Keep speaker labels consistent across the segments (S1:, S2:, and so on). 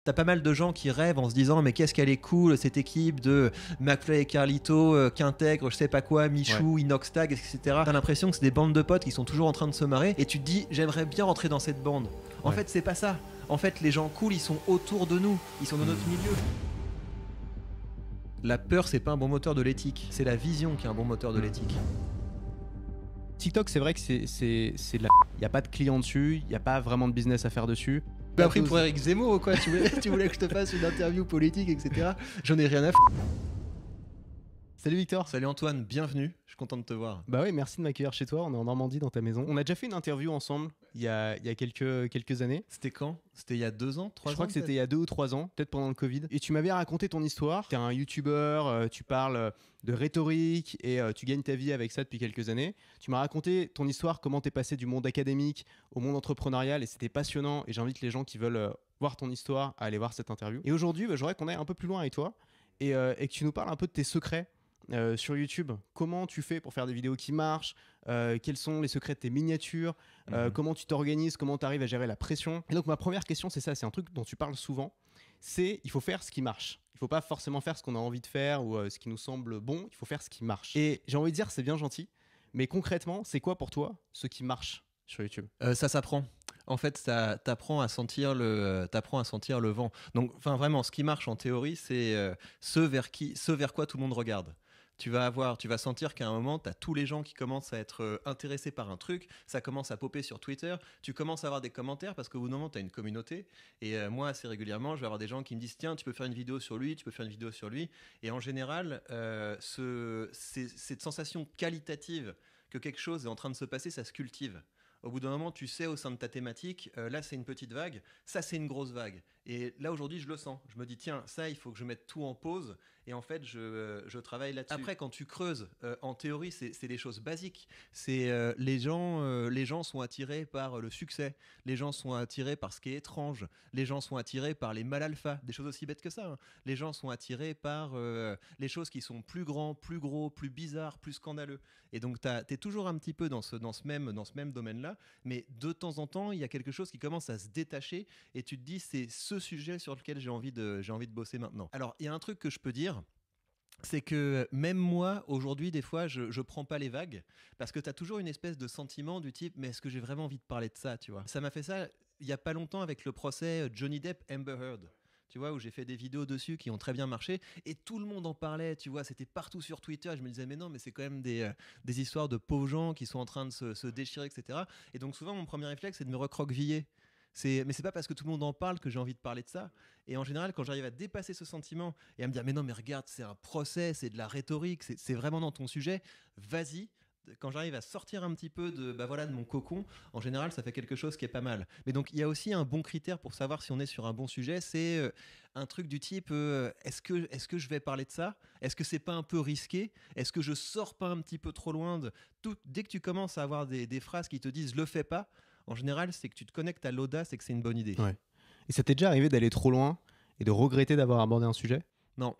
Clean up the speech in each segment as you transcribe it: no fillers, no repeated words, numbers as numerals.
S1: T'as pas mal de gens qui rêvent en se disant mais qu'est-ce qu'elle est cool cette équipe de McFly et Carlito, Quintègre, je sais pas quoi,
S2: Ouais.
S1: Michou, Inoxtag, etc. T'as l'impression que c'est des bandes de potes qui sont toujours en train de se marrer et tu te dis j'aimerais bien rentrer dans cette bande. En
S2: Ouais.
S1: fait c'est pas ça. En fait les gens cool ils sont autour de nous, ils sont dans notre milieu. La peur c'est pas un bon moteur de l'éthique, c'est la vision qui est un bon moteur de l'éthique.
S2: TikTok, c'est vrai que c'est de la. Il n'y a pas de clients dessus, il n'y a pas vraiment de business à faire dessus.
S1: Bah pris pour Eric Zemmour ou quoi, tu voulais que je te fasse une interview politique, etc. J'en ai rien à
S2: Salut Victor.
S1: Salut Antoine, bienvenue, je suis content de te voir.
S2: Bah oui, merci de m'accueillir chez toi. On est en Normandie dans ta maison. On a déjà fait une interview ensemble il y a quelques années.
S1: C'était quand? C'était il y a 2 ans, 3 ans?
S2: Je crois que c'était il y a 2 ou 3 ans, peut-être pendant le Covid. Et tu m'avais raconté ton histoire. Tu es un youtubeur, tu parles de rhétorique et tu gagnes ta vie avec ça depuis quelques années. Tu m'as raconté ton histoire, comment tu es passé du monde académique au monde entrepreneurial et c'était passionnant. Et j'invite les gens qui veulent voir ton histoire à aller voir cette interview. Et aujourd'hui, j'aimerais qu'on aille un peu plus loin avec toi et que tu nous parles un peu de tes secrets. Sur YouTube, comment tu fais pour faire des vidéos qui marchent, quels sont les secrets de tes miniatures, comment tu t'organises, comment tu arrives à gérer la pression. Et donc ma première question c'est ça, c'est un truc dont tu parles souvent, c'est il faut faire ce qui marche. Il faut pas forcément faire ce qu'on a envie de faire ou ce qui nous semble bon, il faut faire ce qui marche. Et j'ai envie de dire c'est bien gentil, mais concrètement c'est quoi pour toi ce qui marche sur YouTube?
S1: Ça s'apprend. En fait, t'apprends à sentir le vent. Donc, enfin, vraiment, ce qui marche en théorie, c'est ce vers quoi tout le monde regarde. Tu vas sentir qu'à un moment, tu as tous les gens qui commencent à être intéressés par un truc, ça commence à popper sur Twitter, tu commences à avoir des commentaires parce qu'au bout d'un moment, tu as une communauté. Et moi, assez régulièrement, je vais avoir des gens qui me disent tiens, tu peux faire une vidéo sur lui, tu peux faire une vidéo sur lui. Et en général, cette sensation qualitative que quelque chose est en train de se passer, ça se cultive. Au bout d'un moment, tu sais au sein de ta thématique, là c'est une petite vague, ça c'est une grosse vague. Et là aujourd'hui, je le sens. Je me dis, tiens, ça il faut que je mette tout en pause. Et en fait, je travaille là-dessus. Après, quand tu creuses, en théorie, c'est des choses basiques. C'est les gens sont attirés par le succès. Les gens sont attirés par ce qui est étrange. Les gens sont attirés par les mal alpha. Des choses aussi bêtes que ça. Hein. Les gens sont attirés par les choses qui sont plus grands, plus gros, plus bizarres, plus scandaleux. Et donc, t'es toujours un petit peu dans ce même domaine-là. Mais de temps en temps, il y a quelque chose qui commence à se détacher et tu te dis c'est ce sujet sur lequel j'ai envie de bosser maintenant. Alors il y a un truc que je peux dire, c'est que même moi aujourd'hui des fois je prends pas les vagues parce que tu as toujours une espèce de sentiment du type mais est-ce que j'ai vraiment envie de parler de ça, tu vois. Ça m'a fait ça il y a pas longtemps avec le procès Johnny Depp Amber Heard. Tu vois, où j'ai fait des vidéos dessus qui ont très bien marché et tout le monde en parlait, tu vois, c'était partout sur Twitter. Je me disais, mais non, mais c'est quand même des histoires de pauvres gens qui sont en train de se déchirer, etc. Et donc, souvent, mon premier réflexe, c'est de me recroqueviller. Mais c'est pas parce que tout le monde en parle que j'ai envie de parler de ça. Et en général, quand j'arrive à dépasser ce sentiment et à me dire, mais non, mais regarde, c'est un procès, c'est de la rhétorique, c'est vraiment dans ton sujet, vas-y. Quand j'arrive à sortir un petit peu de mon cocon, en général, ça fait quelque chose qui est pas mal. Mais donc, il y a aussi un bon critère pour savoir si on est sur un bon sujet, c'est un truc du type est-ce que je vais parler de ça? Est-ce que c'est pas un peu risqué? Est-ce que je sors pas un petit peu trop loin de tout? Dès que tu commences à avoir des phrases qui te disent le fais pas, en général, c'est que tu te connectes à l'audace et que c'est une bonne idée.
S2: Ouais. Et ça t'est déjà arrivé d'aller trop loin et de regretter d'avoir abordé un sujet?
S1: Non.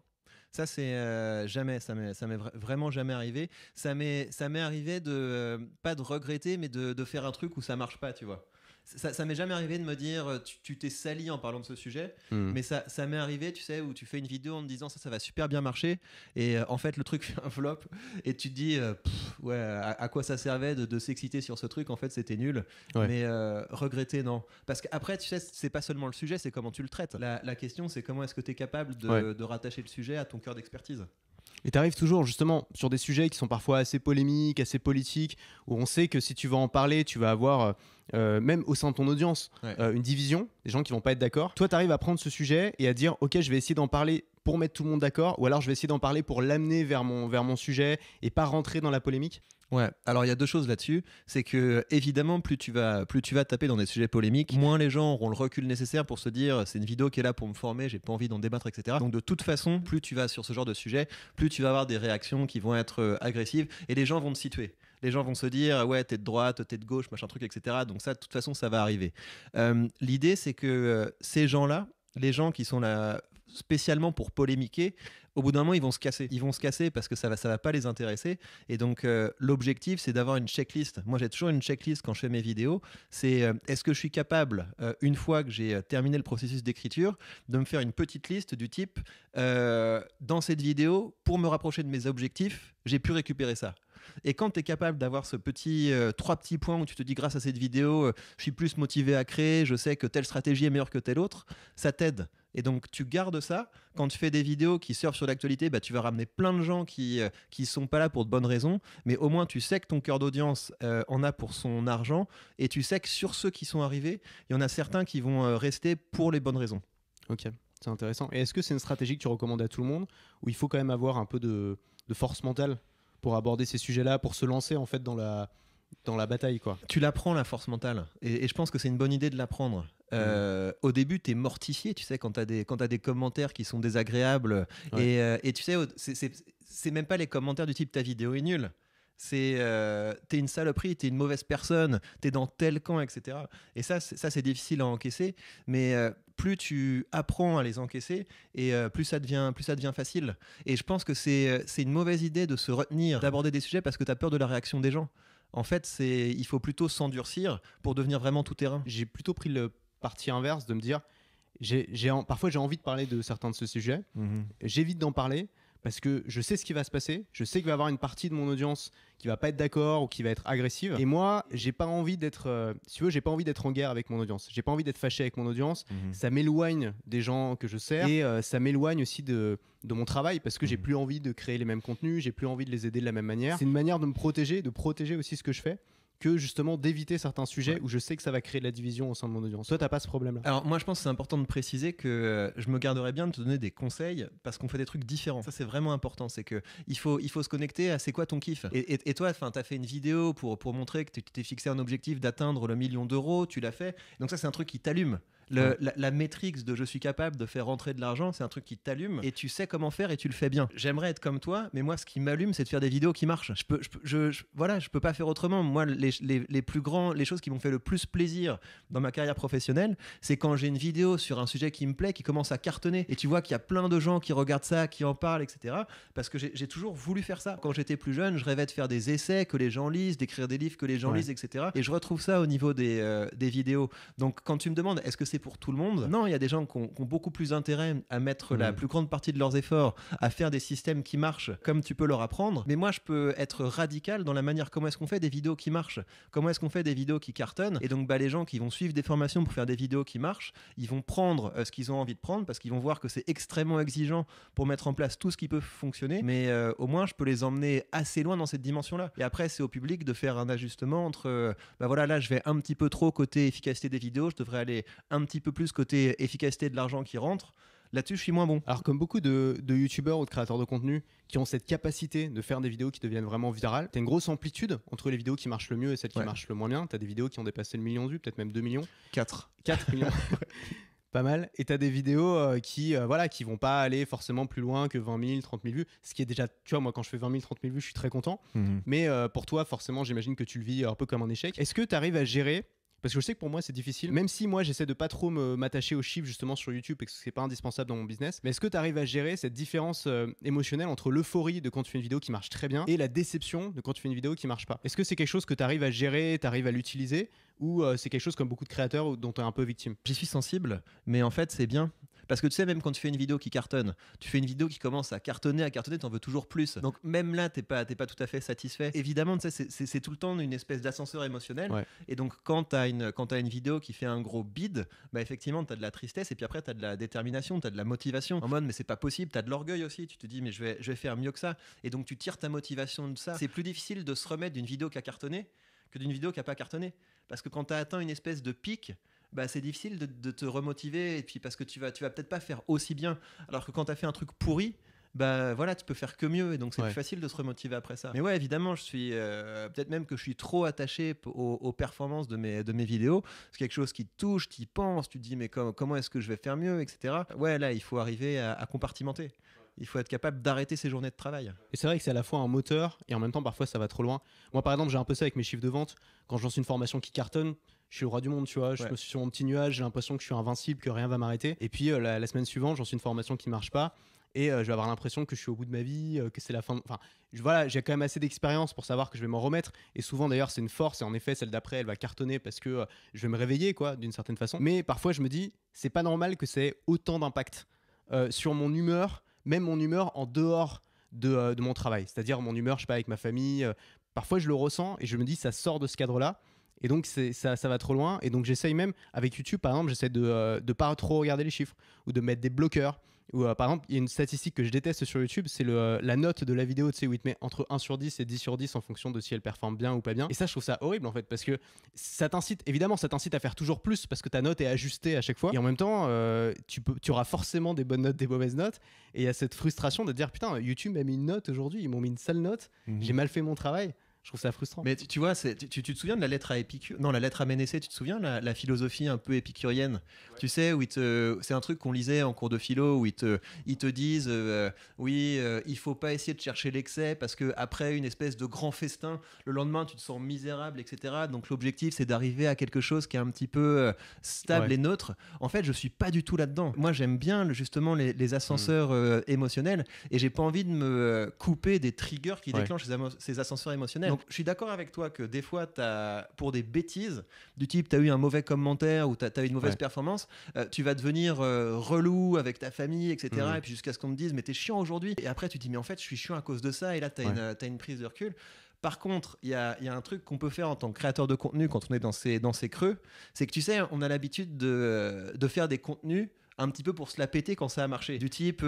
S1: Ça, c'est jamais, ça m'est vraiment jamais arrivé. Ça m'est arrivé de, pas de regretter, mais de faire un truc où ça marche pas, tu vois. Ça m'est jamais arrivé de me dire tu t'es sali en parlant de ce sujet, mais ça m'est arrivé, tu sais, où tu fais une vidéo en te disant ça va super bien marcher, et en fait le truc fait un flop, et tu te dis ouais, à quoi ça servait de s'exciter sur ce truc, en fait c'était nul,
S2: Ouais.
S1: mais regretter non. Parce qu'après, tu sais, c'est pas seulement le sujet, c'est comment tu le traites. La question, c'est comment est-ce que tu es capable de rattacher le sujet à ton cœur d'expertise.
S2: Et tu arrives toujours justement sur des sujets qui sont parfois assez polémiques, assez politiques, où on sait que si tu vas en parler, tu vas avoir, même au sein de ton audience, une division, des gens qui vont pas être d'accord. Toi, tu arrives à prendre ce sujet et à dire, ok, je vais essayer d'en parler pour mettre tout le monde d'accord, ou alors je vais essayer d'en parler pour l'amener vers mon sujet et pas rentrer dans la polémique.
S1: Ouais, alors il y a deux choses là-dessus, c'est que évidemment plus tu vas taper dans des sujets polémiques, moins les gens auront le recul nécessaire pour se dire c'est une vidéo qui est là pour me former, j'ai pas envie d'en débattre, etc. Donc de toute façon, plus tu vas sur ce genre de sujet, plus tu vas avoir des réactions qui vont être agressives et les gens vont te situer. Les gens vont se dire ouais t'es de droite, t'es de gauche, machin truc, etc. Donc ça de toute façon ça va arriver. L'idée c'est que ces gens-là, les gens qui sont là spécialement pour polémiquer, au bout d'un moment, ils vont se casser. Ils vont se casser parce que ça va pas les intéresser. Et donc, l'objectif, c'est d'avoir une checklist. Moi, j'ai toujours une checklist quand je fais mes vidéos. C'est est-ce que je suis capable, une fois que j'ai terminé le processus d'écriture, de me faire une petite liste du type dans cette vidéo, pour me rapprocher de mes objectifs, j'ai pu récupérer ça. Et quand tu es capable d'avoir ce petit 3 petits points où tu te dis grâce à cette vidéo, je suis plus motivé à créer, je sais que telle stratégie est meilleure que telle autre, ça t'aide. Et donc tu gardes ça. Quand tu fais des vidéos qui surfent sur l'actualité, tu vas ramener plein de gens qui sont pas là pour de bonnes raisons, mais au moins tu sais que ton cœur d'audience en a pour son argent, et tu sais que sur ceux qui sont arrivés, il y en a certains qui vont rester pour les bonnes raisons.
S2: Ok, c'est intéressant. Et est-ce que c'est une stratégie que tu recommandes à tout le monde, ou il faut quand même avoir un peu de force mentale pour aborder ces sujets-là, pour se lancer en fait dans la bataille, quoi?
S1: Tu l'apprends, la force mentale, et je pense que c'est une bonne idée de l'apprendre. Au début, tu es mortifié, tu sais, quand tu as des commentaires qui sont désagréables. Ouais. Et tu sais, c'est même pas les commentaires du type ta vidéo est nulle. C'est t'es une saloperie, t'es une mauvaise personne, t'es dans tel camp, etc. Et ça, c'est difficile à encaisser, mais plus tu apprends à les encaisser, et plus ça devient facile. Et je pense que c'est une mauvaise idée de se retenir, d'aborder des sujets parce que tu as peur de la réaction des gens. En fait, il faut plutôt s'endurcir pour devenir vraiment tout terrain.
S2: J'ai plutôt pris le parti inverse de me dire, parfois j'ai envie de parler de certains de ces sujets, j'évite d'en parler parce que je sais ce qui va se passer, je sais qu'il va y avoir une partie de mon audience qui va pas être d'accord ou qui va être agressive, et moi j'ai pas envie d'être, si tu veux, j'ai pas envie d'être en guerre avec mon audience, j'ai pas envie d'être fâché avec mon audience, ça m'éloigne des gens que je sers, et ça m'éloigne aussi de mon travail, parce que j'ai plus envie de créer les mêmes contenus, j'ai plus envie de les aider de la même manière. C'est une manière de me protéger, de protéger aussi ce que je fais, que justement d'éviter certains sujets où je sais que ça va créer de la division au sein de mon audience. Toi, t'as pas ce problème-là?
S1: Alors moi, je pense que c'est important de préciser que je me garderais bien de te donner des conseils parce qu'on fait des trucs différents. Ça, c'est vraiment important. C'est que il faut se connecter à c'est quoi ton kiff. Et toi, t'as fait une vidéo pour montrer que tu t'es fixé un objectif d'atteindre le 1 million d'euros. Tu l'as fait. Donc ça, c'est un truc qui t'allume. La métrique de je suis capable de faire rentrer de l'argent, c'est un truc qui t'allume et tu sais comment faire et tu le fais bien. J'aimerais être comme toi, mais moi, ce qui m'allume, c'est de faire des vidéos qui marchent. Je peux pas faire autrement. Moi, les choses qui m'ont fait le plus plaisir dans ma carrière professionnelle, c'est quand j'ai une vidéo sur un sujet qui me plaît, qui commence à cartonner, et tu vois qu'il y a plein de gens qui regardent ça, qui en parlent, etc. Parce que j'ai toujours voulu faire ça. Quand j'étais plus jeune, je rêvais de faire des essais que les gens lisent, d'écrire des livres que les gens lisent, etc. Et je retrouve ça au niveau des vidéos. Donc, quand tu me demandes, est-ce que c'est pour tout le monde? Non, il y a des gens qui ont beaucoup plus intérêt à mettre la plus grande partie de leurs efforts à faire des systèmes qui marchent, comme tu peux leur apprendre. Mais moi, je peux être radical dans la manière comment est-ce qu'on fait des vidéos qui marchent, comment est-ce qu'on fait des vidéos qui cartonnent. Et donc, les gens qui vont suivre des formations pour faire des vidéos qui marchent, ils vont prendre ce qu'ils ont envie de prendre parce qu'ils vont voir que c'est extrêmement exigeant pour mettre en place tout ce qui peut fonctionner. Mais au moins, je peux les emmener assez loin dans cette dimension-là. Et après, c'est au public de faire un ajustement entre, là, je vais un petit peu trop côté efficacité des vidéos, je devrais aller un petit peu plus côté efficacité de l'argent qui rentre. Là-dessus, je suis moins bon.
S2: Alors, comme beaucoup de youtubeurs ou de créateurs de contenu qui ont cette capacité de faire des vidéos qui deviennent vraiment virales, t'as une grosse amplitude entre les vidéos qui marchent le mieux et celles qui marchent le moins bien. T'as des vidéos qui ont dépassé le million de vues, peut-être même 2 millions.
S1: 4
S2: millions. Pas mal. Et t'as des vidéos qui vont pas aller forcément plus loin que 20 000, 30 000 vues. Ce qui est déjà, tu vois, moi quand je fais 20 000, 30 000 vues, je suis très content. Mais pour toi, forcément, j'imagine que tu le vis un peu comme un échec. Est-ce que tu arrives à gérer? Parce que je sais que pour moi c'est difficile, même si moi j'essaie de pas trop m'attacher aux chiffres justement sur YouTube parce que c'est pas indispensable dans mon business. Mais est-ce que tu arrives à gérer cette différence émotionnelle entre l'euphorie de quand tu fais une vidéo qui marche très bien et la déception de quand tu fais une vidéo qui marche pas? Est-ce que c'est quelque chose que tu arrives à gérer, tu arrives à l'utiliser, ou c'est quelque chose comme beaucoup de créateurs dont tu es un peu victime?
S1: J'y suis sensible, mais en fait c'est bien. Parce que tu sais, même quand tu fais une vidéo qui cartonne, tu fais une vidéo qui commence à cartonner, t'en veux toujours plus. Donc même là, t'es pas tout à fait satisfait. Évidemment, tu sais, c'est tout le temps une espèce d'ascenseur émotionnel. Ouais. Et donc quand t'as une vidéo qui fait un gros bide, effectivement, t'as de la tristesse, et puis après t'as de la détermination, t'as de la motivation. En mode, mais c'est pas possible, t'as de l'orgueil aussi. Tu te dis, mais je vais faire mieux que ça. Et donc tu tires ta motivation de ça. C'est plus difficile de se remettre d'une vidéo qui a cartonné que d'une vidéo qui a pas cartonné. Parce que quand t'as atteint une espèce de pic, c'est difficile de te remotiver, et puis parce que tu vas peut-être pas faire aussi bien, alors que quand tu as fait un truc pourri, tu peux faire que mieux, et donc c'est plus facile de se remotiver après ça. Mais ouais, évidemment, je suis peut-être même que je suis trop attaché aux performances de mes vidéos. C'est quelque chose qui te touche, tu y penses, tu te dis mais comment est-ce que je vais faire mieux, etc. Ouais, là il faut arriver à compartimenter. Il faut être capable d'arrêter ses journées de travail.
S2: Et c'est vrai que c'est à la fois un moteur et en même temps parfois ça va trop loin. Moi par exemple, j'ai un peu ça avec mes chiffres de vente. Quand je lance une formation qui cartonne, je suis le roi du monde, tu vois. Je me suis sur mon petit nuage, j'ai l'impression que je suis invincible, que rien va m'arrêter. Et puis la semaine suivante, j'en suis une formation qui marche pas. et je vais avoir l'impression que je suis au bout de ma vie, que c'est la fin. Enfin, voilà, j'ai quand même assez d'expérience pour savoir que je vais m'en remettre. Et souvent, d'ailleurs, c'est une force. Et en effet, celle d'après, elle va cartonner parce que je vais me réveiller, quoi, d'une certaine façon. Mais parfois, je me dis, c'est pas normal que ça ait autant d'impact sur mon humeur, même mon humeur en dehors de mon travail. C'est-à-dire mon humeur, je sais pas, avec ma famille. Parfois, je le ressens et je me dis, ça sort de ce cadre-là. Et donc, ça va trop loin. Et donc, j'essaye même, avec YouTube, par exemple, j'essaie de pas trop regarder les chiffres ou de mettre des bloqueurs. Ou par exemple, il y a une statistique que je déteste sur YouTube, c'est la note de la vidéo, tu sais, où il te met entre 1 sur 10 et 10 sur 10 en fonction de si elle performe bien ou pas bien. Et ça, je trouve ça horrible en fait, parce que ça t'incite à faire toujours plus parce que ta note est ajustée à chaque fois. Et en même temps, tu auras forcément des bonnes notes, des mauvaises notes. Et il y a cette frustration de te dire, putain, YouTube m'a mis une note aujourd'hui, ils m'ont mis une sale note, j'ai mal fait mon travail. Je trouve ça frustrant.
S1: Mais tu vois, tu te souviens de la lettre à Épicure? Non, la lettre à Ménécée, tu te souviens la philosophie un peu épicurienne? Ouais. Tu sais, c'est un truc qu'on lisait en cours de philo où ils te disent il faut pas essayer de chercher l'excès parce qu'après une espèce de grand festin, le lendemain tu te sens misérable, etc. Donc l'objectif c'est d'arriver à quelque chose qui est un petit peu stable et neutre. En fait, je suis pas du tout là-dedans. Moi, j'aime bien justement les ascenseurs émotionnels et j'ai pas envie de me couper des triggers qui déclenchent ces ascenseurs émotionnels. Donc, je suis d'accord avec toi que des fois, pour des bêtises, du type, tu as eu un mauvais commentaire ou tu as eu une mauvaise performance, tu vas devenir relou avec ta famille, etc. Et puis jusqu'à ce qu'on te dise, mais t'es chiant aujourd'hui. Et après, tu te dis, mais en fait, je suis chiant à cause de ça. Et là, tu as une prise de recul. Par contre, il y a un truc qu'on peut faire en tant que créateur de contenu quand on est dans ces creux, c'est que tu sais, on a l'habitude de faire des contenus un petit peu pour se la péter quand ça a marché. Du type,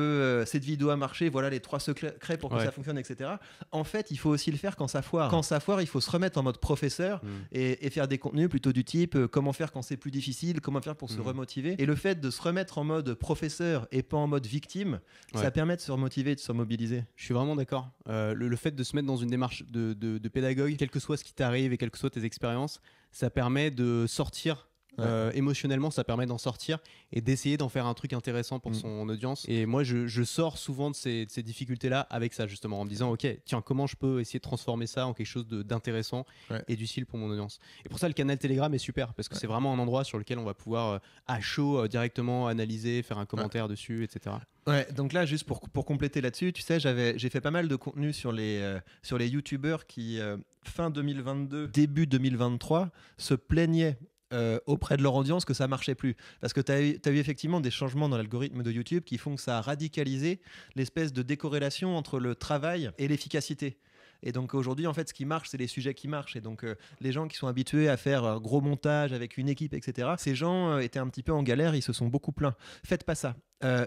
S1: cette vidéo a marché, voilà les 3 secrets pour que ça fonctionne, etc. En fait, il faut aussi le faire quand ça foire. Quand ça foire, il faut se remettre en mode professeur et faire des contenus plutôt du type comment faire quand c'est plus difficile, comment faire pour se remotiver. Et le fait de se remettre en mode professeur et pas en mode victime, ça permet de se remotiver, de se mobiliser.
S2: Je suis vraiment d'accord. Le fait de se mettre dans une démarche de pédagogue, quel que soit ce qui t'arrive et quelles que soient tes expériences, ça permet de sortir. Émotionnellement, ça permet d'en sortir et d'essayer d'en faire un truc intéressant pour son audience. Et moi, je sors souvent de ces difficultés-là avec ça, justement, en me disant, ok, tiens, comment je peux essayer de transformer ça en quelque chose d'intéressant et d'utile pour mon audience. Et pour ça, le canal Telegram est super parce que c'est vraiment un endroit sur lequel on va pouvoir à chaud directement analyser, faire un commentaire dessus, etc.
S1: Ouais, donc là, juste pour compléter là-dessus, tu sais, j'ai fait pas mal de contenu sur les youtubeurs qui, fin 2022, début 2023, se plaignaient auprès de leur audience que ça marchait plus. Parce que tu as eu effectivement des changements dans l'algorithme de YouTube qui font que ça a radicalisé l'espèce de décorrélation entre le travail et l'efficacité. Et donc aujourd'hui, en fait, ce qui marche, c'est les sujets qui marchent. Et donc les gens qui sont habitués à faire un gros montage avec une équipe, etc., ces gens étaient un petit peu en galère, ils se sont beaucoup plaints. Faites pas ça.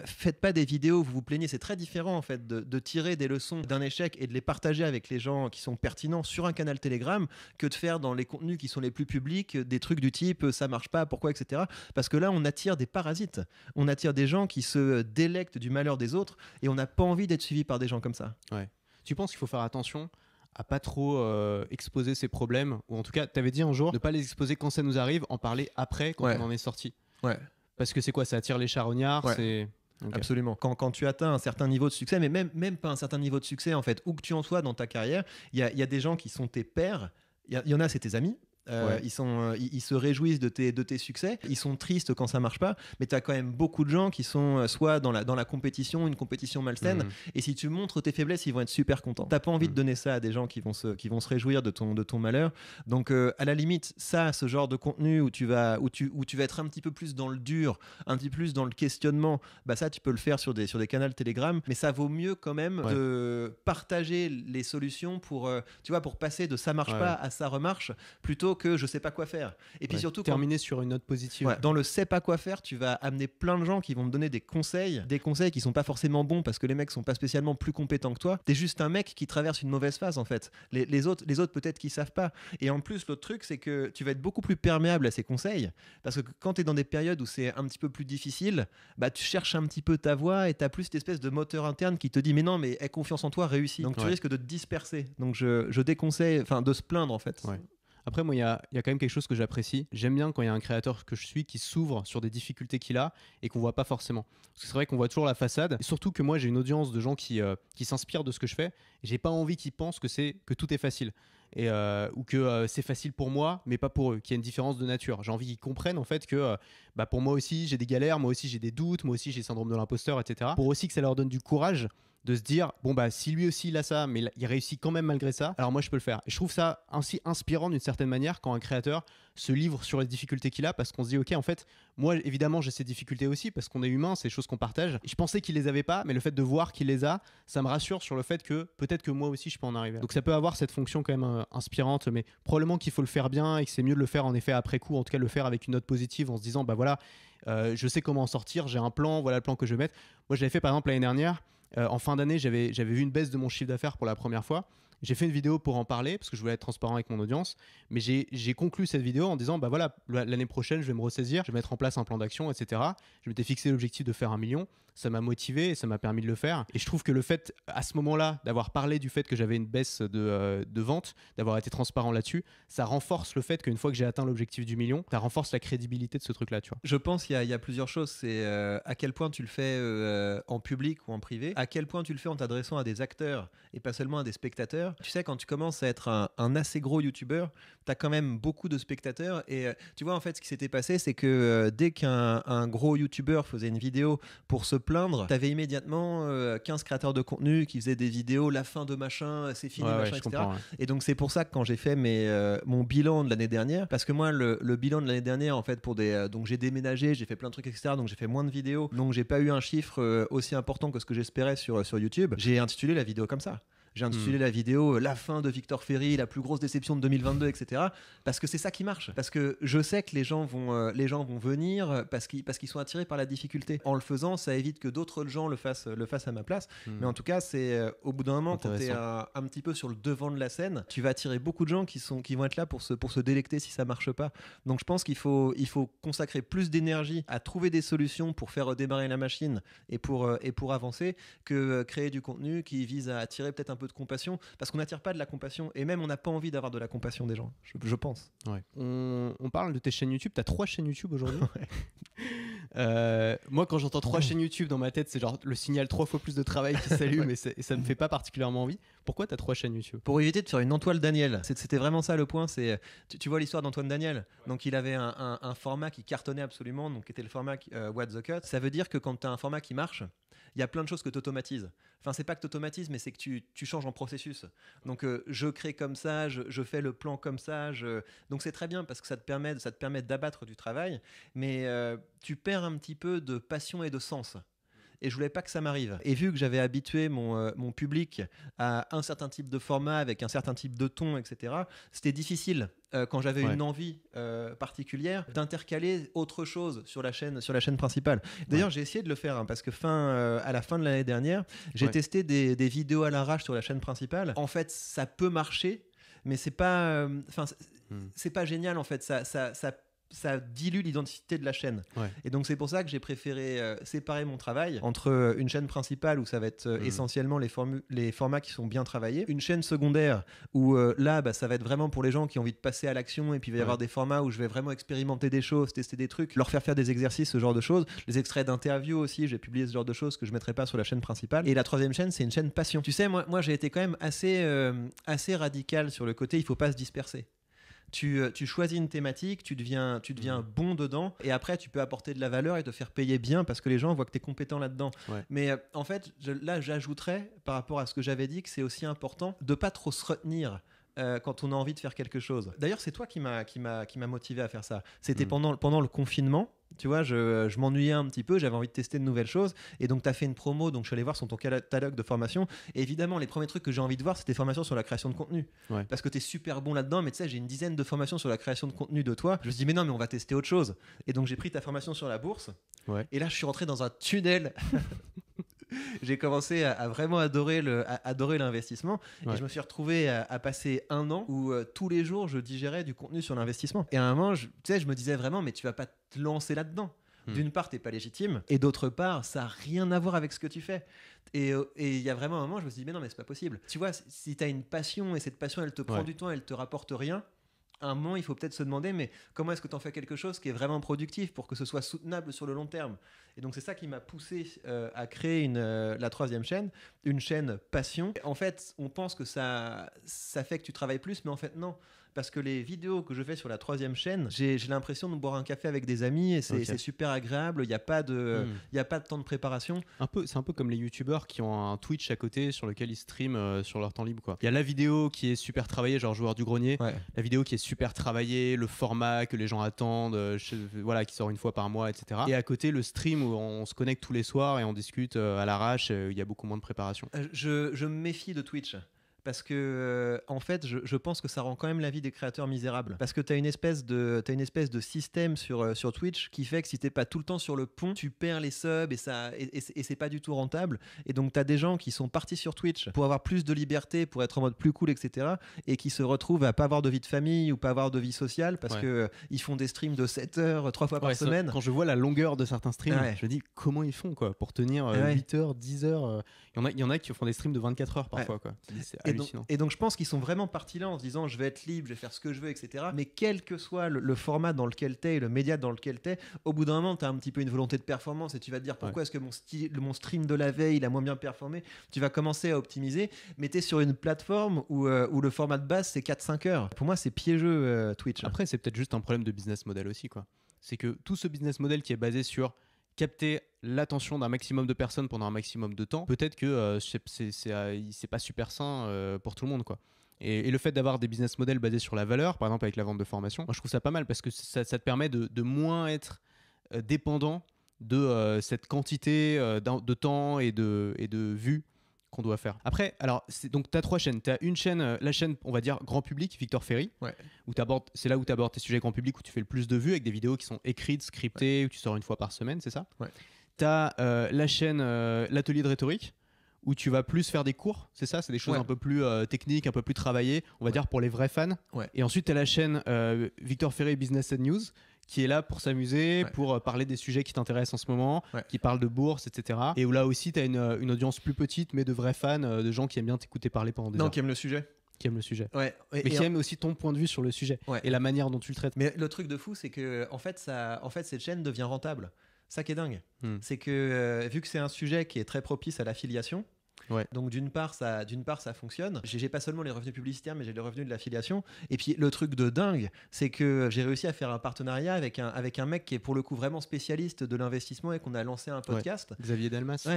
S1: Faites pas des vidéos où vous vous plaignez, c'est très différent en fait de tirer des leçons d'un échec et de les partager avec les gens qui sont pertinents sur un canal Telegram que de faire dans les contenus qui sont les plus publics des trucs du type ça marche pas, pourquoi, etc. Parce que là on attire des parasites, on attire des gens qui se délectent du malheur des autres et on n'a pas envie d'être suivi par des gens comme ça.
S2: Ouais. Tu penses qu'il faut faire attention à pas trop exposer ces problèmes, ou en tout cas, tu avais dit un jour, ne pas les exposer quand ça nous arrive, en parler après, quand on en est sorti.
S1: Ouais.
S2: Parce que c'est quoi, ça attire les charognards, c'est...
S1: Okay. Absolument. Quand tu atteins un certain niveau de succès, mais même pas un certain niveau de succès, en fait, où que tu en sois dans ta carrière, il y a des gens qui sont tes pairs, il y en a, c'est tes amis. Ils se réjouissent de tes succès, ils sont tristes quand ça marche pas, mais tu as quand même beaucoup de gens qui sont soit dans la compétition, une compétition malsaine, et si tu montres tes faiblesses, ils vont être super contents. T'as pas envie de donner ça à des gens qui vont se réjouir de ton malheur. Donc à la limite, ce genre de contenu où tu vas être un petit peu plus dans le dur, un petit peu plus dans le questionnement, bah ça tu peux le faire sur des canaux Telegram, mais ça vaut mieux quand même de partager les solutions pour passer de ça marche pas à ça remarche, plutôt que je sais pas quoi faire. Et puis surtout
S2: terminer sur une note positive.
S1: Dans le sais pas quoi faire, tu vas amener plein de gens qui vont te donner des conseils qui sont pas forcément bons parce que les mecs sont pas spécialement plus compétents que toi. T'es juste un mec qui traverse une mauvaise phase en fait. Les autres peut-être qu'ils savent pas. Et en plus l'autre truc c'est que tu vas être beaucoup plus perméable à ces conseils parce que quand t'es dans des périodes où c'est un petit peu plus difficile, bah tu cherches un petit peu ta voie et t'as plus cette espèce de moteur interne qui te dit mais non mais aie confiance en toi, réussis. Donc tu risques de te disperser. Donc je déconseille de se plaindre en fait.
S2: Après, moi, il y a quand même quelque chose que j'apprécie. J'aime bien quand il y a un créateur que je suis qui s'ouvre sur des difficultés qu'il a et qu'on voit pas forcément. Parce que c'est vrai qu'on voit toujours la façade. Et surtout que moi, j'ai une audience de gens qui s'inspirent de ce que je fais. Et j'ai pas envie qu'ils pensent que tout est facile. Ou que c'est facile pour moi, mais pas pour eux, qu'il y a une différence de nature. J'ai envie qu'ils comprennent en fait que pour moi aussi, j'ai des galères, moi aussi, j'ai des doutes, moi aussi, j'ai le syndrome de l'imposteur, etc. Pour aussi que ça leur donne du courage de se dire bon bah si lui aussi il a ça mais il réussit quand même malgré ça, alors moi je peux le faire. Et je trouve ça ainsi inspirant d'une certaine manière quand un créateur se livre sur les difficultés qu'il a, parce qu'on se dit ok, en fait moi évidemment j'ai ces difficultés aussi parce qu'on est humain, c'est des choses qu'on partage. Je pensais qu'il les avait pas, mais le fait de voir qu'il les a, ça me rassure sur le fait que peut-être que moi aussi je peux en arriver là. Donc ça peut avoir cette fonction quand même inspirante, mais probablement qu'il faut le faire bien et que c'est mieux de le faire en effet après coup, en tout cas le faire avec une note positive en se disant bah voilà, je sais comment en sortir, j'ai un plan, voilà le plan que je vais mettre. Moi je l'avais fait par exemple l'année dernière. En fin d'année, j'avais vu une baisse de mon chiffre d'affaires pour la première fois. J'ai fait une vidéo pour en parler parce que je voulais être transparent avec mon audience. Mais j'ai conclu cette vidéo en disant bah voilà, l'année prochaine, je vais me ressaisir, je vais mettre en place un plan d'action, etc. Je m'étais fixé l'objectif de faire 1 million. Ça m'a motivé et ça m'a permis de le faire. Et je trouve que le fait, à ce moment-là, d'avoir parlé du fait que j'avais une baisse de vente, d'avoir été transparent là-dessus, ça renforce le fait qu'une fois que j'ai atteint l'objectif du million, ça renforce la crédibilité de ce truc-là, tu vois.
S1: Je pense qu'il y a plusieurs choses. C'est à quel point tu le fais en public ou en privé, à quel point tu le fais en t'adressant à des acteurs et pas seulement à des spectateurs. Tu sais, quand tu commences à être un assez gros youtubeur, tu as quand même beaucoup de spectateurs. Et tu vois, en fait, ce qui s'était passé, c'est que dès qu'un gros youtubeur faisait une vidéo pour se plaindre, tu avais immédiatement 15 créateurs de contenu qui faisaient des vidéos, la fin de machin, c'est fini, machin, etc.
S2: Comprends, ouais.
S1: Et donc, c'est pour ça que quand j'ai fait mon bilan de l'année dernière, parce que moi, le bilan de l'année dernière, en fait, donc j'ai déménagé, j'ai fait plein de trucs, etc. Donc, j'ai fait moins de vidéos. Donc, j'ai pas eu un chiffre aussi important que ce que j'espérais sur YouTube. J'ai intitulé la vidéo comme ça. J'ai intitulé la vidéo La fin de Victor Ferry, la plus grosse déception de 2022, etc. Parce que c'est ça qui marche. Parce que je sais que les gens vont venir parce qu'ils sont attirés par la difficulté. En le faisant, ça évite que d'autres gens le fassent à ma place. Mais en tout cas, c'est au bout d'un moment, quand tu es un petit peu sur le devant de la scène, tu vas attirer beaucoup de gens qui vont être là pour se délecter si ça marche pas. Donc je pense qu'il faut consacrer plus d'énergie à trouver des solutions pour faire redémarrer la machine et pour avancer que créer du contenu qui vise à attirer peut-être un peu de compassion, parce qu'on n'attire pas de la compassion et même on n'a pas envie d'avoir de la compassion des gens, je pense.
S2: Ouais. On parle de tes chaînes YouTube. T'as 3 chaînes YouTube aujourd'hui. Moi, quand j'entends 3 chaînes YouTube dans ma tête, c'est genre le signal 3 fois plus de travail qui s'allume et ça me fait pas particulièrement envie. Pourquoi t'as 3 chaînes YouTube?
S1: Pour éviter de faire une Antoine Daniel. C'était vraiment ça le point. C'est tu vois l'histoire d'Antoine Daniel. Donc il avait un format qui cartonnait absolument, donc qui était le format What the Cut. Ça veut dire que quand tu as un format qui marche, il y a plein de choses que tu automatises. Enfin, c'est pas que tu automatises, mais c'est que tu changes en processus. Donc, je crée comme ça, je fais le plan comme ça. Donc, c'est très bien parce que ça te permet d'abattre du travail, mais tu perds un petit peu de passion et de sens. Et je voulais pas que ça m'arrive. Et vu que j'avais habitué mon public à un certain type de format avec un certain type de ton, etc., c'était difficile quand j'avais une envie particulière d'intercaler autre chose sur la chaîne principale. D'ailleurs, j'ai essayé de le faire parce que à la fin de l'année dernière, j'ai testé des vidéos à l'arrache sur la chaîne principale. En fait, ça peut marcher, mais c'est pas, c'est pas génial en fait. Ça dilue l'identité de la chaîne. Et donc c'est pour ça que j'ai préféré séparer mon travail entre une chaîne principale où ça va être essentiellement les formats qui sont bien travaillés, une chaîne secondaire où là ça va être vraiment pour les gens qui ont envie de passer à l'action, et puis il va y avoir des formats où je vais vraiment expérimenter des choses, tester des trucs, leur faire des exercices, ce genre de choses, les extraits d'interviews aussi, j'ai publié ce genre de choses que je mettrai pas sur la chaîne principale. Et la troisième chaîne, c'est une chaîne passion. Tu sais, moi j'ai été quand même assez radical sur le côté il faut pas se disperser. Tu choisis une thématique, tu deviens bon dedans, et après tu peux apporter de la valeur et te faire payer bien parce que les gens voient que tu es compétent là-dedans. Mais en fait, là j'ajouterais par rapport à ce que j'avais dit que c'est aussi important de pas trop se retenir quand on a envie de faire quelque chose. D'ailleurs, c'est toi qui m'a motivé à faire ça. C'était pendant le confinement. Tu vois, je m'ennuyais un petit peu, j'avais envie de tester de nouvelles choses, et donc tu as fait une promo, donc je suis allé voir sur ton catalogue de formation, et évidemment les premiers trucs que j'ai envie de voir, c'est des formations sur la création de contenu, parce que tu es super bon là-dedans. Mais tu sais, j'ai une dizaine de formations sur la création de contenu de toi. Je me suis dit mais non, mais on va tester autre chose, et donc j'ai pris ta formation sur la bourse, et là je suis rentré dans un tunnel. J'ai commencé à vraiment adorer l'investissement, et je me suis retrouvé à passer 1 an où tous les jours je digérais du contenu sur l'investissement. Et à un moment, je me disais vraiment, mais tu vas pas te lancer là-dedans. D'une part, t'es pas légitime, et d'autre part, ça a rien à voir avec ce que tu fais. Et il y a vraiment un moment, je me suis dit, mais non, mais c'est pas possible. Tu vois, si t'as une passion et cette passion, elle te prend du temps, elle te rapporte rien, à un moment, il faut peut-être se demander, mais comment est-ce que tu en fais quelque chose qui est vraiment productif pour que ce soit soutenable sur le long terme? Et donc, c'est ça qui m'a poussé à créer la troisième chaîne, une chaîne passion. En fait, on pense que ça fait que tu travailles plus, mais en fait, non. Parce que les vidéos que je fais sur la troisième chaîne, j'ai l'impression de boire un café avec des amis et c'est super agréable. Il n'y a pas de temps de préparation.
S2: C'est un peu comme les youtubeurs qui ont un Twitch à côté sur lequel ils streament sur leur temps libre, quoi. Il y a la vidéo qui est super travaillée, genre Joueur du Grenier.
S1: Ouais.
S2: La vidéo qui est super travaillée, le format que les gens attendent, voilà, qui sort une fois par mois, etc. Et à côté, le stream où on se connecte tous les soirs et on discute à l'arrache. Il y a beaucoup moins de préparation.
S1: Je me méfie de Twitch. Parce que, en fait, je pense que ça rend quand même la vie des créateurs misérable. Parce que tu as une espèce de système sur Twitch qui fait que si t'es pas tout le temps sur le pont, tu perds les subs et c'est pas du tout rentable. Et donc, tu as des gens qui sont partis sur Twitch pour avoir plus de liberté, pour être en mode plus cool, etc. Et qui se retrouvent à pas avoir de vie de famille ou pas avoir de vie sociale parce que ils font des streams de 7 heures, 3 fois par semaine.
S2: Quand je vois la longueur de certains streams, je me dis comment ils font quoi, pour tenir 8 heures, 10 heures. Il y en a qui font des streams de 24 heures parfois. Quoi. C'est hallucinant.
S1: Et donc je pense qu'ils sont vraiment partis là en se disant je vais être libre, je vais faire ce que je veux, etc. Mais quel que soit le format dans lequel t'es et le média dans lequel t'es, au bout d'un moment t'as un petit peu une volonté de performance et tu vas te dire pourquoi est-ce que mon stream de la veille il a moins bien performé. Tu vas commencer à optimiser, mais t'es sur une plateforme où le format de base c'est 4-5 heures. Pour moi c'est piégeux Twitch.
S2: Après c'est peut-être juste un problème de business model aussi, quoi. C'est que tout ce business model qui est basé sur capter l'attention d'un maximum de personnes pendant un maximum de temps, peut-être que c'est pas super sain pour tout le monde, quoi. Et le fait d'avoir des business models basés sur la valeur, par exemple avec la vente de formation, moi je trouve ça pas mal parce que ça te permet de moins être dépendant de cette quantité de temps et de vues qu'on doit faire. Après, alors, donc tu as 3 chaînes. Tu as une chaîne, la chaîne, on va dire, grand public, Victor Ferry, où c'est là où tu abordes tes sujets grand public, où tu fais le plus de vues avec des vidéos qui sont écrites, scriptées, où tu sors une fois par semaine, c'est ça? Tu as la chaîne L'Atelier de rhétorique, où tu vas plus faire des cours, c'est ça? C'est des choses un peu plus techniques, un peu plus travaillées, on va dire pour les vrais fans. Et ensuite, tu as la chaîne Victor Ferry Business and News, qui est là pour s'amuser, pour parler des sujets qui t'intéressent en ce moment, qui parlent de bourse, etc. Et où là aussi, tu as une audience plus petite, mais de vrais fans, de gens qui aiment bien t'écouter parler pendant des heures.
S1: Qui aiment le sujet.
S2: Qui aiment le sujet. Mais qui aiment aussi ton point de vue sur le sujet et la manière dont tu le traites.
S1: Mais le truc de fou, c'est que en fait, cette chaîne devient rentable. Ça qui est dingue. C'est que vu que c'est un sujet qui est très propice à l'affiliation, donc d'une part ça fonctionne. J'ai pas seulement les revenus publicitaires, mais j'ai les revenus de l'affiliation. Et puis le truc de dingue, c'est que j'ai réussi à faire un partenariat avec un mec qui est pour le coup vraiment spécialiste de l'investissement et qu'on a lancé un podcast.
S2: Xavier Delmas.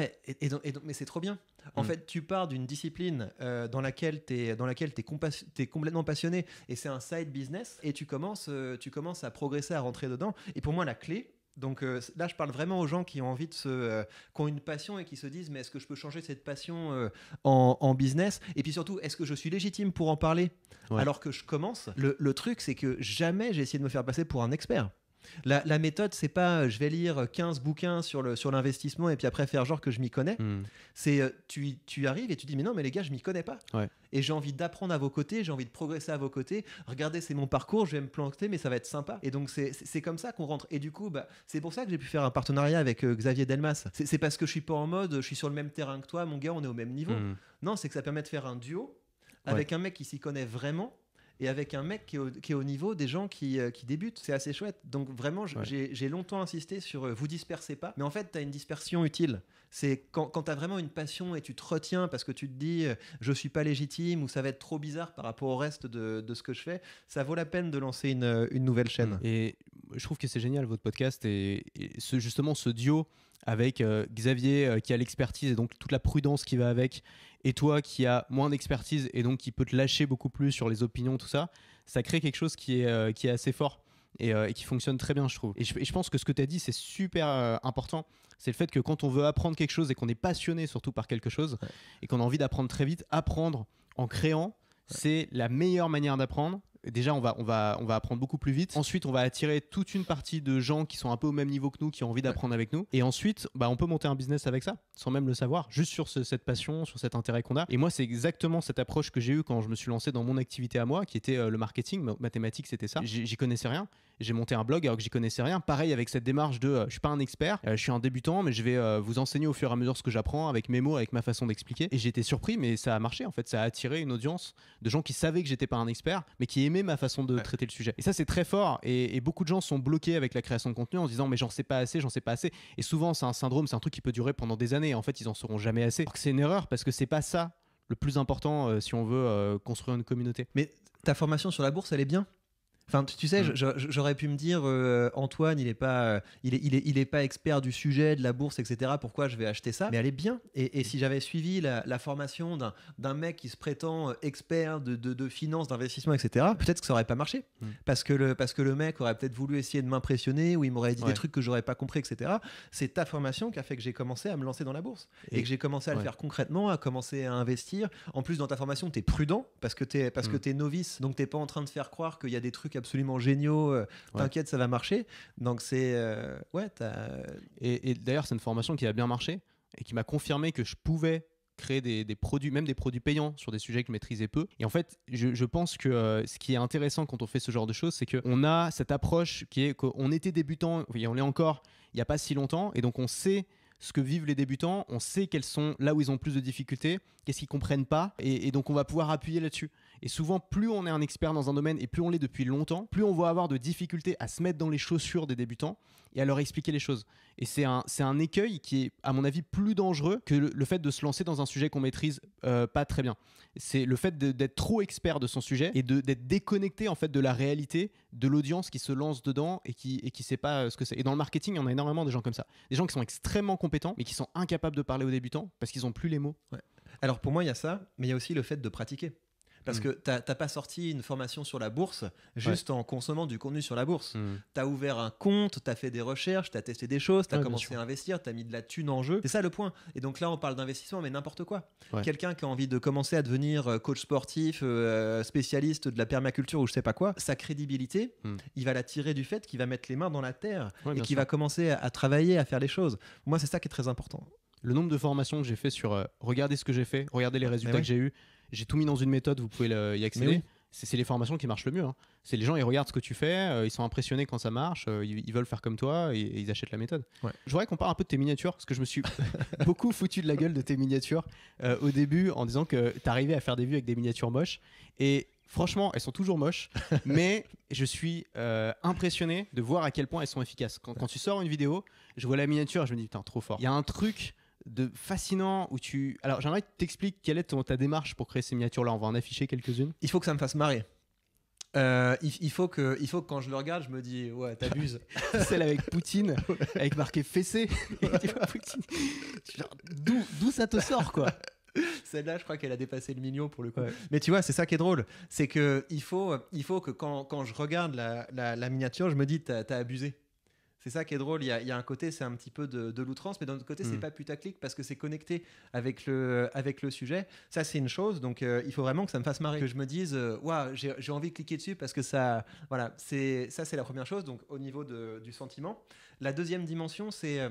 S1: Et donc, mais c'est trop bien. En fait, tu pars d'une discipline dans laquelle t'es complètement passionné et c'est un side business et tu commences à progresser, à rentrer dedans. Et pour moi, la clé. Donc là, je parle vraiment aux gens qui ont envie qui ont une passion et qui se disent mais est-ce que je peux changer cette passion en business? Et puis surtout, est-ce que je suis légitime pour en parler alors que je commence? Le truc, c'est que jamais j'ai essayé de me faire passer pour un expert. La méthode, c'est pas je vais lire 15 bouquins sur l'investissement et puis après faire genre que je m'y connais. C'est tu arrives et tu dis mais non mais les gars je m'y connais pas. Et j'ai envie d'apprendre à vos côtés, j'ai envie de progresser à vos côtés. Regardez, c'est mon parcours, je vais me planter mais ça va être sympa. Et donc c'est comme ça qu'on rentre. Et du coup c'est pour ça que j'ai pu faire un partenariat avec Xavier Delmas. C'est parce que je suis pas en mode je suis sur le même terrain que toi mon gars, on est au même niveau. Non, c'est que ça permet de faire un duo avec un mec qui s'y connaît vraiment et avec un mec qui est au niveau des gens qui débutent. C'est assez chouette. Donc vraiment, j'ai longtemps insisté sur vous dispersez pas. Mais en fait, tu as une dispersion utile. C'est quand tu as vraiment une passion et tu te retiens parce que tu te dis je suis pas légitime ou ça va être trop bizarre par rapport au reste de ce que je fais, ça vaut la peine de lancer une nouvelle chaîne.
S2: Et je trouve que c'est génial votre podcast et justement ce duo avec Xavier qui a l'expertise et donc toute la prudence qui va avec, et toi qui as moins d'expertise et donc qui peut te lâcher beaucoup plus sur les opinions, tout ça, ça crée quelque chose qui est assez fort et qui fonctionne très bien, je trouve. Et je pense que ce que tu as dit, c'est super important. C'est le fait que quand on veut apprendre quelque chose et qu'on est passionné surtout par quelque chose et qu'on a envie d'apprendre très vite, apprendre en créant, c'est la meilleure manière d'apprendre. Déjà, on va apprendre beaucoup plus vite. Ensuite, on va attirer toute une partie de gens qui sont un peu au même niveau que nous, qui ont envie d'apprendre avec nous. Et ensuite, on peut monter un business avec ça, sans même le savoir, juste sur cette passion, sur cet intérêt qu'on a. Et moi, c'est exactement cette approche que j'ai eue quand je me suis lancé dans mon activité à moi, qui était le marketing. Mathématiques, c'était ça. J'y connaissais rien. J'ai monté un blog alors que j'y connaissais rien. Pareil avec cette démarche de je suis pas un expert, je suis un débutant, mais je vais vous enseigner au fur et à mesure ce que j'apprends avec mes mots, avec ma façon d'expliquer. Et j'ai été surpris, mais ça a marché en fait. Ça a attiré une audience de gens qui savaient que j'étais pas un expert, mais qui aimaient ma façon de traiter le sujet. Et ça, c'est très fort. Et beaucoup de gens sont bloqués avec la création de contenu en se disant mais j'en sais pas assez, j'en sais pas assez. Et souvent, c'est un syndrome, c'est un truc qui peut durer pendant des années. En fait, ils en sauront jamais assez. Alors que c'est une erreur parce que c'est pas ça le plus important si on veut construire une communauté.
S1: Mais ta formation sur la bourse, elle est bien. Enfin, tu sais, j'aurais pu me dire, Antoine, il est pas expert du sujet, de la bourse, etc. Pourquoi je vais acheter ça? Mais elle est bien. Et si j'avais suivi la formation d'un mec qui se prétend expert de finance, d'investissement, etc., peut-être que ça aurait pas marché. Parce que le mec aurait peut-être voulu essayer de m'impressionner, ou il m'aurait dit des trucs que j'aurais pas compris, etc. C'est ta formation qui a fait que j'ai commencé à me lancer dans la bourse. Et que j'ai commencé à le faire concrètement, à commencer à investir. En plus, dans ta formation, tu es prudent parce que tu es novice. Donc, tu n'es pas en train de faire croire qu'il y a des trucs absolument géniaux, t'inquiète, ça va marcher. Donc c'est
S2: et d'ailleurs c'est une formation qui a bien marché et qui m'a confirmé que je pouvais créer des produits, même des produits payants sur des sujets que je maîtrisais peu. Et en fait, je pense que ce qui est intéressant quand on fait ce genre de choses, c'est qu'on a cette approche qui est qu'on était débutant, et on l'est encore il n'y a pas si longtemps, et donc on sait ce que vivent les débutants, on sait quels sont là où ils ont plus de difficultés, qu'est-ce qu'ils comprennent pas, et donc on va pouvoir appuyer là-dessus. Et souvent, plus on est un expert dans un domaine et plus on l'est depuis longtemps, plus on va avoir de difficultés à se mettre dans les chaussures des débutants et à leur expliquer les choses. Et c'est un écueil qui est, à mon avis, plus dangereux que le fait de se lancer dans un sujet qu'on maîtrise pas très bien. C'est le fait d'être trop expert de son sujet et d'être déconnecté en fait de la réalité de l'audience qui se lance dedans et qui sait pas ce que c'est. Et dans le marketing, il y en a énormément de gens comme ça. Des gens qui sont extrêmement compétents mais qui sont incapables de parler aux débutants parce qu'ils ont plus les mots.
S1: Ouais. Alors pour moi, il y a ça, mais il y a aussi le fait de pratiquer. Parce que t'as pas sorti une formation sur la bourse juste en consommant du contenu sur la bourse. T'as ouvert un compte, t'as fait des recherches, t'as testé des choses, t'as commencé à investir, t'as mis de la thune en jeu. C'est ça le point. Et donc là, on parle d'investissement, mais n'importe quoi. Quelqu'un qui a envie de commencer à devenir coach sportif, spécialiste de la permaculture ou je sais pas quoi, sa crédibilité, il va la tirer du fait qu'il va mettre les mains dans la terre et qu'il va commencer à travailler, à faire les choses. Moi, c'est ça qui est très important.
S2: Le nombre de formations que j'ai fait sur regardez ce que j'ai fait, regardez les résultats que j'ai eu. J'ai tout mis dans une méthode, vous pouvez y accéder. C'est les formations qui marchent le mieux. Hein. C'est les gens, ils regardent ce que tu fais, ils sont impressionnés quand ça marche, ils veulent faire comme toi et ils achètent la méthode. Je voudrais qu'on parle un peu de tes miniatures, parce que je me suis beaucoup foutu de la gueule de tes miniatures au début en disant que tu arrivais à faire des vues avec des miniatures moches. Et franchement, elles sont toujours moches, mais je suis impressionné de voir à quel point elles sont efficaces. Quand tu sors une vidéo, je vois la miniature et je me dis putain, trop fort. Il y a un truc de fascinant où tu... Alors j'aimerais que tu t'expliques quelle est ta démarche pour créer ces miniatures-là. On va en afficher quelques-unes.
S1: Il faut que ça me fasse marrer. Il faut que quand je le regarde, je me dis ouais, t'abuses.
S2: Celle avec Poutine, avec marqué fessé. D'où ça te sort quoi?
S1: Celle-là, je crois qu'elle a dépassé le million pour le coup. Mais tu vois, c'est ça qui est drôle. C'est que il faut que quand je regarde la miniature, je me dis t'as abusé. C'est ça qui est drôle, il y a un côté, c'est un petit peu de l'outrance, mais d'un autre côté, c'est pas putaclic parce que c'est connecté avec le sujet. Ça, c'est une chose, donc il faut vraiment que ça me fasse marrer. Que je me dise, waouh, j'ai envie de cliquer dessus parce que ça, voilà, c'est la première chose, donc au niveau du sentiment. La deuxième dimension, c'est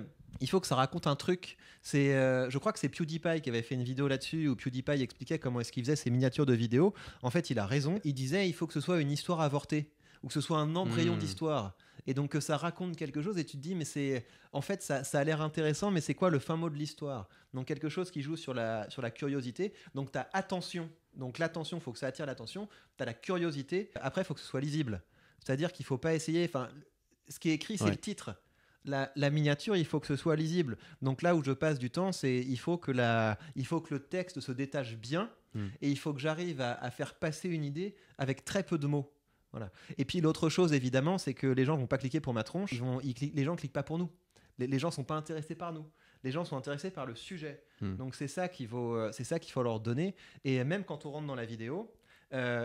S1: il faut que ça raconte un truc. Je crois que c'est PewDiePie qui avait fait une vidéo là-dessus où PewDiePie expliquait comment est-ce qu'il faisait ses miniatures de vidéos. En fait, il a raison. Il disait, il faut que ce soit une histoire avortée ou que ce soit un embryon d'histoire. Et donc que ça raconte quelque chose et tu te dis mais en fait ça a l'air intéressant, mais c'est quoi le fin mot de l'histoire? Donc quelque chose qui joue sur la curiosité. Donc tu as attention, donc l'attention, il faut que ça attire l'attention. Tu as la curiosité, après il faut que ce soit lisible, c'est-à-dire qu'il faut pas essayer, enfin ce qui est écrit c'est le titre. La miniature, il faut que ce soit lisible. Donc là où je passe du temps, c'est il faut que le texte se détache bien et il faut que j'arrive à faire passer une idée avec très peu de mots. Voilà. Et puis l'autre chose évidemment, c'est que les gens vont pas cliquer pour ma tronche, les gens cliquent pas pour nous. Les gens sont pas intéressés par nous. Les gens sont intéressés par le sujet. Donc c'est ça qu'il faut leur donner. Et même quand on rentre dans la vidéo,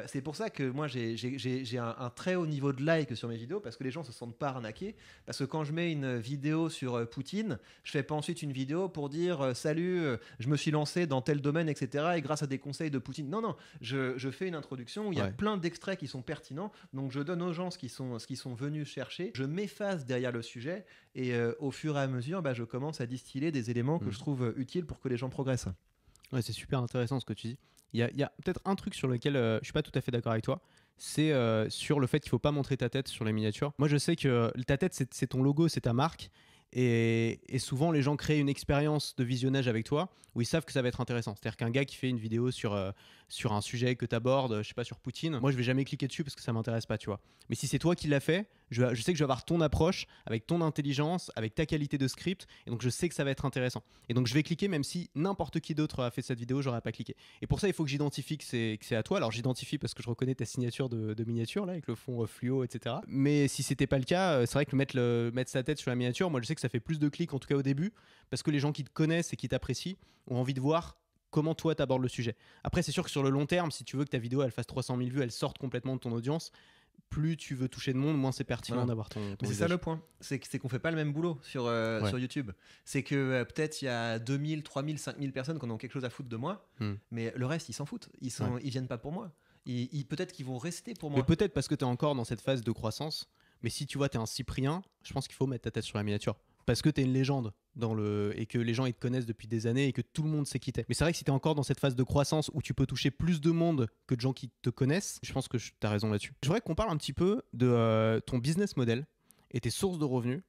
S1: c'est pour ça que moi j'ai un très haut niveau de like sur mes vidéos parce que les gens se sentent pas arnaqués. Parce que quand je mets une vidéo sur Poutine, je fais pas ensuite une vidéo pour dire salut, je me suis lancé dans tel domaine, etc. Et grâce à des conseils de Poutine. Non, je fais une introduction où il y a plein d'extraits qui sont pertinents. Donc je donne aux gens ce qu'ils sont venus chercher. Je m'efface derrière le sujet et au fur et à mesure, je commence à distiller des éléments que je trouve utiles pour que les gens progressent.
S2: Ouais, c'est super intéressant ce que tu dis. Il y a peut-être un truc sur lequel je suis pas tout à fait d'accord avec toi, c'est sur le fait qu'il faut pas montrer ta tête sur les miniatures. Moi, je sais que ta tête, c'est ton logo, c'est ta marque. Et souvent, les gens créent une expérience de visionnage avec toi où ils savent que ça va être intéressant. C'est-à-dire qu'un gars qui fait une vidéo sur un sujet que tu abordes, je sais pas, sur Poutine, moi, je vais jamais cliquer dessus parce que ça m'intéresse pas, tu vois. Mais si c'est toi qui l'as fait, je sais que je vais avoir ton approche avec ton intelligence, avec ta qualité de script, et donc je sais que ça va être intéressant. Et donc je vais cliquer même si n'importe qui d'autre a fait cette vidéo, j'aurais pas cliqué. Et pour ça, il faut que j'identifie que c'est à toi. Alors j'identifie parce que je reconnais ta signature de miniature là, avec le fond fluo, etc. Mais si c'était pas le cas, c'est vrai que mettre sa tête sur la miniature, moi je sais que ça fait plus de clics en tout cas au début, parce que les gens qui te connaissent et qui t'apprécient ont envie de voir comment toi t'abordes le sujet. Après, c'est sûr que sur le long terme, si tu veux que ta vidéo elle fasse 300 000 vues, elle sorte complètement de ton audience, plus tu veux toucher de monde, moins c'est pertinent d'avoir ton
S1: Mais c'est ça le point, c'est qu'on fait pas le même boulot sur YouTube. C'est que peut-être il y a 2000, 3000, 5000 personnes qui ont quelque chose à foutre de moi, mais le reste ils s'en foutent, ils viennent pas pour moi. Peut-être qu'ils vont rester pour moi.
S2: Mais peut-être parce que tu es encore dans cette phase de croissance, mais si tu vois tu es un Cyprien, je pense qu'il faut mettre ta tête sur la miniature. Parce que tu es une légende et que les gens ils te connaissent depuis des années et que tout le monde sait qui t'es. Mais c'est vrai que si tu es encore dans cette phase de croissance où tu peux toucher plus de monde que de gens qui te connaissent, je pense que tu as raison là-dessus. Je voudrais qu'on parle un petit peu de ton business model et tes sources de revenus.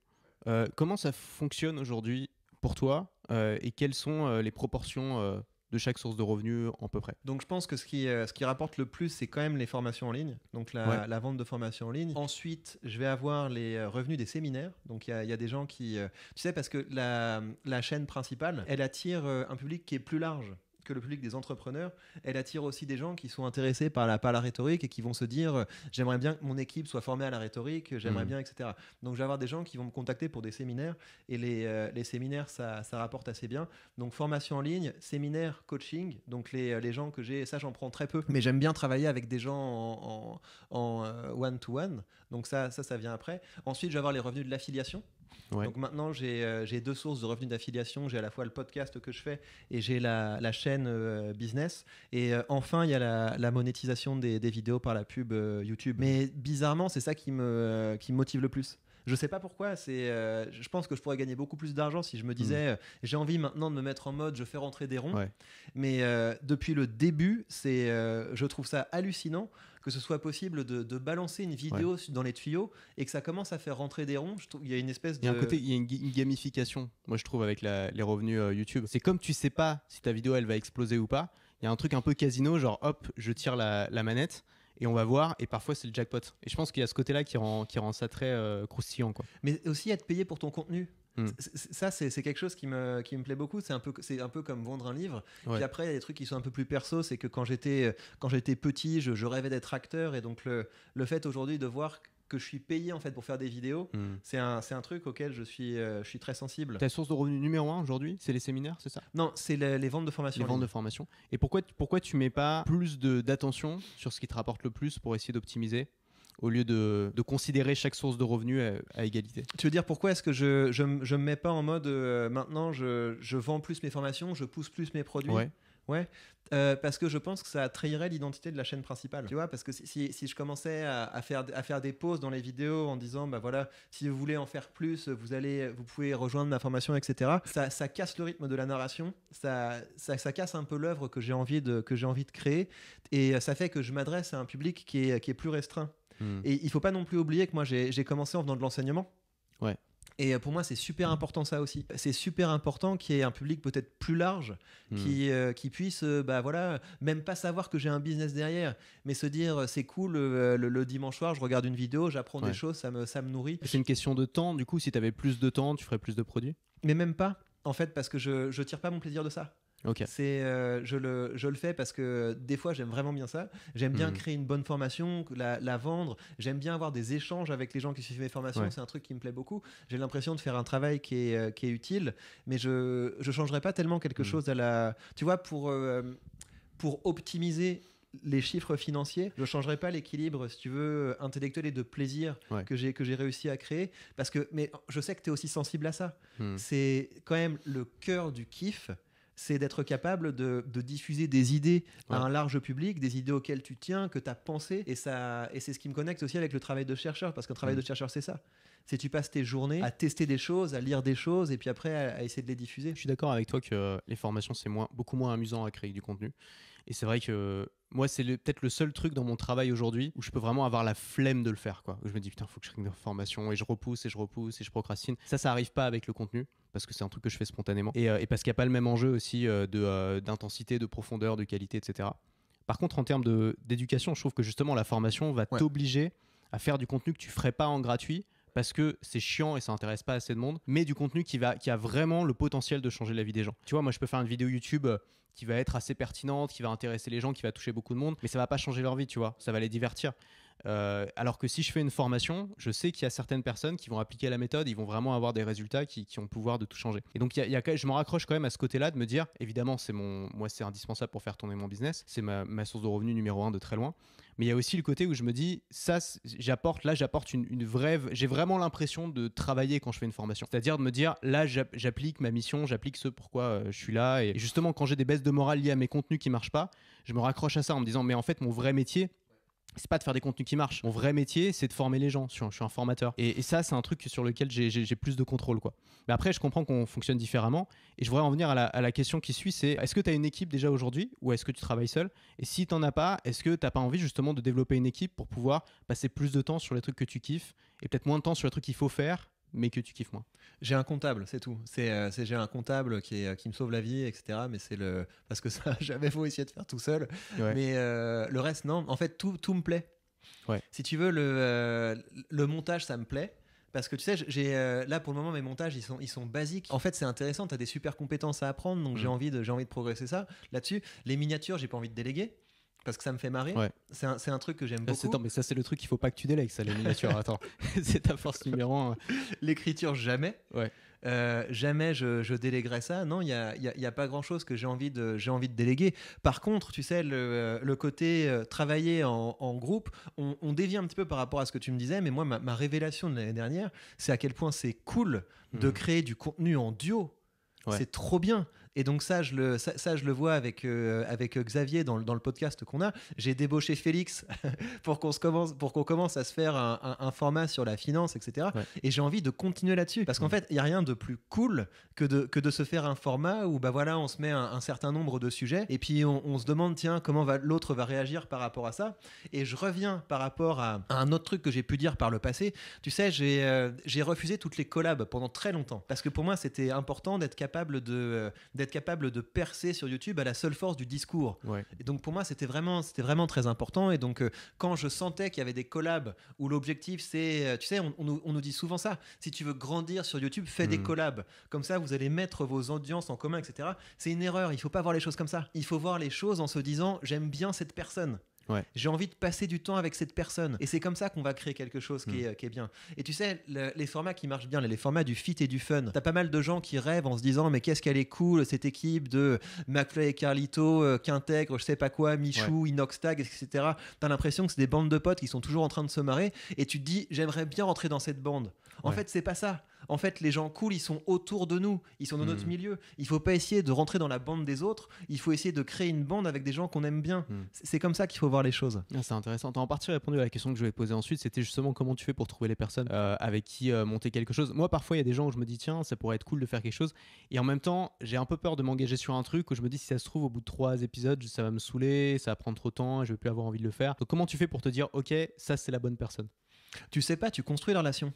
S2: Comment ça fonctionne aujourd'hui pour toi et quelles sont les proportions de chaque source de revenus à peu près?
S1: Donc je pense que ce qui rapporte le plus, c'est quand même les formations en ligne, donc la vente de formations en ligne. Ensuite, je vais avoir les revenus des séminaires. Donc il y a des gens qui... tu sais, parce que la chaîne principale, elle attire un public qui est plus large que le public des entrepreneurs. Elle attire aussi des gens qui sont intéressés par la rhétorique et qui vont se dire j'aimerais bien que mon équipe soit formée à la rhétorique, j'aimerais bien, etc. Donc je vais avoir des gens qui vont me contacter pour des séminaires et les séminaires ça rapporte assez bien. Donc formation en ligne, séminaire, coaching, donc les gens que j'ai, ça j'en prends très peu, mais j'aime bien travailler avec des gens en one-to-one, donc ça vient après. Ensuite je vais avoir les revenus de l'affiliation. Donc maintenant j'ai deux sources de revenus d'affiliation, j'ai à la fois le podcast que je fais et j'ai la chaîne business, et enfin il y a la monétisation des vidéos par la pub YouTube. Mais bizarrement c'est ça qui me motive le plus. Je sais pas pourquoi, je pense que je pourrais gagner beaucoup plus d'argent si je me disais j'ai envie maintenant de me mettre en mode je fais rentrer des ronds. Mais depuis le début, je trouve ça hallucinant que ce soit possible de balancer une vidéo dans les tuyaux et que ça commence à faire rentrer des ronds. Je trouve, il y a une espèce de...
S2: Il y a une gamification, moi je trouve, avec les revenus YouTube. C'est comme tu sais pas si ta vidéo elle va exploser ou pas, il y a un truc un peu casino, genre hop, je tire la manette et on va voir, et parfois c'est le jackpot. Et je pense qu'il y a ce côté-là qui rend ça très croustillant, quoi.
S1: Mais aussi être payé pour ton contenu. Ça c'est quelque chose qui me plaît beaucoup. C'est un peu comme vendre un livre. Puis après il y a des trucs qui sont un peu plus perso. C'est que quand j'étais petit, je rêvais d'être acteur, et donc le fait aujourd'hui de voir que je suis payé en fait pour faire des vidéos, c'est un truc auquel je suis très sensible.
S2: Ta source de revenus numéro 1 aujourd'hui, c'est les séminaires, c'est ça?
S1: Non, c'est les ventes de formation.
S2: Les ventes de formation. Et pourquoi tu mets pas plus d'attention sur ce qui te rapporte le plus pour essayer d'optimiser, au lieu de considérer chaque source de revenus à égalité?
S1: Tu veux dire pourquoi est-ce que je me mets pas en mode maintenant je vends plus mes formations, je pousse plus mes produits? Ouais. Parce que je pense que ça trahirait l'identité de la chaîne principale. Tu vois, parce que si je commençais à faire des pauses dans les vidéos en disant bah voilà, si vous voulez en faire plus, vous pouvez rejoindre ma formation, etc. Ça casse le rythme de la narration, ça casse un peu l'œuvre que j'ai envie de créer, et ça fait que je m'adresse à un public qui est plus restreint. Et il faut pas non plus oublier que moi j'ai commencé en faisant de l'enseignement. Et pour moi, c'est super important ça aussi. C'est super important qu'il y ait un public peut-être plus large qui puisse, même pas savoir que j'ai un business derrière, mais se dire c'est cool, le dimanche soir, je regarde une vidéo, j'apprends des choses, ça me nourrit.
S2: C'est une question de temps, du coup, si tu avais plus de temps, tu ferais plus de produits?
S1: Mais même pas, en fait, parce que je tire pas mon plaisir de ça. Je le fais parce que des fois j'aime vraiment bien ça, j'aime bien créer une bonne formation, la vendre, j'aime bien avoir des échanges avec les gens qui suivent mes formations, c'est un truc qui me plaît beaucoup. J'ai l'impression de faire un travail qui est utile, mais je changerais pas tellement quelque chose tu vois, pour optimiser les chiffres financiers, je changerai pas l'équilibre, si tu veux, intellectuel et de plaisir que j'ai réussi à créer, mais je sais que tu es aussi sensible à ça. C'est quand même le cœur du kiff. c'est d'être capable de diffuser des idées à
S2: Ouais.
S1: un large public, des idées auxquelles tu tiens, que tu as pensé. Et c'est ce qui me connecte aussi avec le travail de chercheur, parce qu'un travail de chercheur, c'est ça. C'est tu passes tes journées à tester des choses, à lire des choses, et puis après à essayer de les diffuser.
S2: Je suis d'accord avec toi que les formations, c'est beaucoup moins amusant à créer du contenu. Et c'est vrai que moi, c'est peut-être le seul truc dans mon travail aujourd'hui où je peux vraiment avoir la flemme de le faire, quoi. Où je me dis, putain, faut que je crée une formation, et je repousse, et je repousse, et je procrastine. Ça arrive pas avec le contenu, parce que c'est un truc que je fais spontanément. Et parce qu'il n'y a pas le même enjeu aussi d'intensité, de profondeur, de qualité, etc. Par contre, en termes d'éducation, je trouve que justement, la formation va t'obliger à faire du contenu que tu ferais pas en gratuit, parce que c'est chiant et ça intéresse pas assez de monde, mais du contenu qui a vraiment le potentiel de changer la vie des gens. Tu vois, moi je peux faire une vidéo YouTube qui va être assez pertinente, qui va intéresser les gens, qui va toucher beaucoup de monde, mais ça va pas changer leur vie, tu vois, ça va les divertir. Alors que si je fais une formation, je sais qu'il y a certaines personnes qui vont appliquer la méthode, ils vont vraiment avoir des résultats qui ont le pouvoir de tout changer. Et donc je me raccroche quand même à ce côté-là de me dire, évidemment, moi c'est indispensable pour faire tourner mon business, c'est ma source de revenus numéro 1 de très loin. Mais il y a aussi le côté où je me dis, j'apporte une vraie. J'ai vraiment l'impression de travailler quand je fais une formation. C'est-à-dire de me dire, là, j'applique ma mission, j'applique ce pourquoi je suis là. Et justement, quand j'ai des baisses de morale liées à mes contenus qui marchent pas, je me raccroche à ça en me disant, mais en fait, mon vrai métier, c'est pas de faire des contenus qui marchent. Mon vrai métier, c'est de former les gens. Je suis un formateur. Et ça, c'est un truc sur lequel j'ai plus de contrôle, quoi. Mais après, je comprends qu'on fonctionne différemment. Et je voudrais en venir à la question qui suit, c'est est-ce que tu as une équipe déjà aujourd'hui ou est-ce que tu travailles seul? Et si tu n'en as pas, est-ce que tu n'as pas envie justement de développer une équipe pour pouvoir passer plus de temps sur les trucs que tu kiffes et peut-être moins de temps sur les trucs qu'il faut faire mais que tu kiffes moins?
S1: J'ai un comptable, c'est tout. J'ai un comptable qui me sauve la vie, etc. Mais parce que ça, jamais faut essayer de faire tout seul.
S2: Ouais.
S1: Mais le reste, non. En fait, tout me plaît.
S2: Ouais.
S1: Si tu veux, le montage, ça me plaît. Parce que tu sais, là pour le moment, mes montages, ils sont basiques. En fait, c'est intéressant, tu as des super compétences à apprendre, donc j'ai envie de progresser ça là-dessus. Les miniatures, j'ai pas envie de déléguer. Parce que ça me fait marrer.
S2: Ouais.
S1: C'est un truc que j'aime beaucoup.
S2: Attends, mais ça, c'est le truc qu'il faut pas que tu délègues, ça, les miniatures. Attends, c'est ta force numéro 1.
S1: L'écriture, jamais.
S2: Ouais.
S1: Jamais je déléguerai ça. Non, il y a pas grand chose que j'ai envie de déléguer. Par contre, tu sais, le côté travailler en groupe, on dévie un petit peu par rapport à ce que tu me disais, mais moi, ma révélation de l'année dernière, c'est à quel point c'est cool de créer du contenu en duo. Ouais. C'est trop bien. Et donc ça, je le vois avec Xavier dans le podcast qu'on a. J'ai débauché Félix pour qu'on commence à se faire un format sur la finance, etc. Ouais. Et j'ai envie de continuer là-dessus. Parce qu'en fait, il n'y a rien de plus cool que de se faire un format où voilà, on se met un certain nombre de sujets et puis on se demande, tiens, comment l'autre va réagir par rapport à ça. Et je reviens par rapport à un autre truc que j'ai pu dire par le passé. Tu sais, j'ai refusé toutes les collabs pendant très longtemps. Parce que pour moi, c'était important d'être capable de percer sur YouTube à la seule force du discours. Ouais. Et donc pour moi, c'était vraiment très important. Et donc quand je sentais qu'il y avait des collabs où l'objectif c'est, tu sais, on nous dit souvent ça, si tu veux grandir sur YouTube, fais des collabs. Comme ça, vous allez mettre vos audiences en commun, etc. C'est une erreur, il ne faut pas voir les choses comme ça. Il faut voir les choses en se disant, j'aime bien cette personne. Ouais. J'ai envie de passer du temps avec cette personne. Et c'est comme ça qu'on va créer quelque chose qui est bien. Et tu sais, les formats qui marchent bien, les formats du fit et du fun, t'as pas mal de gens qui rêvent en se disant, mais qu'est-ce qu'elle est cool, cette équipe de McFly et Carlito, Quintègre, je sais pas quoi, Michou, Inoxtag, etc. T'as l'impression que c'est des bandes de potes qui sont toujours en train de se marrer. Et tu te dis, j'aimerais bien rentrer dans cette bande. En fait, c'est pas ça. En fait, les gens cool, ils sont autour de nous, ils sont dans notre milieu. Il faut pas essayer de rentrer dans la bande des autres, il faut essayer de créer une bande avec des gens qu'on aime bien. C'est comme ça qu'il faut voir les choses.
S2: Ah, c'est intéressant. Tu as en partie répondu à la question que je vais poser ensuite, c'était justement comment tu fais pour trouver les personnes avec qui monter quelque chose. Moi, parfois, il y a des gens où je me dis, tiens, ça pourrait être cool de faire quelque chose. Et en même temps, j'ai un peu peur de m'engager sur un truc où je me dis, si ça se trouve, au bout de 3 épisodes, ça va me saouler, ça va prendre trop de temps et je vais plus avoir envie de le faire. Donc, comment tu fais pour te dire, ok, ça, c'est la bonne personne?
S1: Tu sais pas, tu construis la relation.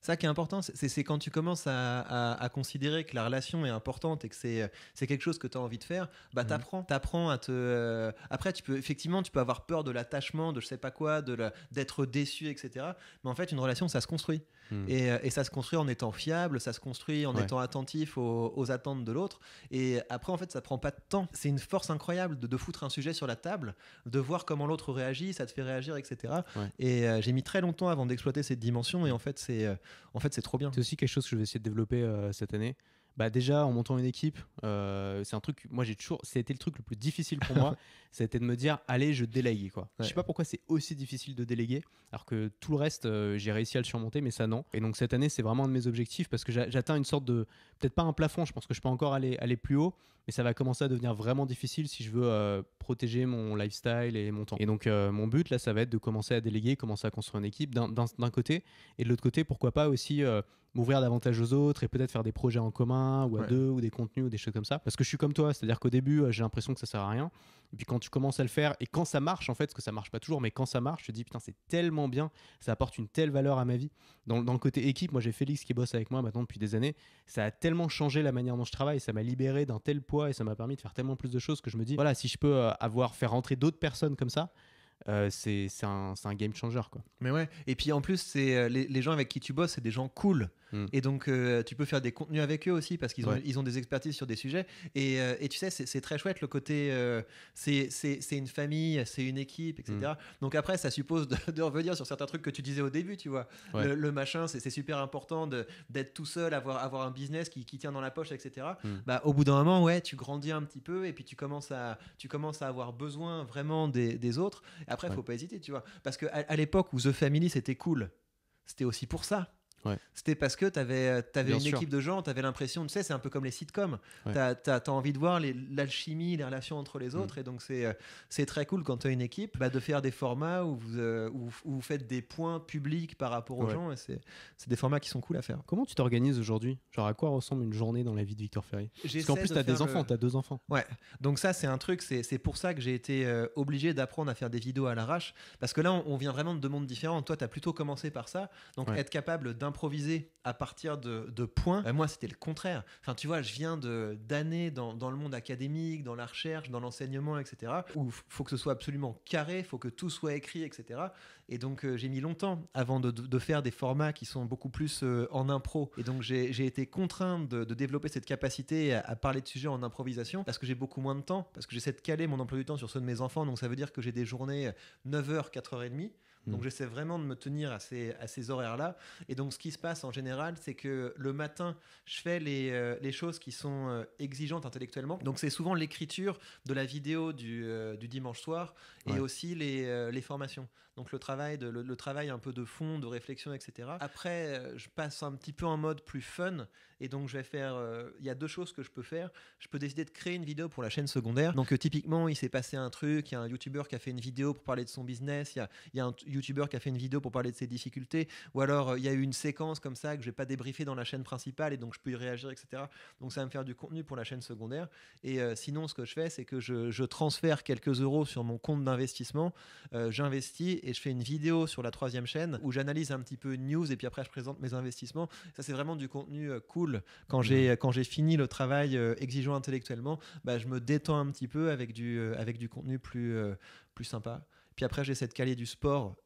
S1: Ça qui est important, c'est quand tu commences à considérer que la relation est importante et que c'est quelque chose que tu as envie de faire, bah t'apprends à te... Après, tu peux avoir peur de l'attachement, de je sais pas quoi, d'être déçu, etc. Mais en fait, une relation, ça se construit. Et ça se construit en étant fiable, ça se construit en étant attentif aux attentes de l'autre. Et après, en fait, ça prend pas de temps. C'est une force incroyable de foutre un sujet sur la table, de voir comment l'autre réagit, ça te fait réagir, etc. Ouais. Et j'ai mis très longtemps avant d'exploiter cette dimension. Et en fait, c'est trop bien.
S2: C'est aussi quelque chose que je vais essayer de développer cette année. Bah déjà en montant une équipe, c'est un truc, moi ça a été le truc le plus difficile pour moi, ça a été de me dire allez je délègue quoi. Je sais pas pourquoi c'est aussi difficile de déléguer alors que tout le reste j'ai réussi à le surmonter mais ça non. Et donc cette année c'est vraiment un de mes objectifs parce que j'atteins une sorte de, peut-être pas un plafond, je pense que je peux encore aller plus haut, mais ça va commencer à devenir vraiment difficile si je veux protéger mon lifestyle et mon temps. Et donc, mon but, là, ça va être de commencer à déléguer, commencer à construire une équipe d'un côté, et de l'autre côté, pourquoi pas aussi m'ouvrir davantage aux autres et peut-être faire des projets en commun ou à deux ou des contenus ou des choses comme ça. Parce que je suis comme toi, c'est-à-dire qu'au début, j'ai l'impression que ça sert à rien. Et puis quand tu commences à le faire et quand ça marche, en fait, parce que ça marche pas toujours, mais quand ça marche, je te dis putain, c'est tellement bien, ça apporte une telle valeur à ma vie. Dans le côté équipe, moi j'ai Félix qui bosse avec moi maintenant depuis des années. Ça a tellement changé la manière dont je travaille, ça m'a libéré d'un tel poids et ça m'a permis de faire tellement plus de choses que je me dis, voilà, si je peux faire rentrer d'autres personnes comme ça, c'est un game changer, quoi.
S1: Mais ouais, et puis en plus, c'est les gens avec qui tu bosses, c'est des gens cool. Et donc, tu peux faire des contenus avec eux aussi parce qu'ils ont des expertises sur des sujets. Et tu sais, c'est très chouette le côté. C'est une famille, c'est une équipe, etc. Donc après, ça suppose de revenir sur certains trucs que tu disais au début, tu vois. Le machin, c'est super important d'être tout seul, avoir un business qui tient dans la poche, etc. Bah, au bout d'un moment, ouais, tu grandis un petit peu et puis tu commences à avoir besoin vraiment des autres. Après, faut pas hésiter, tu vois. Parce qu'à l'époque où The Family, c'était cool, c'était aussi pour ça. C'était parce que tu avais une équipe de gens, tu avais l'impression, tu sais, c'est un peu comme les sitcoms. Tu as envie de voir l'alchimie, les relations entre les autres. Et donc, c'est très cool quand tu as une équipe de faire des formats où vous faites des points publics par rapport aux gens. Et c'est des formats qui sont cool à faire.
S2: Comment tu t'organises aujourd'hui? Genre, à quoi ressemble une journée dans la vie de Victor Ferry? Parce qu'en plus, tu as des enfants, tu as 2 enfants.
S1: Ouais, donc ça, c'est un truc, c'est pour ça que j'ai été obligé d'apprendre à faire des vidéos à l'arrache. Parce que là, on vient vraiment de 2 mondes différents. Toi, tu as plutôt commencé par ça. Donc, être capable d'improviser à partir de points. Moi, c'était le contraire. Enfin, tu vois, je viens d'années dans le monde académique, dans la recherche, dans l'enseignement, etc. Où il faut que ce soit absolument carré, il faut que tout soit écrit, etc. Et donc, j'ai mis longtemps avant de faire des formats qui sont beaucoup plus en impro. Et donc, j'ai été contraint de développer cette capacité à parler de sujets en improvisation parce que j'ai beaucoup moins de temps, parce que j'essaie de caler mon emploi du temps sur ceux de mes enfants. Donc, ça veut dire que j'ai des journées 9h, 4h30. Donc j'essaie vraiment de me tenir à ces horaires-là. Et donc ce qui se passe en général, c'est que le matin, je fais les choses qui sont exigeantes intellectuellement. Donc c'est souvent l'écriture de la vidéo du dimanche soir et aussi les formations. Donc le travail un peu de fond, de réflexion, etc. Après, je passe un petit peu en mode plus fun. Et donc je vais faire... Il y a 2 choses que je peux faire. Je peux décider de créer une vidéo pour la chaîne secondaire. Donc typiquement, il s'est passé un truc. Il y a un YouTuber qui a fait une vidéo pour parler de son business. Il y a un YouTuber qui a fait une vidéo pour parler de ses difficultés. Ou alors, il y a eu une séquence comme ça que je vais pas débriefer dans la chaîne principale et donc je peux y réagir, etc. Donc ça va me faire du contenu pour la chaîne secondaire. Et sinon, ce que je fais, c'est que je transfère quelques euros sur mon compte d'investissement. J'investis et je fais une vidéo sur la 3e chaîne où j'analyse un petit peu une news et puis après je présente mes investissements. Ça, c'est vraiment du contenu cool. Quand j'ai fini le travail exigeant intellectuellement, je me détends un petit peu avec du contenu plus sympa. Puis après, j'essaie de caler du sport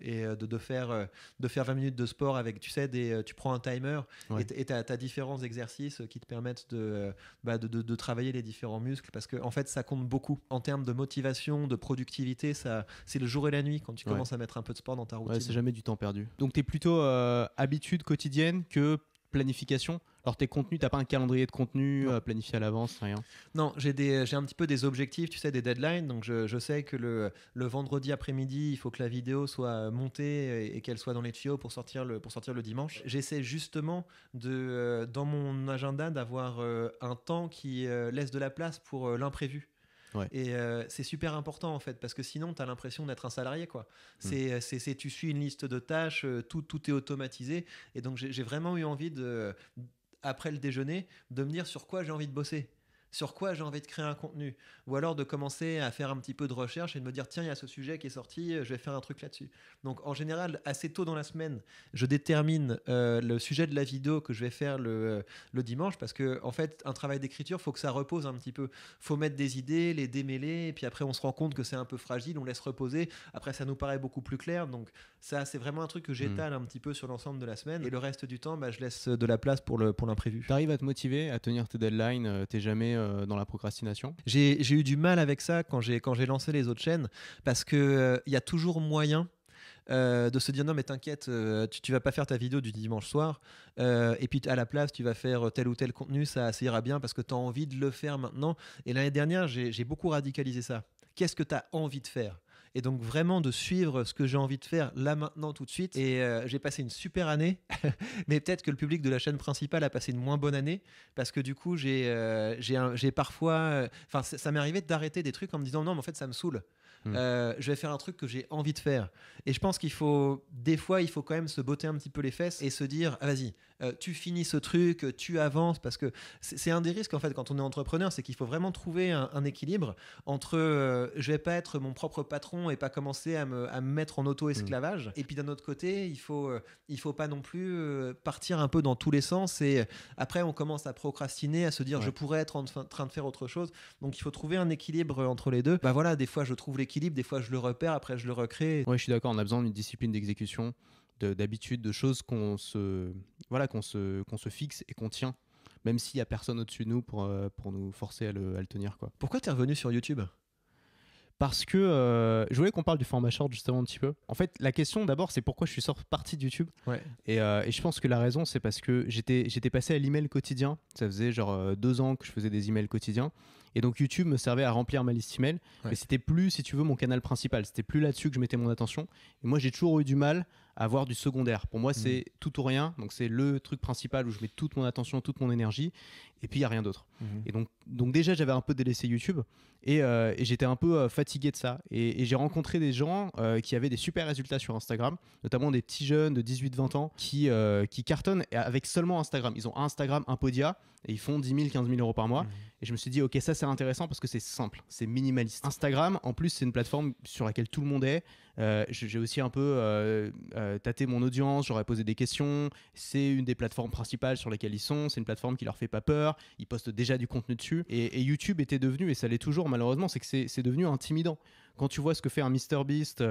S1: et de faire 20 minutes de sport avec, tu sais, tu prends un timer et tu as différents exercices qui te permettent de travailler les différents muscles parce que en fait, ça compte beaucoup en termes de motivation, de productivité. C'est le jour et la nuit quand tu commences à mettre un peu de sport dans ta routine.
S2: Ouais, c'est jamais du temps perdu. Donc, tu es plutôt habitude quotidienne que planification. Alors tes contenus, t'as pas un calendrier de contenu planifié à l'avance, rien?
S1: Non, j'ai un petit peu des objectifs, tu sais, des deadlines. Donc je sais que le vendredi après-midi, il faut que la vidéo soit montée et qu'elle soit dans les tuyaux pour sortir le dimanche. J'essaie justement dans mon agenda d'avoir un temps qui laisse de la place pour l'imprévu. Et c'est super important en fait parce que sinon tu as l'impression d'être un salarié quoi. Tu suis une liste de tâches, tout est automatisé et donc j'ai vraiment eu envie après le déjeuner de me dire sur quoi j'ai envie de bosser, sur quoi j'ai envie de créer un contenu, ou alors de commencer à faire un petit peu de recherche et de me dire tiens, il y a ce sujet qui est sorti, je vais faire un truc là-dessus. Donc en général, assez tôt dans la semaine, je détermine le sujet de la vidéo que je vais faire le dimanche, parce que en fait, un travail d'écriture, faut que ça repose un petit peu. Faut mettre des idées, les démêler, et puis après on se rend compte que c'est un peu fragile, on laisse reposer, après ça nous paraît beaucoup plus clair. Donc ça, c'est vraiment un truc que j'étale un petit peu sur l'ensemble de la semaine, et le reste du temps, je laisse de la place pour l'imprévu.
S2: T'arrives à te motiver, à tenir tes deadlines, t'es jamais dans la procrastination?
S1: J'ai eu du mal avec ça quand j'ai lancé les autres chaînes, parce que y a toujours moyen de se dire non mais t'inquiète, tu vas pas faire ta vidéo du dimanche soir et puis à la place tu vas faire tel ou tel contenu, ça ira bien parce que tu as envie de le faire maintenant. Et l'année dernière j'ai beaucoup radicalisé ça. Qu'est-ce que tu as envie de faire? et donc vraiment de suivre ce que j'ai envie de faire là maintenant tout de suite. Et j'ai passé une super année, mais peut-être que le public de la chaîne principale a passé une moins bonne année parce que du coup j'ai parfois, enfin ça m'est arrivé d'arrêter des trucs en me disant non mais en fait ça me saoule. Je vais faire un truc que j'ai envie de faire. Et je pense qu'il faut, des fois, il faut quand même se botter un petit peu les fesses et se dire, ah, vas-y, tu finis ce truc, tu avances, parce que c'est un des risques en fait quand on est entrepreneur, c'est qu'il faut vraiment trouver un équilibre entre, je vais pas être mon propre patron et pas commencer à me mettre en auto-esclavage. Et puis d'un autre côté, il faut pas non plus partir un peu dans tous les sens. Et après, on commence à procrastiner, à se dire, je pourrais être en train de faire autre chose. Donc il faut trouver un équilibre entre les deux. Bah voilà, des fois je trouve l'équilibre, des fois je le repère, après je le recrée.
S2: Ouais, je suis d'accord, on a besoin d'une discipline d'exécution, d'habitude, de choses qu'on se fixe et qu'on tient, même s'il n'y a personne au-dessus de nous pour nous forcer à le tenir, quoi.
S1: Pourquoi t'es revenu sur YouTube ?
S2: Parce que je voulais qu'on parle du format short justement un petit peu. En fait, la question d'abord, c'est pourquoi je suis parti de YouTube.
S1: Ouais.
S2: Et je pense que la raison, c'est parce que j'étais passé à l'email quotidien. Ça faisait genre 2 ans que je faisais des emails quotidiens. Et donc YouTube me servait à remplir ma liste email. Mais c'était plus, si tu veux, mon canal principal. C'était plus là-dessus que je mettais mon attention. Et moi, j'ai toujours eu du mal à avoir du secondaire. Pour moi, c'est tout ou rien. Donc c'est le truc principal où je mets toute mon attention, toute mon énergie. Et puis il n'y a rien d'autre. Et donc déjà, j'avais un peu délaissé YouTube. Et j'étais un peu fatigué de ça. Et j'ai rencontré des gens qui avaient des super résultats sur Instagram, notamment des petits jeunes de 18-20 ans qui cartonnent avec seulement Instagram. Ils ont un Instagram, un Podia, et ils font 10 000, 15 000 euros par mois. Et je me suis dit, ok, ça c'est intéressant parce que c'est simple, c'est minimaliste. Instagram, en plus, c'est une plateforme sur laquelle tout le monde est. J'ai aussi un peu tâté mon audience, j'aurais posé des questions. C'est une des plateformes principales sur lesquelles ils sont. C'est une plateforme qui leur fait pas peur. Ils postent déjà du contenu dessus. Et YouTube était devenu, et ça l'est toujours malheureusement, c'est que c'est devenu intimidant. Quand tu vois ce que fait un MrBeast,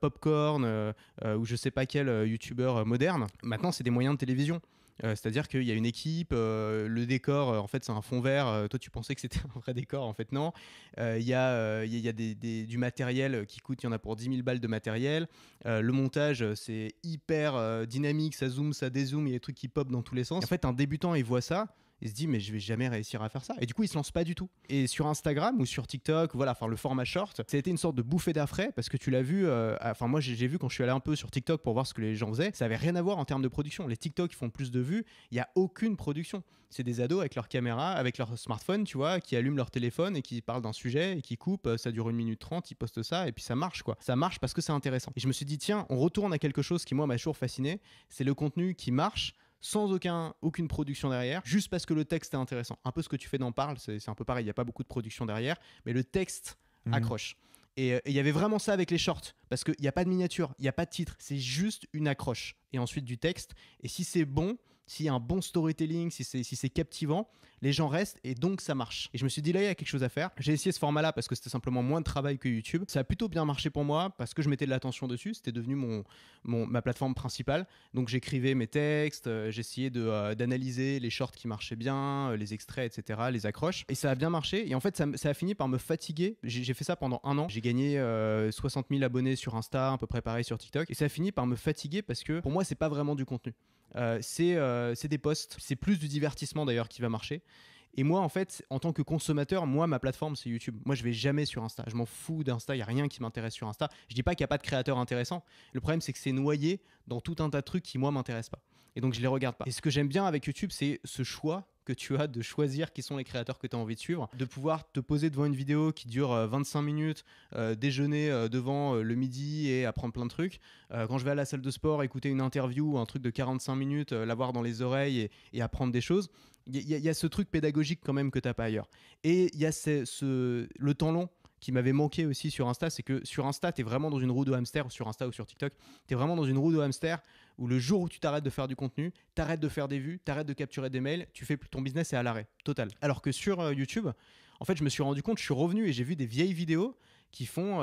S2: Popcorn ou je sais pas quel YouTuber moderne, maintenant c'est des moyens de télévision. C'est-à-dire qu'il y a une équipe, le décor, en fait, c'est un fond vert. Toi, tu pensais que c'était un vrai décor, en fait, non. Il y a du matériel qui coûte, il y en a pour 10 000 balles de matériel. Le montage, c'est hyper dynamique, ça zoome, ça dézoome, il y a des trucs qui pop dans tous les sens. Et en fait, un débutant, il voit ça. Il se dit mais je vais jamais réussir à faire ça, et du coup il se lance pas du tout. Et sur Instagram ou sur TikTok, voilà, enfin le format short, ça a été une sorte de bouffée d'air frais parce que tu l'as vu, enfin moi j'ai vu quand je suis allé un peu sur TikTok pour voir ce que les gens faisaient, ça avait rien à voir en termes de production. Les TikTok qui font plus de vues, il y a aucune production. C'est des ados avec leur caméra, avec leur smartphone, tu vois, qui allument leur téléphone et qui parlent d'un sujet et qui coupent, ça dure 1 minute 30, ils postent ça et puis ça marche quoi. Ça marche parce que c'est intéressant. Et je me suis dit tiens, on retourne à quelque chose qui moi m'a toujours fasciné, c'est le contenu qui marche sans aucune production derrière, juste parce que le texte est intéressant. Un peu ce que tu fais dans Parle, c'est un peu pareil, il n'y a pas beaucoup de production derrière, mais le texte accroche. Et il y avait vraiment ça avec les shorts, parce qu'il n'y a pas de miniature, il n'y a pas de titre, c'est juste une accroche. Et ensuite du texte, et si c'est bon, s'il y a un bon storytelling, si c'est captivant, les gens restent et donc ça marche. Et je me suis dit là, il y a quelque chose à faire. J'ai essayé ce format-là parce que c'était simplement moins de travail que YouTube. Ça a plutôt bien marché pour moi parce que je mettais de l'attention dessus. C'était devenu ma plateforme principale. Donc j'écrivais mes textes, j'essayais d'analyser les shorts qui marchaient bien, les extraits, etc., les accroches. Et ça a bien marché. Et en fait, ça a fini par me fatiguer. J'ai fait ça pendant 1 an. J'ai gagné 60 000 abonnés sur Insta, à peu près pareil sur TikTok. Et ça a fini par me fatiguer parce que pour moi, c'est pas vraiment du contenu. C'est des posts, c'est plus du divertissement d'ailleurs qui va marcher. Et moi en fait en tant que consommateur, moi ma plateforme c'est YouTube. Moi je vais jamais sur Insta, je m'en fous d'Insta, il n'y a rien qui m'intéresse sur Insta. Je dis pas qu'il n'y a pas de créateurs intéressants, le problème c'est que c'est noyé dans tout un tas de trucs qui moi m'intéressent pas. Et donc je les regarde pas. Et ce que j'aime bien avec YouTube, c'est ce choix que tu as de choisir qui sont les créateurs que tu as envie de suivre, de pouvoir te poser devant une vidéo qui dure 25 minutes, déjeuner devant le midi et apprendre plein de trucs. Quand je vais à la salle de sport, écouter une interview ou un truc de 45 minutes, l'avoir dans les oreilles et apprendre des choses. Il y a ce truc pédagogique quand même que tu n'as pas ailleurs. Et il y a le temps long qui m'avait manqué aussi sur Insta, c'est que sur Insta, tu es vraiment dans une roue de hamster, sur Insta ou sur TikTok, tu es vraiment dans une roue de hamster où le jour où tu t'arrêtes de faire du contenu, t'arrêtes de faire des vues, t'arrêtes de capturer des mails, ton business est à l'arrêt, total. Alors que sur YouTube, en fait, je me suis rendu compte, je suis revenu et j'ai vu des vieilles vidéos qui font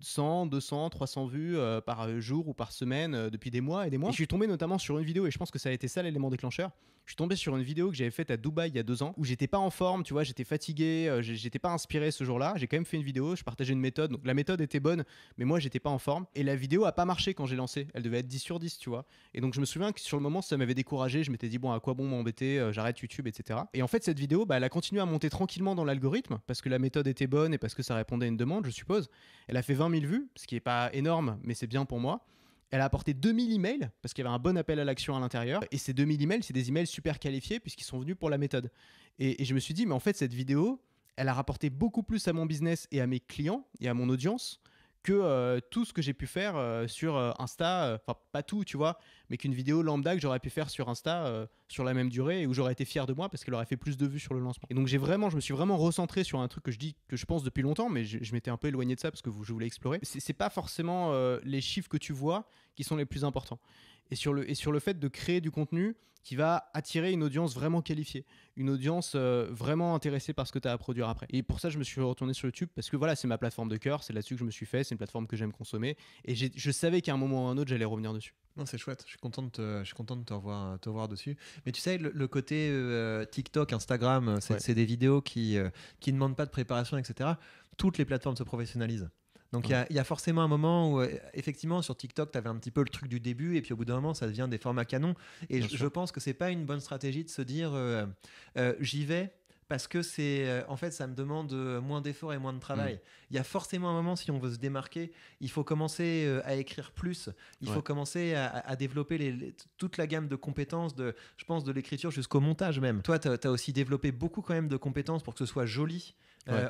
S2: 100, 200, 300 vues par jour ou par semaine depuis des mois et des mois. Et je suis tombé notamment sur une vidéo, et je pense que ça a été ça l'élément déclencheur. Je suis tombé sur une vidéo que j'avais faite à Dubaï il y a 2 ans, où j'étais pas en forme, tu vois, j'étais fatigué, j'étais pas inspiré ce jour-là. J'ai quand même fait une vidéo, je partageais une méthode, donc la méthode était bonne, mais moi j'étais pas en forme. Et la vidéo a pas marché quand j'ai lancé, elle devait être 10 sur 10, tu vois. Et donc je me souviens que sur le moment ça m'avait découragé, je m'étais dit bon, à quoi bon m'embêter, j'arrête YouTube, etc. Et en fait cette vidéo, elle a continué à monter tranquillement dans l'algorithme, parce que la méthode était bonne et parce que ça répondait à une demande. je suppose. Elle a fait 20 000 vues, ce qui n'est pas énorme, mais c'est bien pour moi. Elle a apporté 2000 emails, parce qu'il y avait un bon appel à l'action à l'intérieur. Et ces 2000 emails, c'est des emails super qualifiés, puisqu'ils sont venus pour la méthode. Et je me suis dit, mais en fait, cette vidéo, elle a rapporté beaucoup plus à mon business et à mes clients et à mon audience que tout ce que j'ai pu faire sur Insta. Enfin, pas tout, tu vois, mais qu'une vidéo lambda que j'aurais pu faire sur Insta sur la même durée et où j'aurais été fier de moi parce qu'elle aurait fait plus de vues sur le lancement. Et donc, je me suis vraiment recentré sur un truc que je pense depuis longtemps, mais je m'étais un peu éloigné de ça parce que je voulais explorer. C'est pas forcément les chiffres que tu vois qui sont les plus importants. Et sur le fait de créer du contenu qui va attirer une audience vraiment qualifiée, une audience vraiment intéressée par ce que tu as à produire après. Et pour ça, je me suis retourné sur YouTube parce que voilà, c'est ma plateforme de cœur, c'est là-dessus que je me suis fait, c'est une plateforme que j'aime consommer et je savais qu'à un moment ou à un autre, j'allais revenir dessus.
S1: Non, c'est chouette, je suis content de te revoir dessus. Mais tu sais, le côté TikTok, Instagram, c'est des vidéos qui ne demandent pas de préparation, etc. Toutes les plateformes se professionnalisent. Donc il y a forcément un moment où effectivement sur TikTok tu avais un petit peu le truc du début et puis au bout d'un moment ça devient des formats canons et je pense que c'est pas une bonne stratégie de se dire j'y vais parce que en fait ça me demande moins d'efforts et moins de travail. Il y a forcément un moment, si on veut se démarquer, il faut commencer à écrire plus, il faut commencer à développer toute la gamme de compétences, je pense de l'écriture jusqu'au montage même. Toi tu as aussi développé beaucoup quand même de compétences pour que ce soit joli.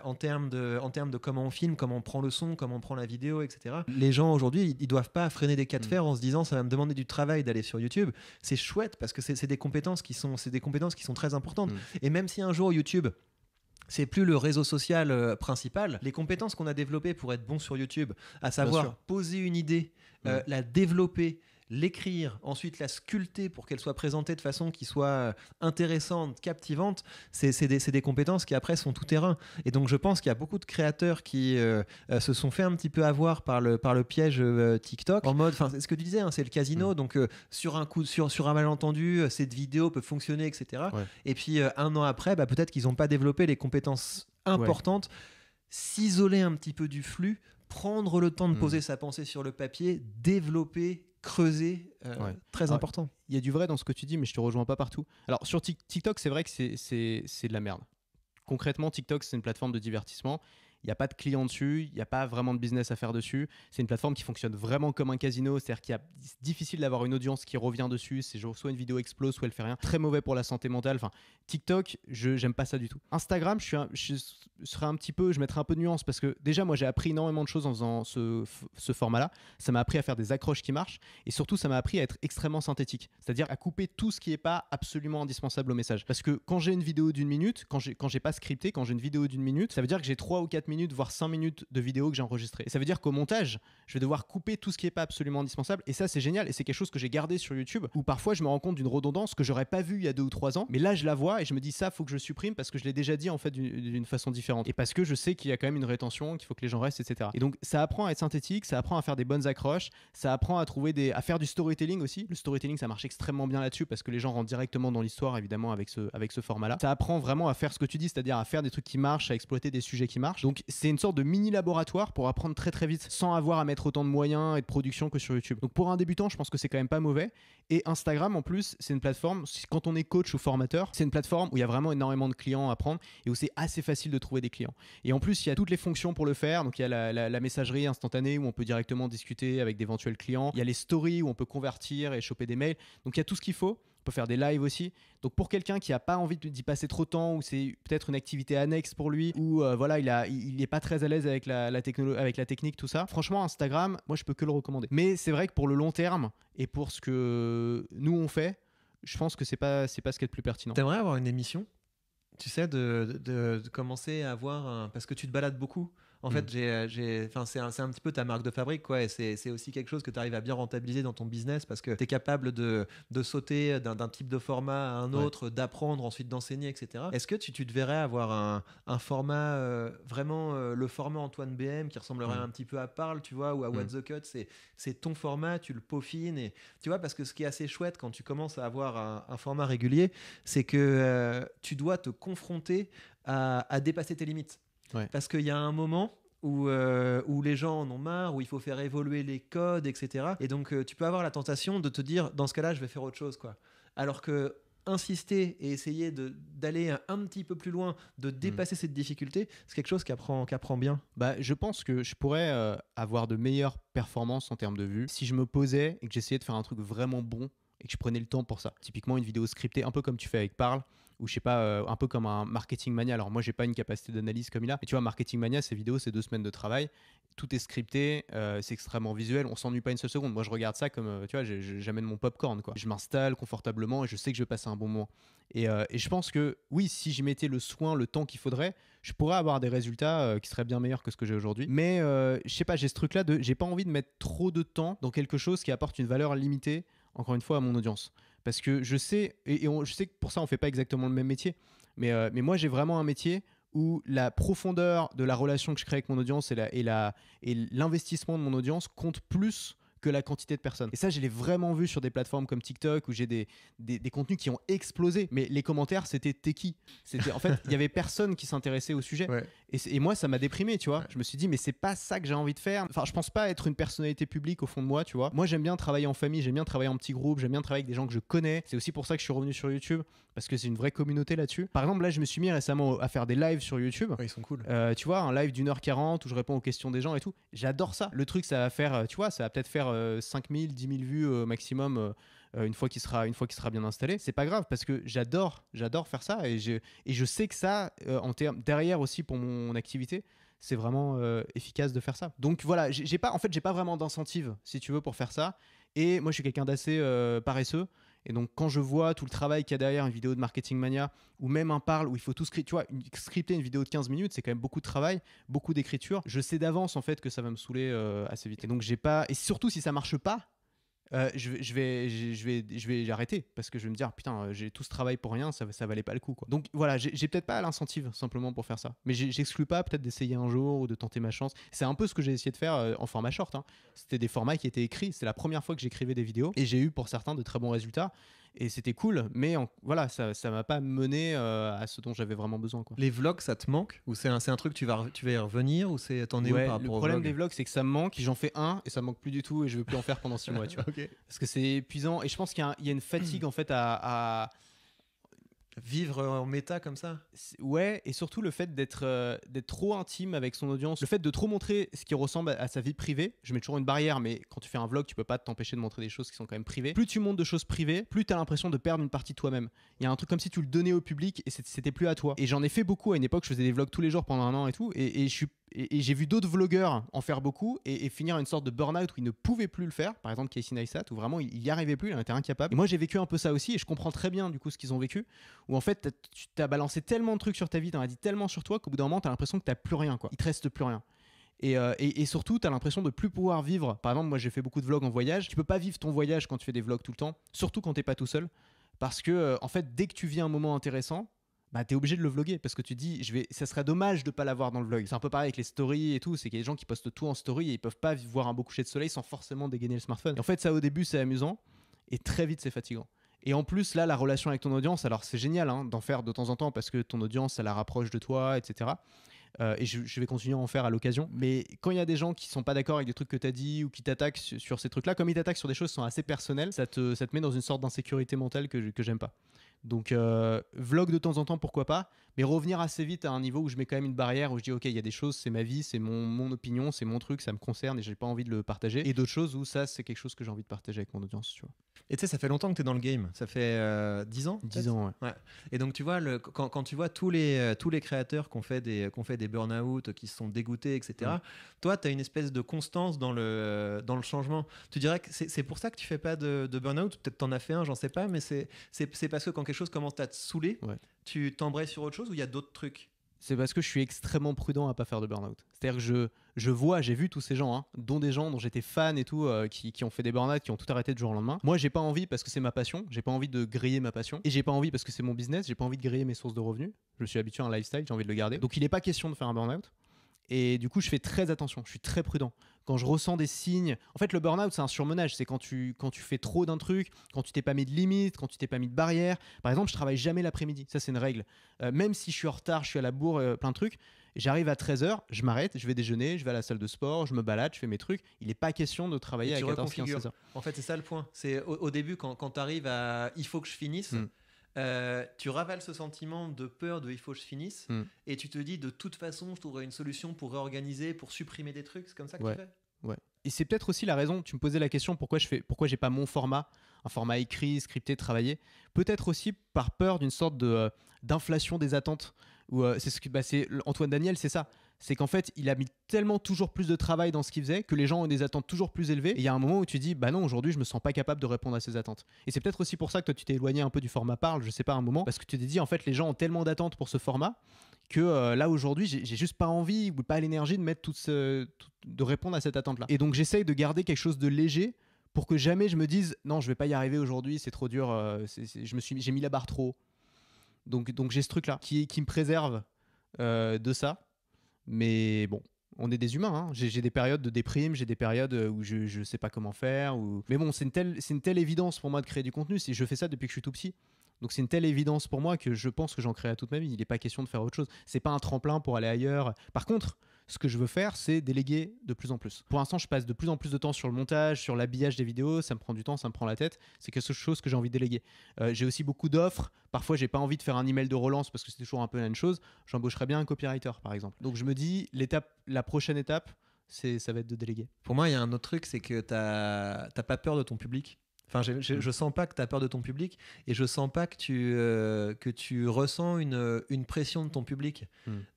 S1: En termes de comment on filme, comment on prend le son, comment on prend la vidéo, etc. Les gens aujourd'hui, ils doivent pas freiner des cas de fer en se disant ça va me demander du travail d'aller sur YouTube. C'est chouette parce que c'est des compétences qui sont très importantes. Et même si un jour YouTube c'est plus le réseau social principal, les compétences qu'on a développées pour être bon sur YouTube, à savoir poser une idée, la développer, l'écrire, ensuite la sculpter pour qu'elle soit présentée de façon qui soit intéressante, captivante, c'est des compétences qui après sont tout terrain. Et donc je pense qu'il y a beaucoup de créateurs qui se sont fait un petit peu avoir par le piège TikTok, en mode, enfin c'est ce que tu disais, hein, c'est le casino, donc sur un malentendu, cette vidéo peut fonctionner, etc. Et puis un an après, peut-être qu'ils n'ont pas développé les compétences importantes, s'isoler un petit peu du flux, prendre le temps de poser sa pensée sur le papier, développer, creuser, très important.
S2: Il y a du vrai dans ce que tu dis, mais je te rejoins pas partout. Alors sur TikTok, c'est vrai que c'est de la merde. Concrètement, TikTok, c'est une plateforme de divertissement. Il n'y a pas de clients dessus, il n'y a pas vraiment de business à faire dessus. C'est une plateforme qui fonctionne vraiment comme un casino, c'est-à-dire qu'il c'est difficile d'avoir une audience qui revient dessus. C'est genre soit une vidéo explose, soit elle fait rien. Très mauvais pour la santé mentale. Enfin, TikTok, j'aime pas ça du tout. Instagram, je mettrais un peu de nuance parce que déjà, moi, j'ai appris énormément de choses en faisant ce format-là. Ça m'a appris à faire des accroches qui marchent et surtout, ça m'a appris à être extrêmement synthétique, c'est-à-dire à couper tout ce qui n'est pas absolument indispensable au message. Parce que quand j'ai une vidéo d'une minute, quand j'ai pas scripté, quand j'ai une vidéo d'une minute, ça veut dire que j'ai 3 ou 4 minutes, voire 5 minutes de vidéo que j'ai enregistré. Et ça veut dire qu'au montage, je vais devoir couper tout ce qui n'est pas absolument indispensable. Et ça, c'est génial. Et c'est quelque chose que j'ai gardé sur YouTube où parfois je me rends compte d'une redondance que j'aurais pas vue il y a 2 ou 3 ans. Mais là, je la vois et je me dis ça, faut que je supprime parce que je l'ai déjà dit en fait d'une façon différente. Et parce que je sais qu'il y a quand même une rétention, qu'il faut que les gens restent, etc. Et donc, ça apprend à être synthétique, ça apprend à faire des bonnes accroches, ça apprend à à faire du storytelling aussi. Le storytelling, ça marche extrêmement bien là-dessus parce que les gens rentrent directement dans l'histoire, évidemment, avec ce format-là. Ça apprend vraiment à faire ce que tu dis, c'est-à-dire à faire des trucs qui marchent, à exploiter des sujets qui marchent. Donc, c'est une sorte de mini laboratoire pour apprendre très très vite sans avoir à mettre autant de moyens et de production que sur YouTube. Donc pour un débutant, je pense que c'est quand même pas mauvais. Et Instagram en plus, c'est une plateforme, quand on est coach ou formateur, c'est une plateforme où il y a vraiment énormément de clients à prendre et où c'est assez facile de trouver des clients. Et en plus, il y a toutes les fonctions pour le faire. Donc il y a la messagerie instantanée où on peut directement discuter avec d'éventuels clients. Il y a les stories où on peut convertir et choper des mails. Donc il y a tout ce qu'il faut. On peut faire des lives aussi. Donc pour quelqu'un qui n'a pas envie d'y passer trop de temps, ou c'est peut-être une activité annexe pour lui, ou voilà, il n'est pas très à l'aise avec la technique, tout ça, franchement, Instagram, moi je peux que le recommander. Mais c'est vrai que pour le long terme, et pour ce que nous on fait, je pense que c'est pas ce qui est le plus pertinent.
S1: T'aimerais avoir une émission, tu sais, de commencer à avoir parce que tu te balades beaucoup. En fait, c'est un petit peu ta marque de fabrique, quoi. Et c'est aussi quelque chose que tu arrives à bien rentabiliser dans ton business parce que tu es capable de sauter d'un type de format à un autre, d'apprendre, ensuite d'enseigner, etc. Est-ce que tu te verrais avoir un format, vraiment le format Antoine BM qui ressemblerait un petit peu à Parle, tu vois, ou à What the Cut, c'est ton format, tu le peaufines. Et, tu vois, parce que ce qui est assez chouette quand tu commences à avoir un format régulier, c'est que tu dois te confronter à dépasser tes limites. Parce qu'il y a un moment où les gens en ont marre, où il faut faire évoluer les codes, etc. Et donc tu peux avoir la tentation de te dire, dans ce cas-là, je vais faire autre chose, quoi. Alors que insister et essayer d'aller un petit peu plus loin, de dépasser cette difficulté, c'est quelque chose qu'apprend bien.
S2: Bah, je pense que je pourrais avoir de meilleures performances en termes de vues si je me posais et que j'essayais de faire un truc vraiment bon et que je prenais le temps pour ça. Typiquement une vidéo scriptée, un peu comme tu fais avec Parle, ou je sais pas, un peu comme un Marketing Mania. Alors moi j'ai pas une capacité d'analyse comme il a, mais tu vois, Marketing Mania, ces vidéos, c'est 2 semaines de travail, tout est scripté, c'est extrêmement visuel, on s'ennuie pas une seule seconde. Moi je regarde ça comme, tu vois, j'amène mon popcorn, quoi. Je m'installe confortablement et je sais que je vais passer un bon moment. Et je pense que oui, si j'y mettais le soin, le temps qu'il faudrait, je pourrais avoir des résultats qui seraient bien meilleurs que ce que j'ai aujourd'hui. Mais je sais pas, j'ai ce truc-là j'ai pas envie de mettre trop de temps dans quelque chose qui apporte une valeur limitée, encore une fois, à mon audience. Parce que je sais, je sais que pour ça, on fait pas exactement le même métier. Mais moi, j'ai vraiment un métier où la profondeur de la relation que je crée avec mon audience et l'investissement de mon audience compte plus que la quantité de personnes. Et ça, je l'ai vraiment vu sur des plateformes comme TikTok où j'ai des contenus qui ont explosé. Mais les commentaires, c'était t'es qui ? En fait, il y avait personne qui s'intéressait au sujet.
S1: Ouais.
S2: Et moi, ça m'a déprimé, tu vois. Ouais. Je me suis dit, mais c'est pas ça que j'ai envie de faire. Enfin, je pense pas être une personnalité publique au fond de moi, tu vois. Moi, j'aime bien travailler en famille, j'aime bien travailler en petits groupes, j'aime bien travailler avec des gens que je connais. C'est aussi pour ça que je suis revenu sur YouTube, parce que c'est une vraie communauté là-dessus. Par exemple, là, je me suis mis récemment à faire des lives sur YouTube.
S1: Ouais, ils sont cool.
S2: Tu vois, un live d'1h40 où je réponds aux questions des gens et tout. J'adore ça. Le truc, ça va faire, tu vois, ça va peut-être faire 5000, 10 000 vues maximum. Une fois qu'il sera bien installé, c'est pas grave parce que j'adore faire ça et je sais que ça en termes derrière aussi pour mon activité, c'est vraiment efficace de faire ça. Donc voilà, j'ai pas vraiment d'incentive si tu veux pour faire ça. Et moi je suis quelqu'un d'assez paresseux. Et donc quand je vois tout le travail qu'il y a derrière une vidéo de Marketing Mania ou même un Parle où il faut tout scripter, tu vois, scripter une vidéo de 15 minutes, c'est quand même beaucoup de travail, beaucoup d'écriture. Je sais d'avance en fait que ça va me saouler assez vite. Et donc j'ai pas, et surtout si ça marche pas, je vais arrêter parce que je vais me dire putain, j'ai tout ce travail pour rien, ça valait pas le coup, quoi. Donc voilà, j'ai peut-être pas l'incentive simplement pour faire ça, mais j'exclus pas peut-être d'essayer un jour ou de tenter ma chance. C'est un peu ce que j'ai essayé de faire en format short, hein. C'était des formats qui étaient écrits, c'est la première fois que j'écrivais des vidéos et j'ai eu pour certains de très bons résultats et c'était cool, mais voilà, ça m'a pas mené à ce dont j'avais vraiment besoin, quoi.
S1: Les vlogs, ça te manque ou c'est un truc tu vas y revenir ou t'en es où par rapport
S2: le
S1: aux
S2: problème
S1: vlogs
S2: des vlogs, c'est que ça me manque, j'en fais un et ça me manque plus du tout et je veux plus en faire pendant 6 mois, tu vois.
S1: Okay.
S2: Parce que c'est épuisant et je pense qu'il y a une fatigue en fait à
S1: vivre en méta comme ça.
S2: Ouais, et surtout le fait d'être trop intime avec son audience, le fait de trop montrer ce qui ressemble à sa vie privée. Je mets toujours une barrière, mais quand tu fais un vlog, tu peux pas t'empêcher de montrer des choses qui sont quand même privées. Plus tu montres de choses privées, plus tu as l'impression de perdre une partie de toi-même. Il y a un truc comme si tu le donnais au public et c'était plus à toi. Et j'en ai fait beaucoup à une époque, je faisais des vlogs tous les jours pendant 1 an et tout, et j'ai vu d'autres vlogueurs en faire beaucoup et finir une sorte de burn-out où ils ne pouvaient plus le faire. Par exemple, Casey Neistat, où vraiment il y arrivait plus, il en était incapable. Et moi, j'ai vécu un peu ça aussi et je comprends très bien du coup ce qu'ils ont vécu. Où en fait, tu t'as balancé tellement de trucs sur ta vie, t'en as dit tellement sur toi qu'au bout d'un moment, t'as l'impression que t'as plus rien, quoi. Il te reste plus rien. Et surtout, t'as l'impression de plus pouvoir vivre. Par exemple, moi, j'ai fait beaucoup de vlogs en voyage. Tu peux pas vivre ton voyage quand tu fais des vlogs tout le temps, surtout quand t'es pas tout seul. Parce que, en fait, dès que tu vis un moment intéressant, bah t'es obligé de le vloguer parce que tu dis ça serait dommage de pas l'avoir dans le vlog. C'est un peu pareil avec les stories et tout, c'est qu'il y a des gens qui postent tout en story et ils peuvent pas voir un beau coucher de soleil sans forcément dégainer le smartphone. Et en fait ça au début c'est amusant et très vite c'est fatigant. Et en plus là la relation avec ton audience, alors c'est génial hein, d'en faire de temps en temps parce que ton audience ça la rapproche de toi, etc. Et je vais continuer à en faire à l'occasion. Mais quand il y a des gens qui sont pas d'accord avec des trucs que tu as dit ou qui t'attaquent sur ces trucs-là, comme ils t'attaquent sur des choses qui sont assez personnelles, ça te met dans une sorte d'insécurité mentale que j'aime pas. Donc vlog de temps en temps pourquoi pas, mais revenir assez vite à un niveau où je mets quand même une barrière où je dis ok il y a des choses c'est ma vie, c'est mon opinion, c'est mon truc, ça me concerne et j'ai pas envie de le partager, et d'autres choses où ça c'est quelque chose que j'ai envie de partager avec mon audience, tu vois.
S1: Et tu sais ça fait longtemps que tu es dans le game, ça fait 10 ans
S2: 10 ans ouais.
S1: Et donc tu vois quand tu vois tous les créateurs qui ont fait des burn-out, qui se sont dégoûtés etc. Toi tu as une espèce de constance dans le changement. Tu dirais que c'est pour ça que tu fais pas de burn-out, peut-être t'en as fait un, j'en sais pas, mais c'est parce que quand quelque chose commence à te saouler, tu t'embrayes sur autre chose ou il y a d'autres trucs?
S2: C'est parce que je suis extrêmement prudent à pas faire de burn-out. C'est-à-dire que j'ai vu tous ces gens, hein, dont des gens dont j'étais fan et tout, qui ont fait des burn-out, qui ont tout arrêté du jour au lendemain. Moi, j'ai pas envie parce que c'est ma passion, j'ai pas envie de griller ma passion, et j'ai pas envie parce que c'est mon business, j'ai pas envie de griller mes sources de revenus. Je me suis habitué à un lifestyle, j'ai envie de le garder. Donc il est pas question de faire un burn-out. Et du coup, je fais très attention, je suis très prudent. Quand je ressens des signes... En fait, le burn-out, c'est un surmenage. C'est quand tu fais trop d'un truc, quand tu t'es pas mis de limite, quand tu t'es pas mis de barrière. Par exemple, je travaille jamais l'après-midi. Ça, c'est une règle. Même si je suis en retard, je suis à la bourre, plein de trucs, j'arrive à 13h, je m'arrête, je vais déjeuner, je vais à la salle de sport, je me balade, je fais mes trucs. Il n'est pas question de travailler à 14, 15, 16h.
S1: En fait, c'est ça le point. C'est au début, quand tu arrives à « il faut que je finisse », tu ravales ce sentiment de peur de il faut que je finisse, et tu te dis de toute façon je trouverai une solution pour réorganiser, pour supprimer des trucs. C'est comme ça que tu fais.
S2: Ouais. Et c'est peut-être aussi la raison, tu me posais la question pourquoi j'ai pas mon format, un format écrit, scripté, travaillé. Peut-être aussi par peur d'une sorte d'inflation des attentes. C'est Antoine Daniel, c'est ça. C'est qu'en fait, il a mis tellement toujours plus de travail dans ce qu'il faisait que les gens ont des attentes toujours plus élevées. Et il y a un moment où tu dis, bah non, aujourd'hui, je me sens pas capable de répondre à ces attentes. Et c'est peut-être aussi pour ça que toi, tu t'es éloigné un peu du format Parle, je sais pas, un moment, parce que tu t'es dit, en fait, les gens ont tellement d'attentes pour ce format que là aujourd'hui j'ai juste pas envie ou pas l'énergie de mettre de répondre à cette attente là, et donc j'essaye de garder quelque chose de léger pour que jamais je me dise non je vais pas y arriver aujourd'hui, c'est trop dur, j'ai mis la barre trop haut. Donc j'ai ce truc là qui me préserve de ça, mais bon, on est des humains, hein. J'ai des périodes de déprime, j'ai des périodes où je sais pas comment faire, mais bon, c'est une telle évidence pour moi de créer du contenu, je fais ça depuis que je suis tout petit. Donc c'est une telle évidence pour moi que je pense que j'en crée à toute ma vie. Il n'est pas question de faire autre chose. C'est pas un tremplin pour aller ailleurs. Par contre, ce que je veux faire, c'est déléguer de plus en plus. Pour l'instant, je passe de plus en plus de temps sur le montage, sur l'habillage des vidéos. Ça me prend du temps, ça me prend la tête. C'est quelque chose que j'ai envie de déléguer. J'ai aussi beaucoup d'offres. Parfois, j'ai pas envie de faire un email de relance parce que c'est toujours un peu la même chose. J'embaucherais bien un copywriter, par exemple. Donc je me dis, la prochaine étape, ça va être de déléguer.
S1: Pour moi, il y a un autre truc, c'est que t'as pas peur de ton public. Enfin, je sens pas que tu as peur de ton public, et je sens pas que tu ressens une pression de ton public.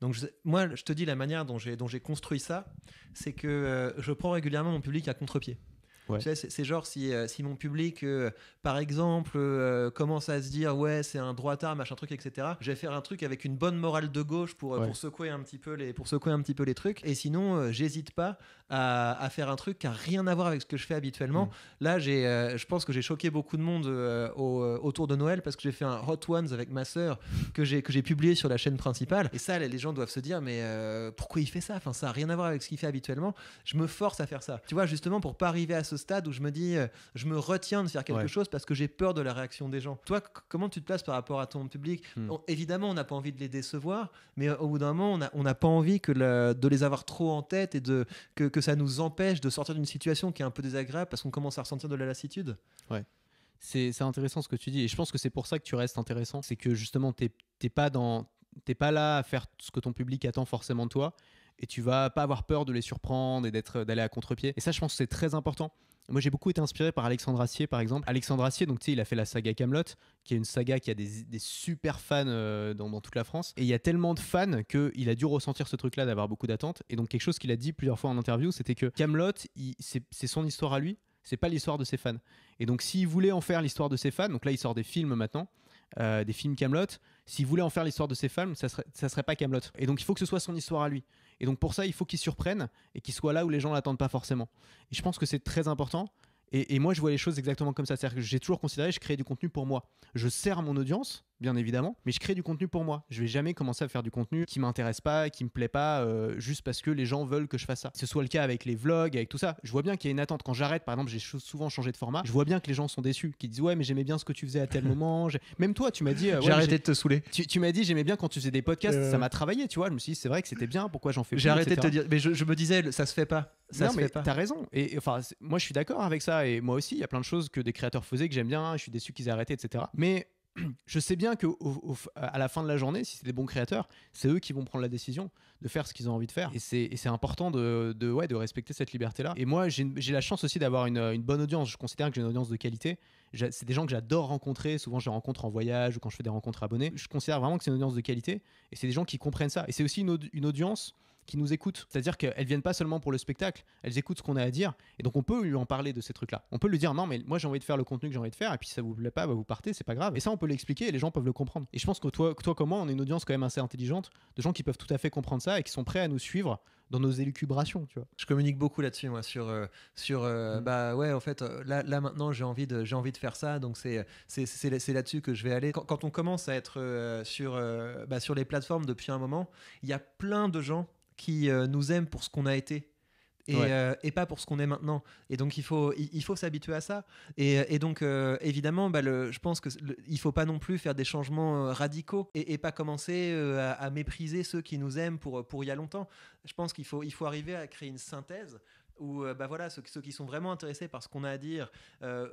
S1: Donc moi, je te dis la manière dont j'ai construit ça, c'est que je prends régulièrement mon public à contre-pied. Ouais. Tu sais, c'est genre si mon public, par exemple, commence à se dire ouais c'est un droitard machin truc etc. Je vais faire un truc avec une bonne morale de gauche pour secouer un petit peu les trucs. Et sinon j'hésite pas à faire un truc qui a rien à voir avec ce que je fais habituellement. Là je pense que j'ai choqué beaucoup de monde autour de Noël parce que j'ai fait un Hot Ones avec ma sœur que j'ai publié sur la chaîne principale. Et ça les gens doivent se dire mais pourquoi il fait ça, enfin ça a rien à voir avec ce qu'il fait habituellement. Je me force à faire ça, tu vois, justement pour pas arriver à ce stade où je me dis je me retiens de faire quelque chose parce que j'ai peur de la réaction des gens. Toi, comment tu te places par rapport à ton public? Évidemment, on n'a pas envie de les décevoir, mais au bout d'un moment, on n'a pas envie de les avoir trop en tête et que ça nous empêche de sortir d'une situation qui est un peu désagréable parce qu'on commence à ressentir de la lassitude.
S2: Ouais. C'est intéressant ce que tu dis, et je pense que c'est pour ça que tu restes intéressant. C'est que justement, t'es pas là à faire ce que ton public attend forcément de toi, et tu vas pas avoir peur de les surprendre et d'aller à contre-pied. Et ça, je pense que c'est très important. Moi, j'ai beaucoup été inspiré par Alexandre Astier, par exemple. Alexandre Astier, donc tu sais, il a fait la saga Kaamelott, qui est une saga qui a des super fans dans toute la France. Et il y a tellement de fans qu'il a dû ressentir ce truc-là, d'avoir beaucoup d'attentes. Et donc quelque chose qu'il a dit plusieurs fois en interview, c'était que Kaamelott, c'est son histoire à lui, c'est pas l'histoire de ses fans. Et donc s'il voulait en faire l'histoire de ses fans, donc là il sort des films maintenant, des films Kaamelott, s'il voulait en faire l'histoire de ses fans, ça serait pas Kaamelott. Et donc il faut que ce soit son histoire à lui. Et donc pour ça, il faut qu'il surprenne et qu'il soit là où les gens l'attendent pas forcément. Et je pense que c'est très important. Et moi, je vois les choses exactement comme ça. C'est-à-dire que j'ai toujours considéré, je crée du contenu pour moi. Je sers mon audience, bien évidemment, mais je crée du contenu pour moi. Je vais jamais commencer à faire du contenu qui m'intéresse pas, qui me plaît pas, juste parce que les gens veulent que je fasse ça. Que ce soit le cas avec les vlogs, avec tout ça. Je vois bien qu'il y a une attente. Quand j'arrête, par exemple, j'ai souvent changé de format. Je vois bien que les gens sont déçus, qui disent ouais, mais j'aimais bien ce que tu faisais à tel moment. Même toi, tu m'as dit
S1: j'ai arrêté de te saouler.
S2: Tu m'as dit j'aimais bien quand tu faisais des podcasts, ça m'a travaillé, tu vois. Je me suis dit c'est vrai que c'était bien. Pourquoi j'en fais plus,
S1: j'ai arrêté
S2: etc.
S1: de te dire, mais je me disais ça se fait pas.
S2: Non, mais t'as raison. Et enfin, moi, je suis d'accord avec ça. Et moi aussi, il y a plein de choses que des créateurs faisaient que j'aime bien. Je suis déçu qu'ils aient arrêté, etc. Mais je sais bien qu'à la fin de la journée, si c'est des bons créateurs, c'est eux qui vont prendre la décision de faire ce qu'ils ont envie de faire. Et c'est important de respecter cette liberté-là. Et moi, j'ai la chance aussi d'avoir une bonne audience. Je considère que j'ai une audience de qualité. C'est des gens que j'adore rencontrer. Souvent, je les rencontre en voyage ou quand je fais des rencontres abonnés. Je considère vraiment que c'est une audience de qualité. Et c'est des gens qui comprennent ça. Et c'est aussi une audience qui nous écoutent. C'est-à-dire qu'elles viennent pas seulement pour le spectacle, elles écoutent ce qu'on a à dire, et donc on peut lui en parler de ces trucs-là. On peut lui dire non mais moi j'ai envie de faire le contenu que j'ai envie de faire, et puis si ça vous plaît pas, bah vous partez, c'est pas grave. Et ça on peut l'expliquer et les gens peuvent le comprendre. Et je pense que toi comme moi, on est une audience quand même assez intelligente, de gens qui peuvent tout à fait comprendre ça et qui sont prêts à nous suivre dans nos élucubrations, tu vois.
S1: Je communique beaucoup là-dessus, moi, sur bah ouais, en fait, là maintenant, j'ai envie de faire ça, donc c'est là-dessus que je vais aller. Quand on commence à être sur les plateformes depuis un moment, il y a plein de gens qui nous aiment pour ce qu'on a été. Et pas pour ce qu'on est maintenant. Et donc il faut s'habituer à ça. Et donc évidemment, je pense que il faut pas non plus faire des changements radicaux et pas commencer à mépriser ceux qui nous aiment pour il y a longtemps. Je pense qu'il faut arriver à créer une synthèse où bah voilà, ceux qui sont vraiment intéressés par ce qu'on a à dire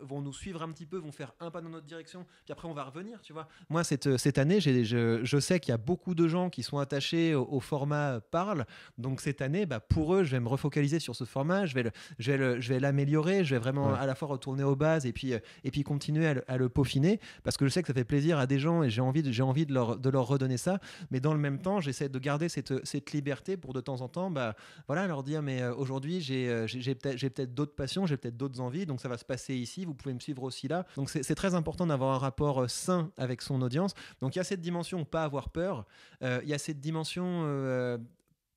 S1: vont nous suivre un petit peu, vont faire un pas dans notre direction, puis après on va revenir, tu vois. Moi, cette année, je sais qu'il y a beaucoup de gens qui sont attachés au format Parle, donc cette année, bah, pour eux, je vais me refocaliser sur ce format, je vais l'améliorer, je vais vraiment
S2: Ouais.
S1: à la fois retourner aux bases et puis continuer à le peaufiner, parce que je sais que ça fait plaisir à des gens et j'ai envie de leur redonner ça, mais dans le même temps, j'essaie de garder cette liberté pour de temps en temps, bah, voilà, leur dire mais aujourd'hui j'ai peut-être d'autres passions, j'ai peut-être d'autres envies, donc ça va se passer ici, vous pouvez me suivre aussi là. Donc c'est très important d'avoir un rapport sain avec son audience. Donc il y a cette dimension pas avoir peur, il y a cette dimension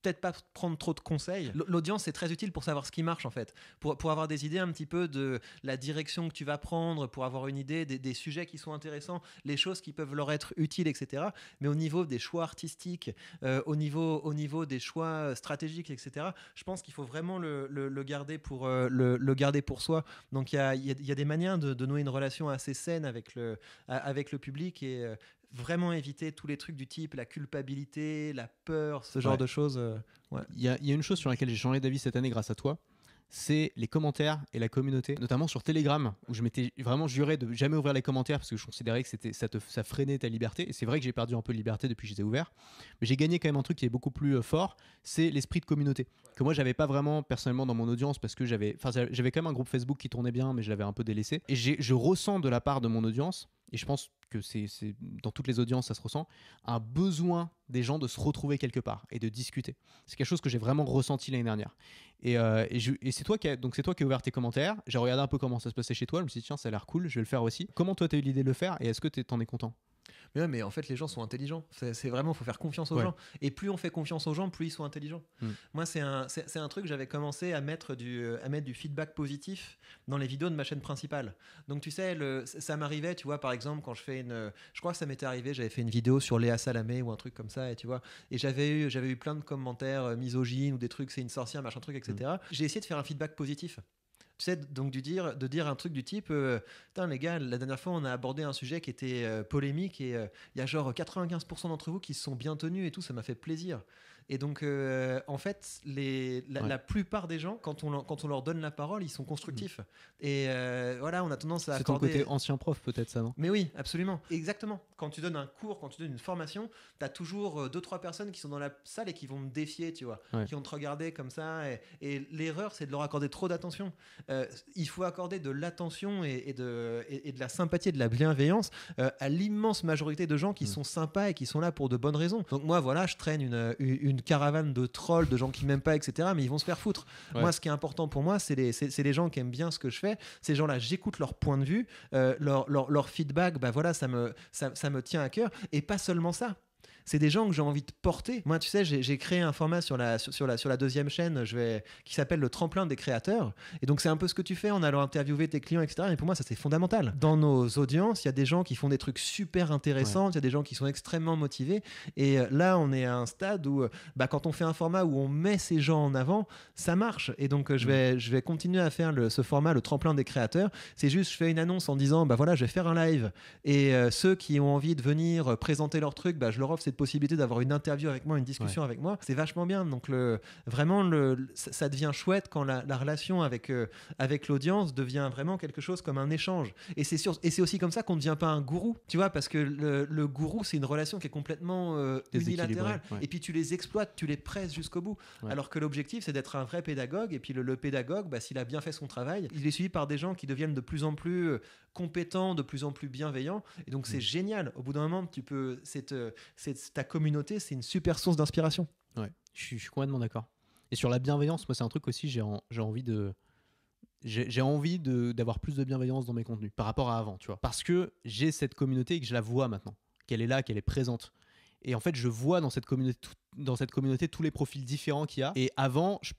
S1: peut-être pas prendre trop de conseils. L'audience, c'est très utile pour savoir ce qui marche en fait, pour avoir des idées un petit peu de la direction que tu vas prendre, pour avoir une idée des sujets qui sont intéressants, les choses qui peuvent leur être utiles, etc. Mais au niveau des choix artistiques, au niveau des choix stratégiques, etc., je pense qu'il faut vraiment le garder le garder pour soi. Donc il y a des manières de nouer une relation assez saine avec le public et vraiment éviter tous les trucs du type la culpabilité, la peur, ce genre
S2: Ouais.
S1: de choses. Ouais.
S2: Il y a une chose sur laquelle j'ai changé d'avis cette année grâce à toi, c'est les commentaires et la communauté, notamment sur Telegram, où je m'étais vraiment juré de jamais ouvrir les commentaires parce que je considérais que ça freinait ta liberté. Et c'est vrai que j'ai perdu un peu de liberté depuis que je les ai ouverts, mais j'ai gagné quand même un truc qui est beaucoup plus fort, c'est l'esprit de communauté que moi j'avais pas vraiment personnellement dans mon audience parce que j'avais quand même un groupe Facebook qui tournait bien, mais je l'avais un peu délaissé. Et je ressens de la part de mon audience, et je pense que c'est dans toutes les audiences ça se ressent, un besoin des gens de se retrouver quelque part et de discuter. C'est quelque chose que j'ai vraiment ressenti l'année dernière. Et c'est toi qui as ouvert tes commentaires. J'ai regardé un peu comment ça se passait chez toi. Je me suis dit, tiens, ça a l'air cool, je vais le faire aussi. Comment toi, tu as eu l'idée de le faire et est-ce que t'en es content?
S1: Mais, ouais, mais en fait, les gens sont intelligents. C'est vraiment, il faut faire confiance aux
S2: Ouais.
S1: gens. Et plus on fait confiance aux gens, plus ils sont intelligents.
S2: Mm.
S1: Moi, c'est un truc, j'avais commencé à mettre du feedback positif dans les vidéos de ma chaîne principale. Donc, tu sais, ça m'arrivait, tu vois, par exemple, quand je crois que ça m'était arrivé, j'avais fait une vidéo sur Léa Salamé ou un truc comme ça, et tu vois, et j'avais eu plein de commentaires misogynes ou des trucs, c'est une sorcière, machin truc, etc. J'ai essayé de faire un feedback positif. Tu sais, donc de dire un truc du type putain les gars, la dernière fois on a abordé un sujet qui était polémique et il y a genre 95% d'entre vous qui se sont bien tenus et tout, ça m'a fait plaisir. Et donc en fait la plupart des gens quand on leur donne la parole, ils sont constructifs. Et voilà, on a tendance à
S2: C'est ton
S1: accorder...
S2: côté ancien prof peut-être ça, non?
S1: Mais oui, absolument. Exactement. Quand tu donnes un cours, quand tu donnes une formation, tu as toujours 2-3 personnes qui sont dans la salle et qui vont me défier, tu vois,
S2: Ouais.
S1: qui vont te regarder comme ça. Et l'erreur, c'est de leur accorder trop d'attention. Il faut accorder de l'attention et de la sympathie et de la bienveillance à l'immense majorité de gens qui sont sympas et qui sont là pour de bonnes raisons. Donc moi, voilà, je traîne une caravane de trolls, de gens qui m'aiment pas, etc. Mais ils vont se faire foutre.
S2: Ouais.
S1: Moi, ce qui est important pour moi, c'est les gens qui aiment bien ce que je fais. Ces gens-là, j'écoute leur point de vue, leur feedback, bah voilà, ça me tient à cœur. Et pas seulement ça. C'est des gens que j'ai envie de porter. Moi, tu sais, j'ai créé un format sur la deuxième chaîne qui s'appelle le tremplin des créateurs. Et donc, c'est un peu ce que tu fais en allant interviewer tes clients, etc. Et pour moi, ça, c'est fondamental. Dans nos audiences, il y a des gens qui font des trucs super intéressants, il y a des gens qui sont extrêmement motivés. Et là, on est à un stade où, quand on fait un format où on met ces gens en avant, ça marche. Et donc, je vais continuer à faire ce format, le tremplin des créateurs. C'est juste, je fais une annonce en disant, voilà, je vais faire un live. Et ceux qui ont envie de venir présenter leur truc, je leur offre cette possibilité d'avoir une interview avec moi, une discussion avec moi. C'est vachement bien. Donc vraiment, ça devient chouette quand la relation avec l'audience devient vraiment quelque chose comme un échange. Et c'est aussi comme ça qu'on ne devient pas un gourou, tu vois, parce que le gourou, c'est une relation qui est complètement unilatérale.
S2: Ouais.
S1: Et puis tu les exploites, tu les presses jusqu'au bout.
S2: Ouais.
S1: Alors que l'objectif, c'est d'être un vrai pédagogue. Et puis le pédagogue, s'il a bien fait son travail, il est suivi par des gens qui deviennent de plus en plus compétents, de plus en plus bienveillants. Et donc c'est génial. Au bout d'un moment, ta communauté, c'est une super source d'inspiration.
S2: Ouais, je suis complètement d'accord. Et sur la bienveillance, moi, c'est un truc aussi, j'ai envie d'avoir plus de bienveillance dans mes contenus par rapport à avant, tu vois. Parce que j'ai cette communauté et que je la vois maintenant, qu'elle est là, qu'elle est présente. Et en fait, je vois dans cette communauté tous les profils différents qu'il y a. Et avant, je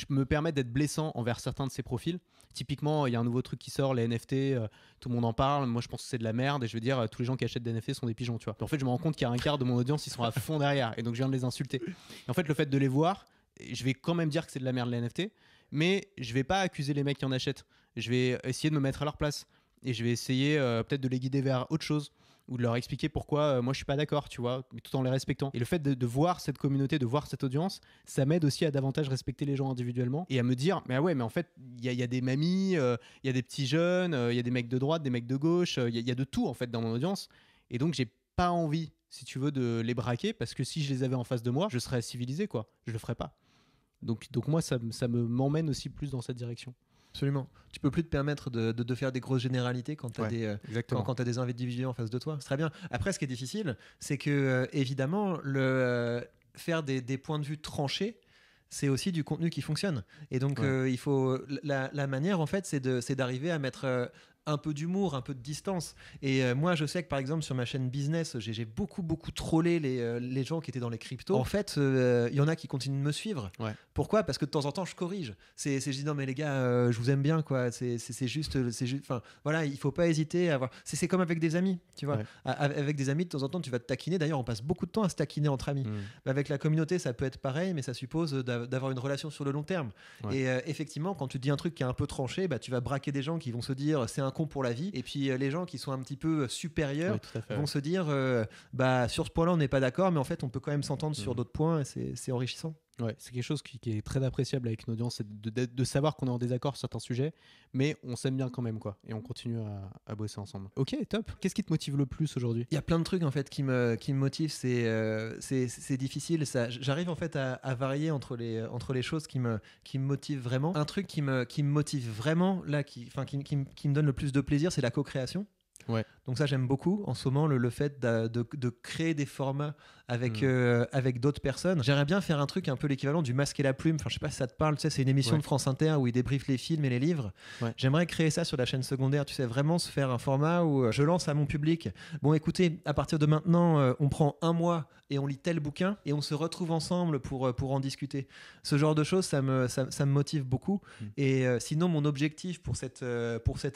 S2: me permettre d'être blessant envers certains de ces profils. Typiquement, il y a un nouveau truc qui sort, les NFT, tout le monde en parle. Moi, je pense que c'est de la merde. Et je veux dire, tous les gens qui achètent des NFT sont des pigeons, tu vois. Et en fait, je me rends compte qu'il y a un quart de mon audience, ils sont à fond derrière. Et donc, je viens de les insulter. Et en fait, le fait de les voir, je vais quand même dire que c'est de la merde, les NFT. Mais je vais pas accuser les mecs qui en achètent. Je vais essayer de me mettre à leur place. Et je vais essayer peut-être de les guider vers autre chose. ou de leur expliquer pourquoi moi je suis pas d'accord, tu vois, mais tout en les respectant. Et le fait de voir cette communauté, de voir cette audience, ça m'aide aussi à davantage respecter les gens individuellement et à me dire, mais ah ouais, mais en fait, il y a des mamies, il y a des petits jeunes, il y a des mecs de droite, des mecs de gauche, il y a de tout en fait dans mon audience. Et donc, j'ai pas envie, si tu veux, de les braquer parce que si je les avais en face de moi, je serais civilisé, quoi. Je le ferais pas. Donc moi, m'emmène aussi plus dans cette direction.
S1: Absolument. Tu peux plus te permettre de faire des grosses généralités quand tu as
S2: exactement.
S1: des individus en face de toi. C'est très bien. Après, ce qui est difficile, c'est que évidemment, faire des points de vue tranchés, c'est aussi du contenu qui fonctionne. Et donc, il faut la manière, en fait, c'est d'arriver à mettre un peu d'humour, un peu de distance. Et moi, je sais que par exemple sur ma chaîne business, j'ai beaucoup trollé les gens qui étaient dans les cryptos. En fait, il y en a qui continuent de me suivre.
S2: Ouais.
S1: Pourquoi ? Parce que de temps en temps, je corrige. Je dis non mais les gars, je vous aime bien quoi. C'est juste. Enfin voilà, il faut pas hésiter à avoir. C'est comme avec des amis, tu vois.
S2: Ouais.
S1: Avec des amis, de temps en temps, tu vas te taquiner. D'ailleurs, on passe beaucoup de temps à se taquiner entre amis. Avec la communauté, ça peut être pareil, mais ça suppose d'avoir une relation sur le long terme.
S2: Ouais.
S1: Et effectivement, quand tu dis un truc qui est un peu tranché, bah, tu vas braquer des gens qui vont se dire c'est un con pour la vie, et puis les gens qui sont un petit peu supérieurs vont se dire bah sur ce point-là on n'est pas d'accord, mais en fait on peut quand même s'entendre sur d'autres points, et c'est enrichissant.
S2: Ouais, c'est quelque chose qui est très appréciable avec une audience, c'est de savoir qu'on est en désaccord sur certains sujets, mais on s'aime bien quand même, quoi, et on continue à bosser ensemble. Ok, top. Qu'est-ce qui te motive le plus aujourd'hui ?
S1: Il y a plein de trucs en fait qui me motivent. C'est difficile. J'arrive en fait à varier entre les choses qui me motivent vraiment. Un truc qui me motive vraiment là, qui me donne le plus de plaisir, c'est la co-création.
S2: Ouais.
S1: Donc ça j'aime beaucoup en ce moment le fait de créer des formats avec d'autres personnes. J'aimerais bien faire un truc un peu l'équivalent du Masque et la Plume. Enfin je sais pas si ça te parle, tu sais, c'est une émission de France Inter où ils débriefent les films et les livres. Ouais. J'aimerais créer ça sur la chaîne secondaire, tu sais, vraiment se faire un format où je lance à mon public, bon écoutez, à partir de maintenant on prend un mois et on lit tel bouquin et on se retrouve ensemble pour en discuter. Ce genre de choses, ça me motive beaucoup. Et sinon, mon objectif pour cette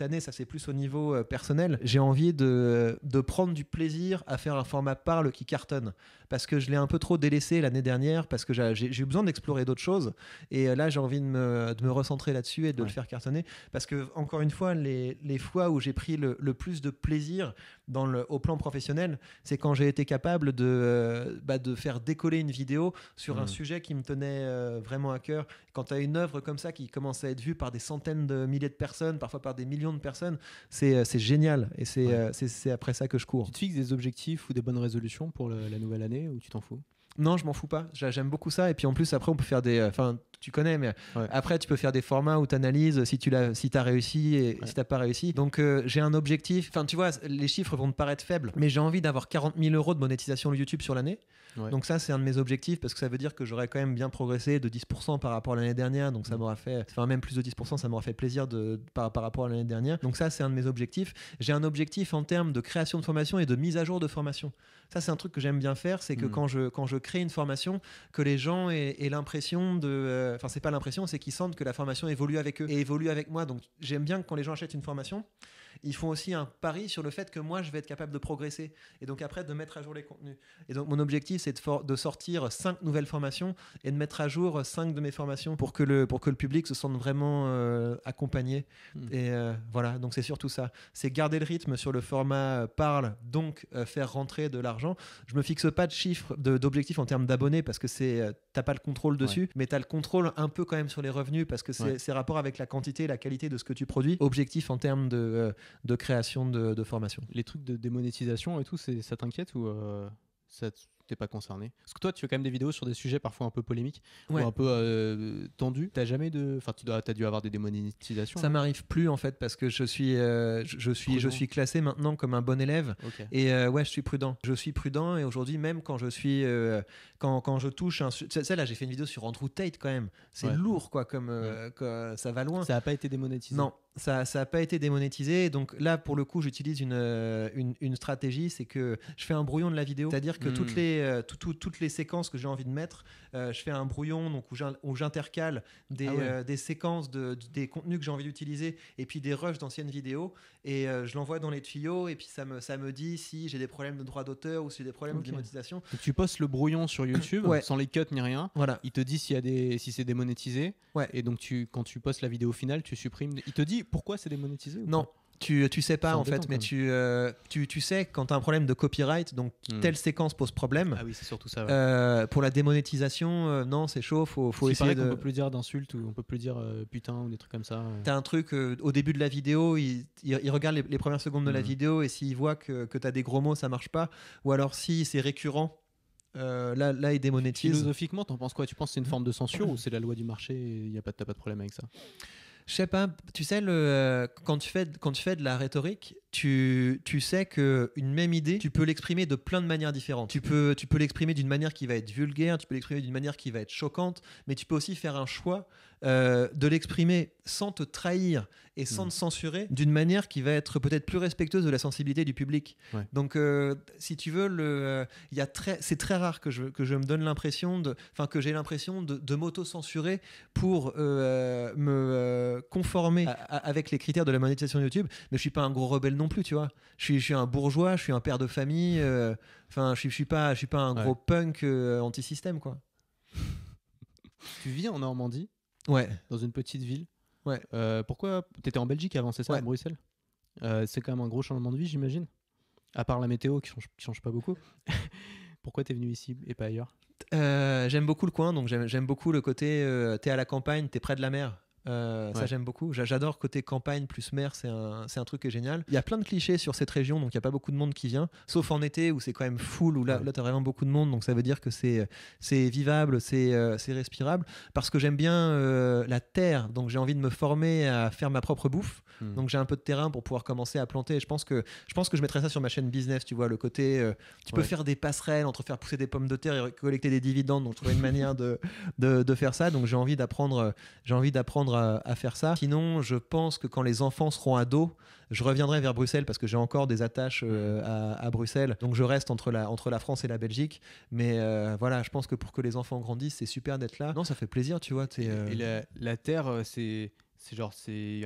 S1: année, ça c'est plus au niveau personnel. J'ai envie de prendre du plaisir à faire un format Parle qui cartonne. Parce que je l'ai un peu trop délaissé l'année dernière, parce que j'ai eu besoin d'explorer d'autres choses. Et là, j'ai envie de me recentrer là-dessus et de le faire cartonner. Parce que, encore une fois, les fois où j'ai pris le plus de plaisir au plan professionnel, c'est quand j'ai été capable de faire décoller une vidéo sur un sujet qui me tenait vraiment à cœur. Quand tu as une œuvre comme ça qui commence à être vue par des centaines de milliers de personnes, parfois par des millions de personnes, c'est génial. Et c'est après ça que je cours.
S2: Tu te fixes des objectifs ou des bonnes résolutions pour la nouvelle année ou tu t'en fous ?
S1: Non, je m'en fous pas. J'aime beaucoup ça. Et puis en plus, après, on peut faire des. Enfin, tu connais, mais après, tu peux faire des formats où tu analyses si tu as réussi et si tu n'as pas réussi. Donc, j'ai un objectif. Enfin, tu vois, les chiffres vont te paraître faibles, mais j'ai envie d'avoir 40 000 € de monétisation YouTube sur l'année. Ouais. Donc, ça, c'est un de mes objectifs parce que ça veut dire que j'aurais quand même bien progressé de 10% par rapport à l'année dernière. Donc, ça m'aura fait. Enfin, même plus de 10%, ça m'aura fait plaisir par rapport à l'année dernière. Donc, ça, c'est un de mes objectifs. J'ai un objectif en termes de création de formation et de mise à jour de formation. Ça, c'est un truc que j'aime bien faire, c'est que quand je crée une formation, que les gens aient l'impression de... Enfin, c'est pas l'impression, c'est qu'ils sentent que la formation évolue avec eux et évolue avec moi. Donc, j'aime bien que quand les gens achètent une formation, ils font aussi un pari sur le fait que moi, je vais être capable de progresser et donc après de mettre à jour les contenus. Et donc, mon objectif, c'est de sortir 5 nouvelles formations et de mettre à jour 5 de mes formations pour que le public se sente vraiment accompagné. Et voilà, donc c'est surtout ça. C'est garder le rythme sur le format Parle, donc faire rentrer de l'argent. Je me fixe pas de chiffres, d'objectifs en termes d'abonnés parce que t'as pas le contrôle dessus, mais t'as le contrôle un peu quand même sur les revenus parce que c'est rapport avec la quantité et la qualité de ce que tu produis. Objectif en termes de création de formation.
S2: Les trucs de démonétisation et tout, ça t'inquiète ou ça t'es pas concerné? Parce que toi, tu fais quand même des vidéos sur des sujets parfois un peu polémiques ou un peu tendus. T'as jamais enfin, t'as dû avoir des démonétisations?
S1: Ça m'arrive plus en fait parce que je suis classé maintenant comme un bon élève. Okay. Et je suis prudent. Je suis prudent et aujourd'hui même quand je suis quand je touche là j'ai fait une vidéo sur Andrew Tate quand même. C'est lourd quoi comme ça va loin.
S2: Ça a pas été démonétisé?
S1: Non. Ça n'a pas été démonétisé. Donc là, pour le coup, j'utilise une stratégie, c'est que je fais un brouillon de la vidéo. C'est-à-dire que toutes les séquences que j'ai envie de mettre, je fais un brouillon donc, où j'intercale des séquences des contenus que j'ai envie d'utiliser et puis des rushs d'anciennes vidéos. Et je l'envoie dans les tuyaux et puis ça me dit si j'ai des problèmes de droit d'auteur ou si j'ai des problèmes de démonétisation.
S2: Donc tu postes le brouillon sur YouTube sans les cuts ni rien. Voilà. Il te dit si c'est démonétisé. Ouais. Et donc quand tu postes la vidéo finale, tu supprimes. Il te dit pourquoi c'est démonétisé ou
S1: Non.
S2: pas?
S1: Tu sais pas
S3: C'est
S1: en fait,
S3: embêtant,
S1: mais tu sais quand tu as un problème de copyright, donc telle séquence pose problème.
S2: Ah oui, c'est surtout ça. Ouais.
S1: Pour la démonétisation, non, c'est chaud, faut essayer
S3: qu'on
S1: de.
S3: peut plus dire d'insultes ou on peut plus dire putain ou des trucs comme ça.
S1: T'as un truc au début de la vidéo, il regarde les premières secondes de la vidéo et s'il voit que t'as des gros mots, ça marche pas. Ou alors si c'est récurrent, là il démonétise.
S3: Philosophiquement, t'en penses quoi? Tu penses que c'est une forme de censure ou c'est la loi du marché et t'as pas de problème avec ça?
S1: Je sais pas, tu sais, quand tu fais de la rhétorique, tu sais qu'une même idée, tu peux l'exprimer de plein de manières différentes. Tu peux l'exprimer d'une manière qui va être vulgaire, tu peux l'exprimer d'une manière qui va être choquante, mais tu peux aussi faire un choix de l'exprimer sans te trahir et sans te censurer, d'une manière qui va être peut-être plus respectueuse de la sensibilité du public.
S3: Ouais.
S1: Donc, si tu veux, c'est très rare que je me donne l'impression que j'ai l'impression de m'auto-censurer pour me conformer avec les critères de la monétisation YouTube, mais je suis pas un gros rebelle non plus, tu vois. Je suis un bourgeois, je suis un père de famille. Je suis pas un gros punk anti-système, quoi.
S3: Tu vis en Normandie, dans une petite ville.
S1: Ouais.
S3: Pourquoi t'étais en Belgique avant, c'est ça, à Bruxelles? C'est quand même un gros changement de vie, j'imagine. À part la météo qui change pas beaucoup. Pourquoi t'es venu ici et pas ailleurs?
S1: J'aime beaucoup le coin, donc j'aime beaucoup le côté t'es à la campagne, t'es près de la mer. Ça j'aime beaucoup, j'adore côté campagne plus mer, c'est un truc qui est génial. Il y a plein de clichés sur cette région, donc il n'y a pas beaucoup de monde qui vient, sauf en été où c'est quand même full, où là tu as vraiment beaucoup de monde, donc ça veut dire que c'est vivable, c'est respirable, parce que j'aime bien la terre, donc j'ai envie de me former à faire ma propre bouffe, donc j'ai un peu de terrain pour pouvoir commencer à planter. Je pense que je mettrais ça sur ma chaîne business, tu vois, le côté tu peux faire des passerelles entre faire pousser des pommes de terre et collecter des dividendes, donc trouver une manière de faire ça, donc j'ai envie d'apprendre à faire ça. Sinon, je pense que quand les enfants seront ados, je reviendrai vers Bruxelles parce que j'ai encore des attaches à Bruxelles. Donc je reste entre la France et la Belgique. Mais voilà, je pense que pour que les enfants grandissent, c'est super d'être là. Non, ça fait plaisir, tu vois.
S2: Et la terre, c'est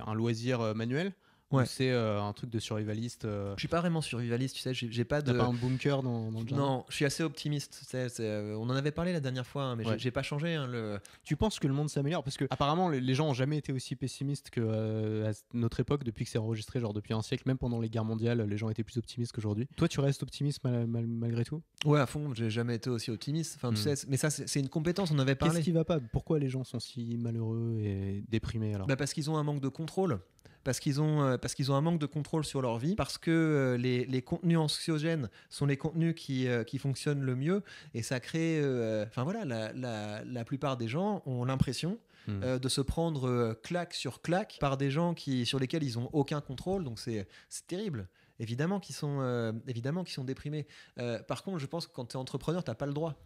S2: un loisir manuel?
S1: Ouais.
S2: Ou c'est un truc de survivaliste?
S1: Je suis pas vraiment survivaliste, tu sais, j'ai pas de...
S2: T'as pas un bunker dans le jardin?
S1: Non, je suis assez optimiste. On en avait parlé la dernière fois, hein, mais j'ai pas changé.
S2: Tu penses que le monde s'améliore? Parce que apparemment, les gens ont jamais été aussi pessimistes que à notre époque, depuis que c'est enregistré, genre depuis un siècle, même pendant les guerres mondiales, les gens étaient plus optimistes qu'aujourd'hui. Toi, tu restes optimiste malgré tout?
S1: Ouais, à fond, j'ai jamais été aussi optimiste. Enfin, tu sais, mais ça, c'est une compétence, on en avait parlé.
S3: Qu'est-ce qui va pas? Pourquoi les gens sont si malheureux et déprimés alors?
S1: Parce qu'ils ont un manque de contrôle. Parce qu'ils ont un manque de contrôle sur leur vie, parce que les contenus anxiogènes sont les contenus qui fonctionnent le mieux, et ça crée... la plupart des gens ont l'impression de se prendre claque sur claque par des gens sur lesquels ils n'ont aucun contrôle, donc c'est terrible. Évidemment qu'ils sont déprimés. Par contre, je pense que quand tu es entrepreneur, tu n'as pas le droit.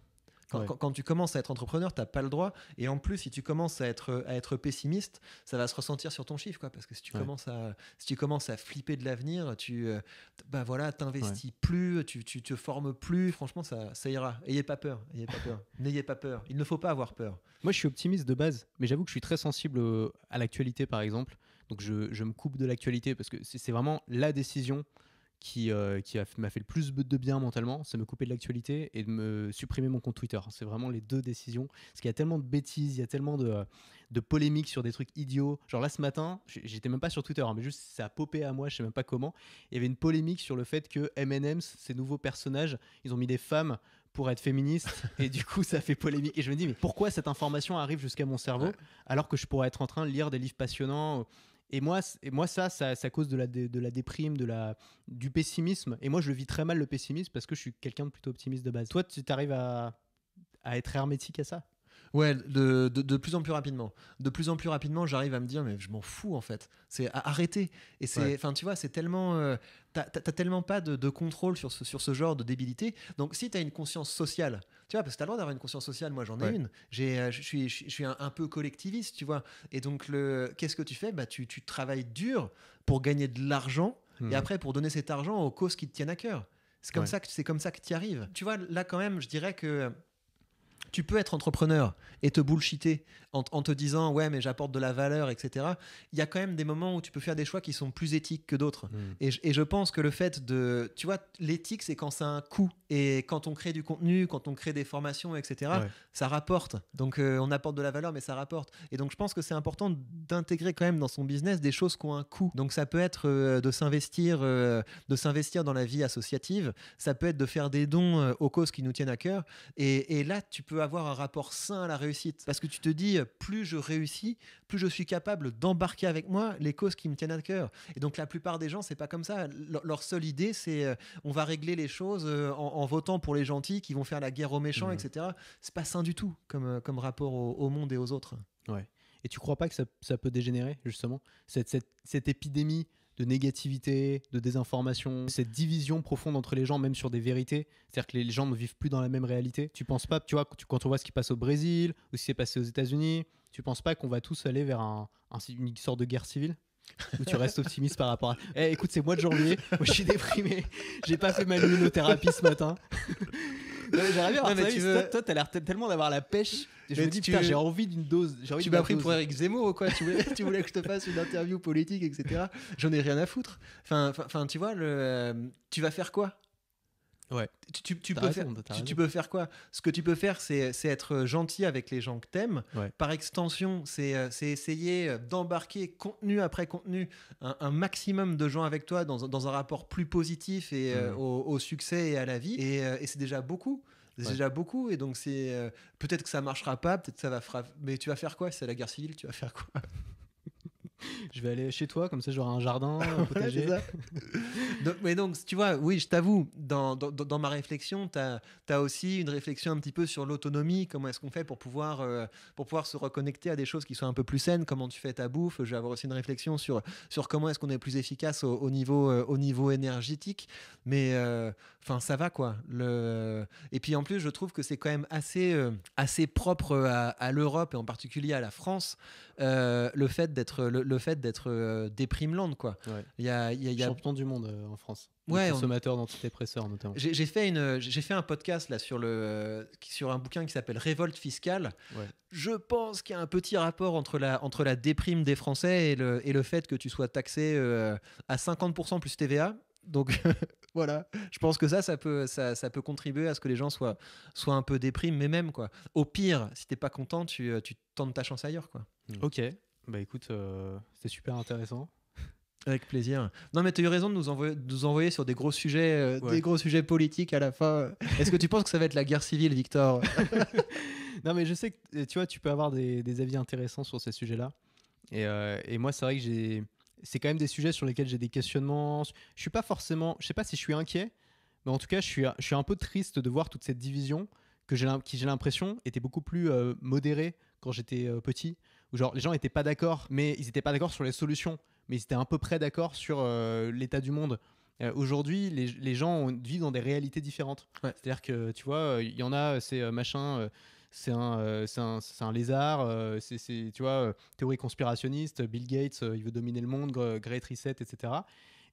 S1: Quand tu commences à être entrepreneur, tu n'as pas le droit. Et en plus, si tu commences à être pessimiste, ça va se ressentir sur ton chiffre, quoi. Parce que si tu commences à flipper de l'avenir, tu t'investis plus, tu te formes plus. Franchement, ça ira. Ayez pas peur. N'ayez pas peur. Il ne faut pas avoir peur.
S2: Moi, je suis optimiste de base, mais j'avoue que je suis très sensible à l'actualité, par exemple. Donc, je me coupe de l'actualité parce que c'est vraiment la décision qui m'a fait le plus de bien mentalement, c'est me couper de l'actualité et de me supprimer mon compte Twitter. C'est vraiment les deux décisions. Parce qu'il y a tellement de bêtises, il y a tellement de polémiques sur des trucs idiots. Genre là, ce matin, j'étais même pas sur Twitter, hein, mais juste ça a popé à moi, je sais même pas comment. Il y avait une polémique sur le fait que M&M's, ces nouveaux personnages, ils ont mis des femmes pour être féministes et du coup ça fait polémique. Et je me dis, mais pourquoi cette information arrive jusqu'à mon cerveau alors que je pourrais être en train de lire des livres passionnants? Et moi ça cause de la déprime, du pessimisme. Et moi, je le vis très mal, le pessimisme, parce que je suis quelqu'un de plutôt optimiste de base. Toi, tu arrives à être hermétique à ça?
S1: Ouais, de plus en plus rapidement. De plus en plus rapidement, j'arrive à me dire, mais je m'en fous en fait. C'est à arrêter. Et tu vois, c'est tellement. T'as tellement pas de contrôle sur ce genre de débilité. Donc, si t'as une conscience sociale, tu vois, parce que t'as le droit d'avoir une conscience sociale, moi j'en ai une. Je suis un peu collectiviste, tu vois. Et donc, qu'est-ce que tu fais? Tu travailles dur pour gagner de l'argent et après pour donner cet argent aux causes qui te tiennent à cœur. C'est comme ça que tu y arrives. Tu vois, là quand même, je dirais que. tu peux être entrepreneur et te bullshiter en te disant ouais mais j'apporte de la valeur, etc. Il y a quand même des moments où tu peux faire des choix qui sont plus éthiques que d'autres. Et je pense que le fait de, tu vois, l'éthique c'est quand c'est un coût, et quand on crée du contenu, quand on crée des formations, etc. Ça rapporte. Donc on apporte de la valeur mais ça rapporte. Et donc je pense que c'est important d'intégrer quand même dans son business des choses qui ont un coût. Donc ça peut être de s'investir dans la vie associative, ça peut être de faire des dons aux causes qui nous tiennent à cœur. Et là, tu peux avoir un rapport sain à la réussite. Parce que tu te dis, plus je réussis, plus je suis capable d'embarquer avec moi les causes qui me tiennent à cœur. Et donc, la plupart des gens, c'est pas comme ça. Leur seule idée, c'est on va régler les choses en votant pour les gentils qui vont faire la guerre aux méchants, etc. C'est pas sain du tout comme rapport au monde et aux autres.
S2: Ouais. Et tu crois pas que ça peut dégénérer, justement, cette épidémie de négativité, de désinformation, cette division profonde entre les gens, même sur des vérités, c'est-à-dire que les gens ne vivent plus dans la même réalité. Tu penses pas, tu vois, quand on voit ce qui passe au Brésil ou ce qui s'est passé aux États-Unis, tu penses pas qu'on va tous aller vers une sorte de guerre civile? Ou tu restes optimiste par rapport à... Écoute, c'est mois de janvier, moi je suis déprimé, j'ai pas fait ma luminothérapie ce matin. J'aimerais bien avoir toi t'as l'air tellement d'avoir la pêche. Je me dis, putain, j'ai envie d'une dose.
S1: Tu m'as pris pour Eric Zemmour ou quoi? Tu voulais que je te fasse une interview politique, etc. J'en ai rien à foutre. Enfin, tu vois, tu vas faire quoi?
S2: Ouais.
S1: Tu peux faire quoi? Ce que tu peux faire, c'est être gentil avec les gens que t'aimes.
S2: Ouais.
S1: Par extension, c'est essayer d'embarquer contenu après contenu un maximum de gens avec toi dans un rapport plus positif et au succès et à la vie. Et c'est déjà beaucoup. C'est déjà beaucoup. Et donc, peut-être que ça marchera pas, peut-être que ça va frapper. Mais tu vas faire quoi? Si c'est la guerre civile, tu vas faire quoi?
S2: Je vais aller chez toi, comme ça j'aurai un jardin, un potager.
S1: Mais donc, tu vois, oui, je t'avoue, dans ma réflexion, tu as aussi une réflexion un petit peu sur l'autonomie. Comment est-ce qu'on fait pour pouvoir se reconnecter à des choses qui sont un peu plus saines? Comment tu fais ta bouffe? Je vais avoir aussi une réflexion sur comment est-ce qu'on est plus efficace au niveau énergétique. Mais enfin, ça va, quoi. Et puis en plus, je trouve que c'est quand même assez propre à l'Europe et en particulier à la France, le fait d'être déprimeland, quoi.
S2: Ouais.
S1: Il y a
S2: champion du monde en France.
S1: Ouais,
S2: consommateur d'antidépresseurs notamment.
S1: J'ai fait un podcast là sur un bouquin qui s'appelle Révolte fiscale.
S2: Ouais.
S1: Je pense qu'il y a un petit rapport entre la déprime des Français et le fait que tu sois taxé à 50% plus TVA. Donc voilà, je pense que ça peut contribuer à ce que les gens soient un peu déprimes, mais même quoi. Au pire, si t'es pas content, tu tentes ta chance ailleurs, quoi.
S2: Ok, bah écoute, c'était super intéressant.
S1: Avec plaisir. Non, mais tu as eu raison de nous envoyer sur des gros sujets, des gros sujets politiques à la fin. Est-ce que tu penses que ça va être la guerre civile, Victor?
S2: Non, mais je sais que tu vois, tu peux avoir des avis intéressants sur ces sujets-là. Et moi, c'est vrai que c'est quand même des sujets sur lesquels j'ai des questionnements. Je suis pas forcément, je sais pas si je suis inquiet, mais en tout cas, je suis un peu triste de voir toute cette division qui, j'ai l'impression, était beaucoup plus modérée quand j'étais petit. Où genre, les gens n'étaient pas d'accord, mais ils n'étaient pas d'accord sur les solutions. Mais ils étaient à peu près d'accord sur l'état du monde. Aujourd'hui, les gens vivent dans des réalités différentes.
S1: Ouais.
S2: C'est-à-dire que, tu vois, il y en a, c'est machin, c'est un lézard, c'est tu vois, théorie conspirationniste, Bill Gates, il veut dominer le monde, Great Reset, etc.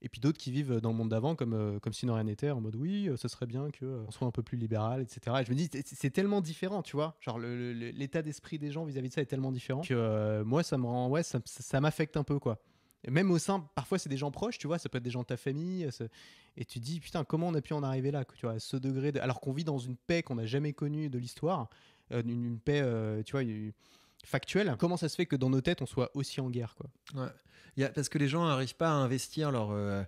S2: Et puis d'autres qui vivent dans le monde d'avant comme si rien n'était, en mode oui, ce serait bien qu'on soit un peu plus libéral, etc. Et je me dis, c'est tellement différent, tu vois. Genre, l'état d'esprit des gens vis-à-vis de ça est tellement différent que moi, ça me rend, ouais, ça m'affecte un peu, quoi. Et même au sein, parfois c'est des gens proches, tu vois, ça peut être des gens de ta famille, et tu te dis, putain, comment on a pu en arriver là, tu vois, à ce degré, alors qu'on vit dans une paix qu'on n'a jamais connue de l'histoire, une paix, tu vois, factuelle. Comment ça se fait que dans nos têtes, on soit aussi en guerre, quoi?
S1: Ouais. Parce que les gens n'arrivent pas à investir leur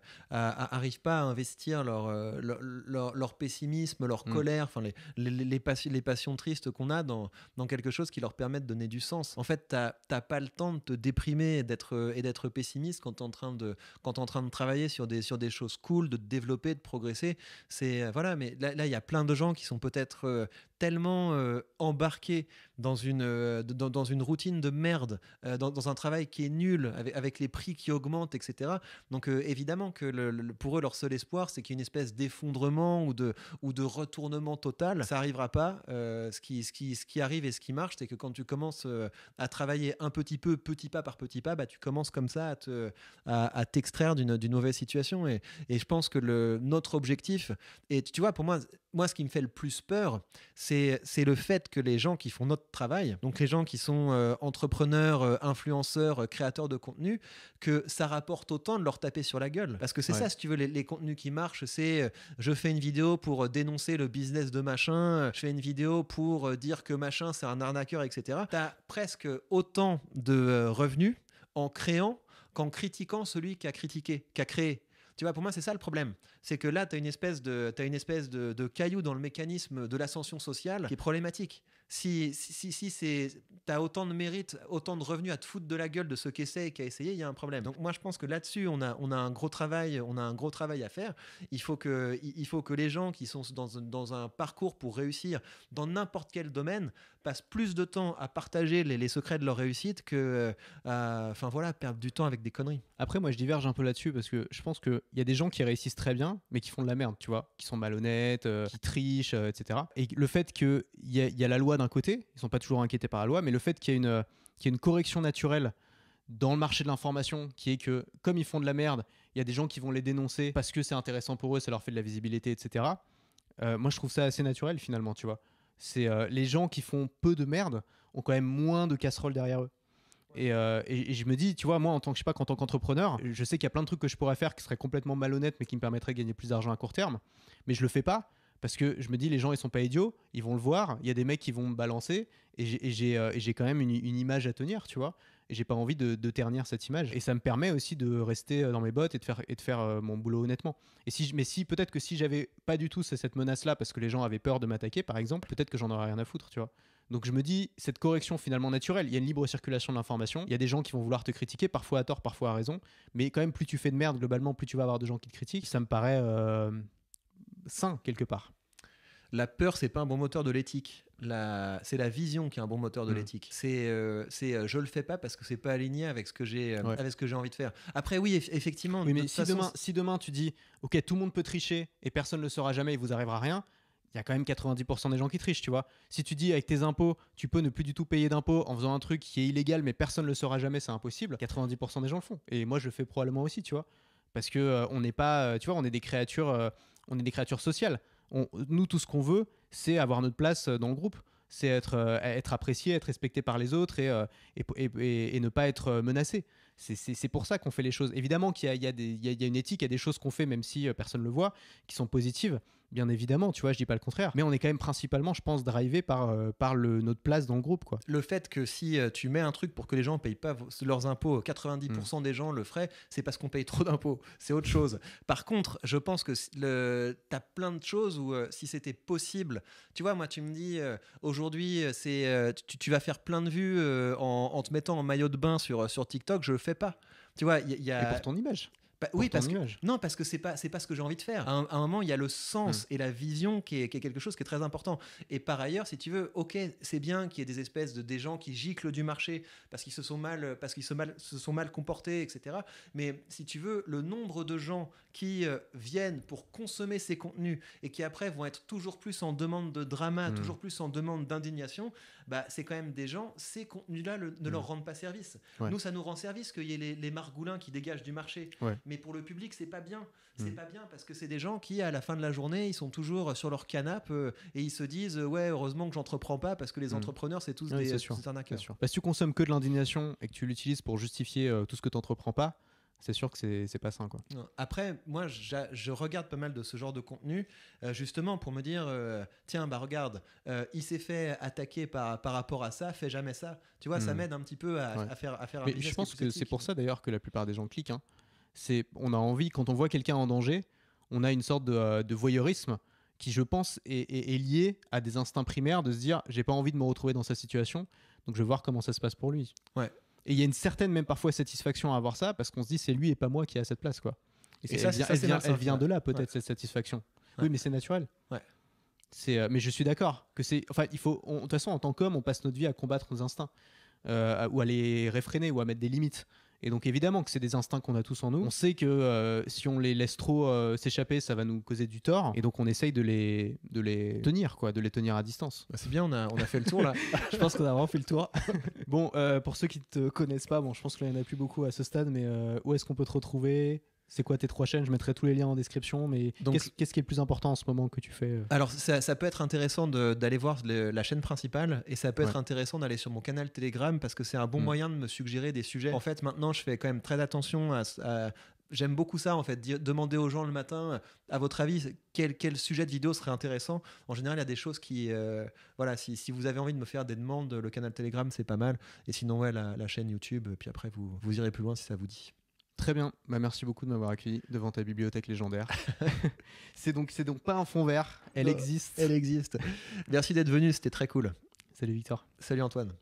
S1: pessimisme, leur colère, enfin les passions tristes qu'on a dans quelque chose qui leur permet de donner du sens. En fait, t'as pas le temps de te déprimer et d'être pessimiste quand t'es en train de travailler sur des choses cool, de te développer, de progresser. Voilà, mais là il y a plein de gens qui sont peut-être tellement embarqués dans une routine de merde, dans un travail qui est nul, avec les prix qui augmentent, etc. Donc évidemment que pour eux, leur seul espoir, c'est qu'il y ait une espèce d'effondrement ou de retournement total. Ça n'arrivera pas. Ce qui arrive et ce qui marche, c'est que quand tu commences à travailler un petit peu, petit pas par petit pas, tu commences comme ça à t'extraire d'une mauvaise situation. Et je pense que notre objectif, et tu vois, pour moi, moi, ce qui me fait le plus peur, c'est le fait que les gens qui font notre travail, donc les gens qui sont entrepreneurs, influenceurs, créateurs de contenu, que ça rapporte autant de leur taper sur la gueule. Parce que c'est ça, si tu veux, les contenus qui marchent, c'est je fais une vidéo pour dénoncer le business de machin, je fais une vidéo pour dire que machin, c'est un arnaqueur, etc. Tu as presque autant de revenus en créant qu'en critiquant celui qui a critiqué, qui a créé. Tu vois, pour moi, c'est ça le problème. C'est que là, tu as une espèce de caillou dans le mécanisme de l'ascension sociale qui est problématique. Si tu as autant de mérite, autant de revenus à te foutre de la gueule de ceux qui essaient et qui a essayé, il y a un problème. Donc moi, je pense que là-dessus, on a un gros travail à faire. Il faut que les gens qui sont dans un parcours pour réussir dans n'importe quel domaine passent plus de temps à partager les secrets de leur réussite que perdre du temps avec des conneries.
S2: Après, moi, je diverge un peu là-dessus parce que je pense qu'il y a des gens qui réussissent très bien, mais qui font de la merde, tu vois, qui sont malhonnêtes, qui trichent, etc. Et le fait qu'il y a la loi d'un côté, ils sont pas toujours inquiétés par la loi, mais le fait qu'il y ait une correction naturelle dans le marché de l'information, qui est que comme ils font de la merde, il y a des gens qui vont les dénoncer parce que c'est intéressant pour eux, ça leur fait de la visibilité, etc. Moi, je trouve ça assez naturel finalement, tu vois. C'est les gens qui font peu de merde ont quand même moins de casseroles derrière eux. Et je me dis, tu vois, moi en tant qu'entrepreneur, je sais qu'il y a plein de trucs que je pourrais faire qui seraient complètement malhonnêtes mais qui me permettraient de gagner plus d'argent à court terme, mais je le fais pas parce que je me dis les gens ils sont pas idiots, ils vont le voir, il y a des mecs qui vont me balancer et j'ai quand même une image à tenir, tu vois, et j'ai pas envie de ternir cette image, et ça me permet aussi de rester dans mes bottes et de faire mon boulot honnêtement. Mais si peut-être que si j'avais pas du tout cette menace là parce que les gens avaient peur de m'attaquer par exemple, peut-être que j'en aurais rien à foutre, tu vois. Donc je me dis, cette correction finalement naturelle, il y a une libre circulation de l'information, il y a des gens qui vont vouloir te critiquer, parfois à tort, parfois à raison, mais quand même plus tu fais de merde globalement, plus tu vas avoir de gens qui te critiquent, ça me paraît sain quelque part.
S1: La peur, c'est pas un bon moteur de l'éthique. C'est la vision qui est un bon moteur de l'éthique. C'est je le fais pas parce que c'est pas aligné avec ce que j'ai envie de faire. Après oui, effectivement.
S2: Oui, mais si demain tu dis ok, tout le monde peut tricher et personne ne le saura jamais, il vous arrivera rien. Il y a quand même 90% des gens qui trichent, tu vois. Si tu dis avec tes impôts, tu peux ne plus du tout payer d'impôts en faisant un truc qui est illégal, mais personne ne le saura jamais, c'est impossible. 90% des gens le font. Et moi, je le fais probablement aussi, tu vois. Parce que on n'est pas, tu vois, on est des créatures sociales. Nous, tout ce qu'on veut, c'est avoir notre place dans le groupe. C'est être apprécié, être respecté par les autres et ne pas être menacé. C'est pour ça qu'on fait les choses. Évidemment qu'il y a une éthique, il y a des choses qu'on fait, même si personne ne le voit, qui sont positives. Bien évidemment, tu vois, je dis pas le contraire. Mais on est quand même principalement, je pense, drivé par notre place dans le groupe, quoi.
S1: Le fait que si tu mets un truc pour que les gens ne payent pas leurs impôts, 90% des gens le feraient, c'est parce qu'on paye trop d'impôts. C'est autre chose. Par contre, je pense que tu as plein de choses où si c'était possible, tu vois, moi, tu me dis, aujourd'hui, tu vas faire plein de vues en te mettant en maillot de bain sur TikTok, je le fais pas. Tu vois,
S2: Et pour ton image.
S1: Oui, parce que c'est pas ce que j'ai envie de faire. À un moment, il y a le sens et la vision qui est quelque chose qui est très important. Et par ailleurs, si tu veux, ok, c'est bien qu'il y ait des espèces des gens qui giclent du marché parce qu'ils se sont mal comportés, etc. Mais si tu veux, le nombre de gens qui viennent pour consommer ces contenus et qui après vont être toujours plus en demande de drama, toujours plus en demande d'indignation, bah, c'est quand même des gens, ces contenus-là ne leur rendent pas service. Ouais. Nous, ça nous rend service qu'il y ait les margoulins qui dégagent du marché. Ouais. Mais pour le public, c'est pas bien. C'est pas bien parce que c'est des gens qui, à la fin de la journée, ils sont toujours sur leur canapé et ils se disent ouais, heureusement que j'entreprends pas parce que les entrepreneurs, c'est tous des arnaqueurs.
S2: Bah, si tu consommes que de l'indignation et que tu l'utilises pour justifier tout ce que tu n'entreprends pas, c'est sûr que c'est pas sain, quoi.
S1: Après, moi, je regarde pas mal de ce genre de contenu, justement pour me dire, tiens, bah regarde, il s'est fait attaquer par rapport à ça, fais jamais ça. Tu vois, ça m'aide un petit peu à faire un business.
S2: Mais je pense que c'est pour ça d'ailleurs que la plupart des gens cliquent. Hein. On a envie, quand on voit quelqu'un en danger, on a une sorte de voyeurisme qui, je pense, est lié à des instincts primaires de se dire, j'ai pas envie de me retrouver dans sa situation, donc je vais voir comment ça se passe pour lui.
S1: Ouais.
S2: Et il y a une certaine, même parfois, satisfaction à avoir ça, parce qu'on se dit c'est lui et pas moi qui est à cette place, quoi. Elle vient de là, peut-être, cette satisfaction. Ouais. Oui, mais c'est naturel.
S1: Ouais.
S2: Mais je suis d'accord que c'est. Enfin, de toute façon, en tant qu'homme, on passe notre vie à combattre nos instincts, ou à les réfréner, ou à mettre des limites. Et donc évidemment que c'est des instincts qu'on a tous en nous. On sait que si on les laisse trop s'échapper, ça va nous causer du tort. Et donc on essaye de les tenir, quoi, de les tenir à distance.
S1: Bah c'est bien, on a fait le tour là.
S2: Je pense qu'on a vraiment fait le tour. Bon, pour ceux qui ne te connaissent pas, bon, je pense qu'il n'y en a plus beaucoup à ce stade, mais où est-ce qu'on peut te retrouver
S3: C'est quoi tes 3 chaînes? Je mettrai tous les liens en description, mais
S1: Donc-
S3: qu'est-ce qui est le plus important en ce moment que tu fais
S1: Alors, ça peut être intéressant d'aller voir la chaîne principale et ça peut être intéressant d'aller sur mon canal Telegram parce que c'est un bon moyen de me suggérer des sujets. En fait, maintenant, je fais quand même très attention j'aime beaucoup ça, en fait, demander aux gens le matin, à votre avis, quel sujet de vidéo serait intéressant. En général, il y a des choses qui... voilà, si vous avez envie de me faire des demandes, le canal Telegram, c'est pas mal. Et sinon, ouais, la chaîne YouTube, puis après, vous irez plus loin si ça vous dit.
S2: Très bien, merci beaucoup de m'avoir accueilli devant ta bibliothèque légendaire. c'est donc pas un fond vert, elle existe.
S1: Elle existe. Merci d'être venu, c'était très cool.
S3: Salut Victor.
S1: Salut Antoine.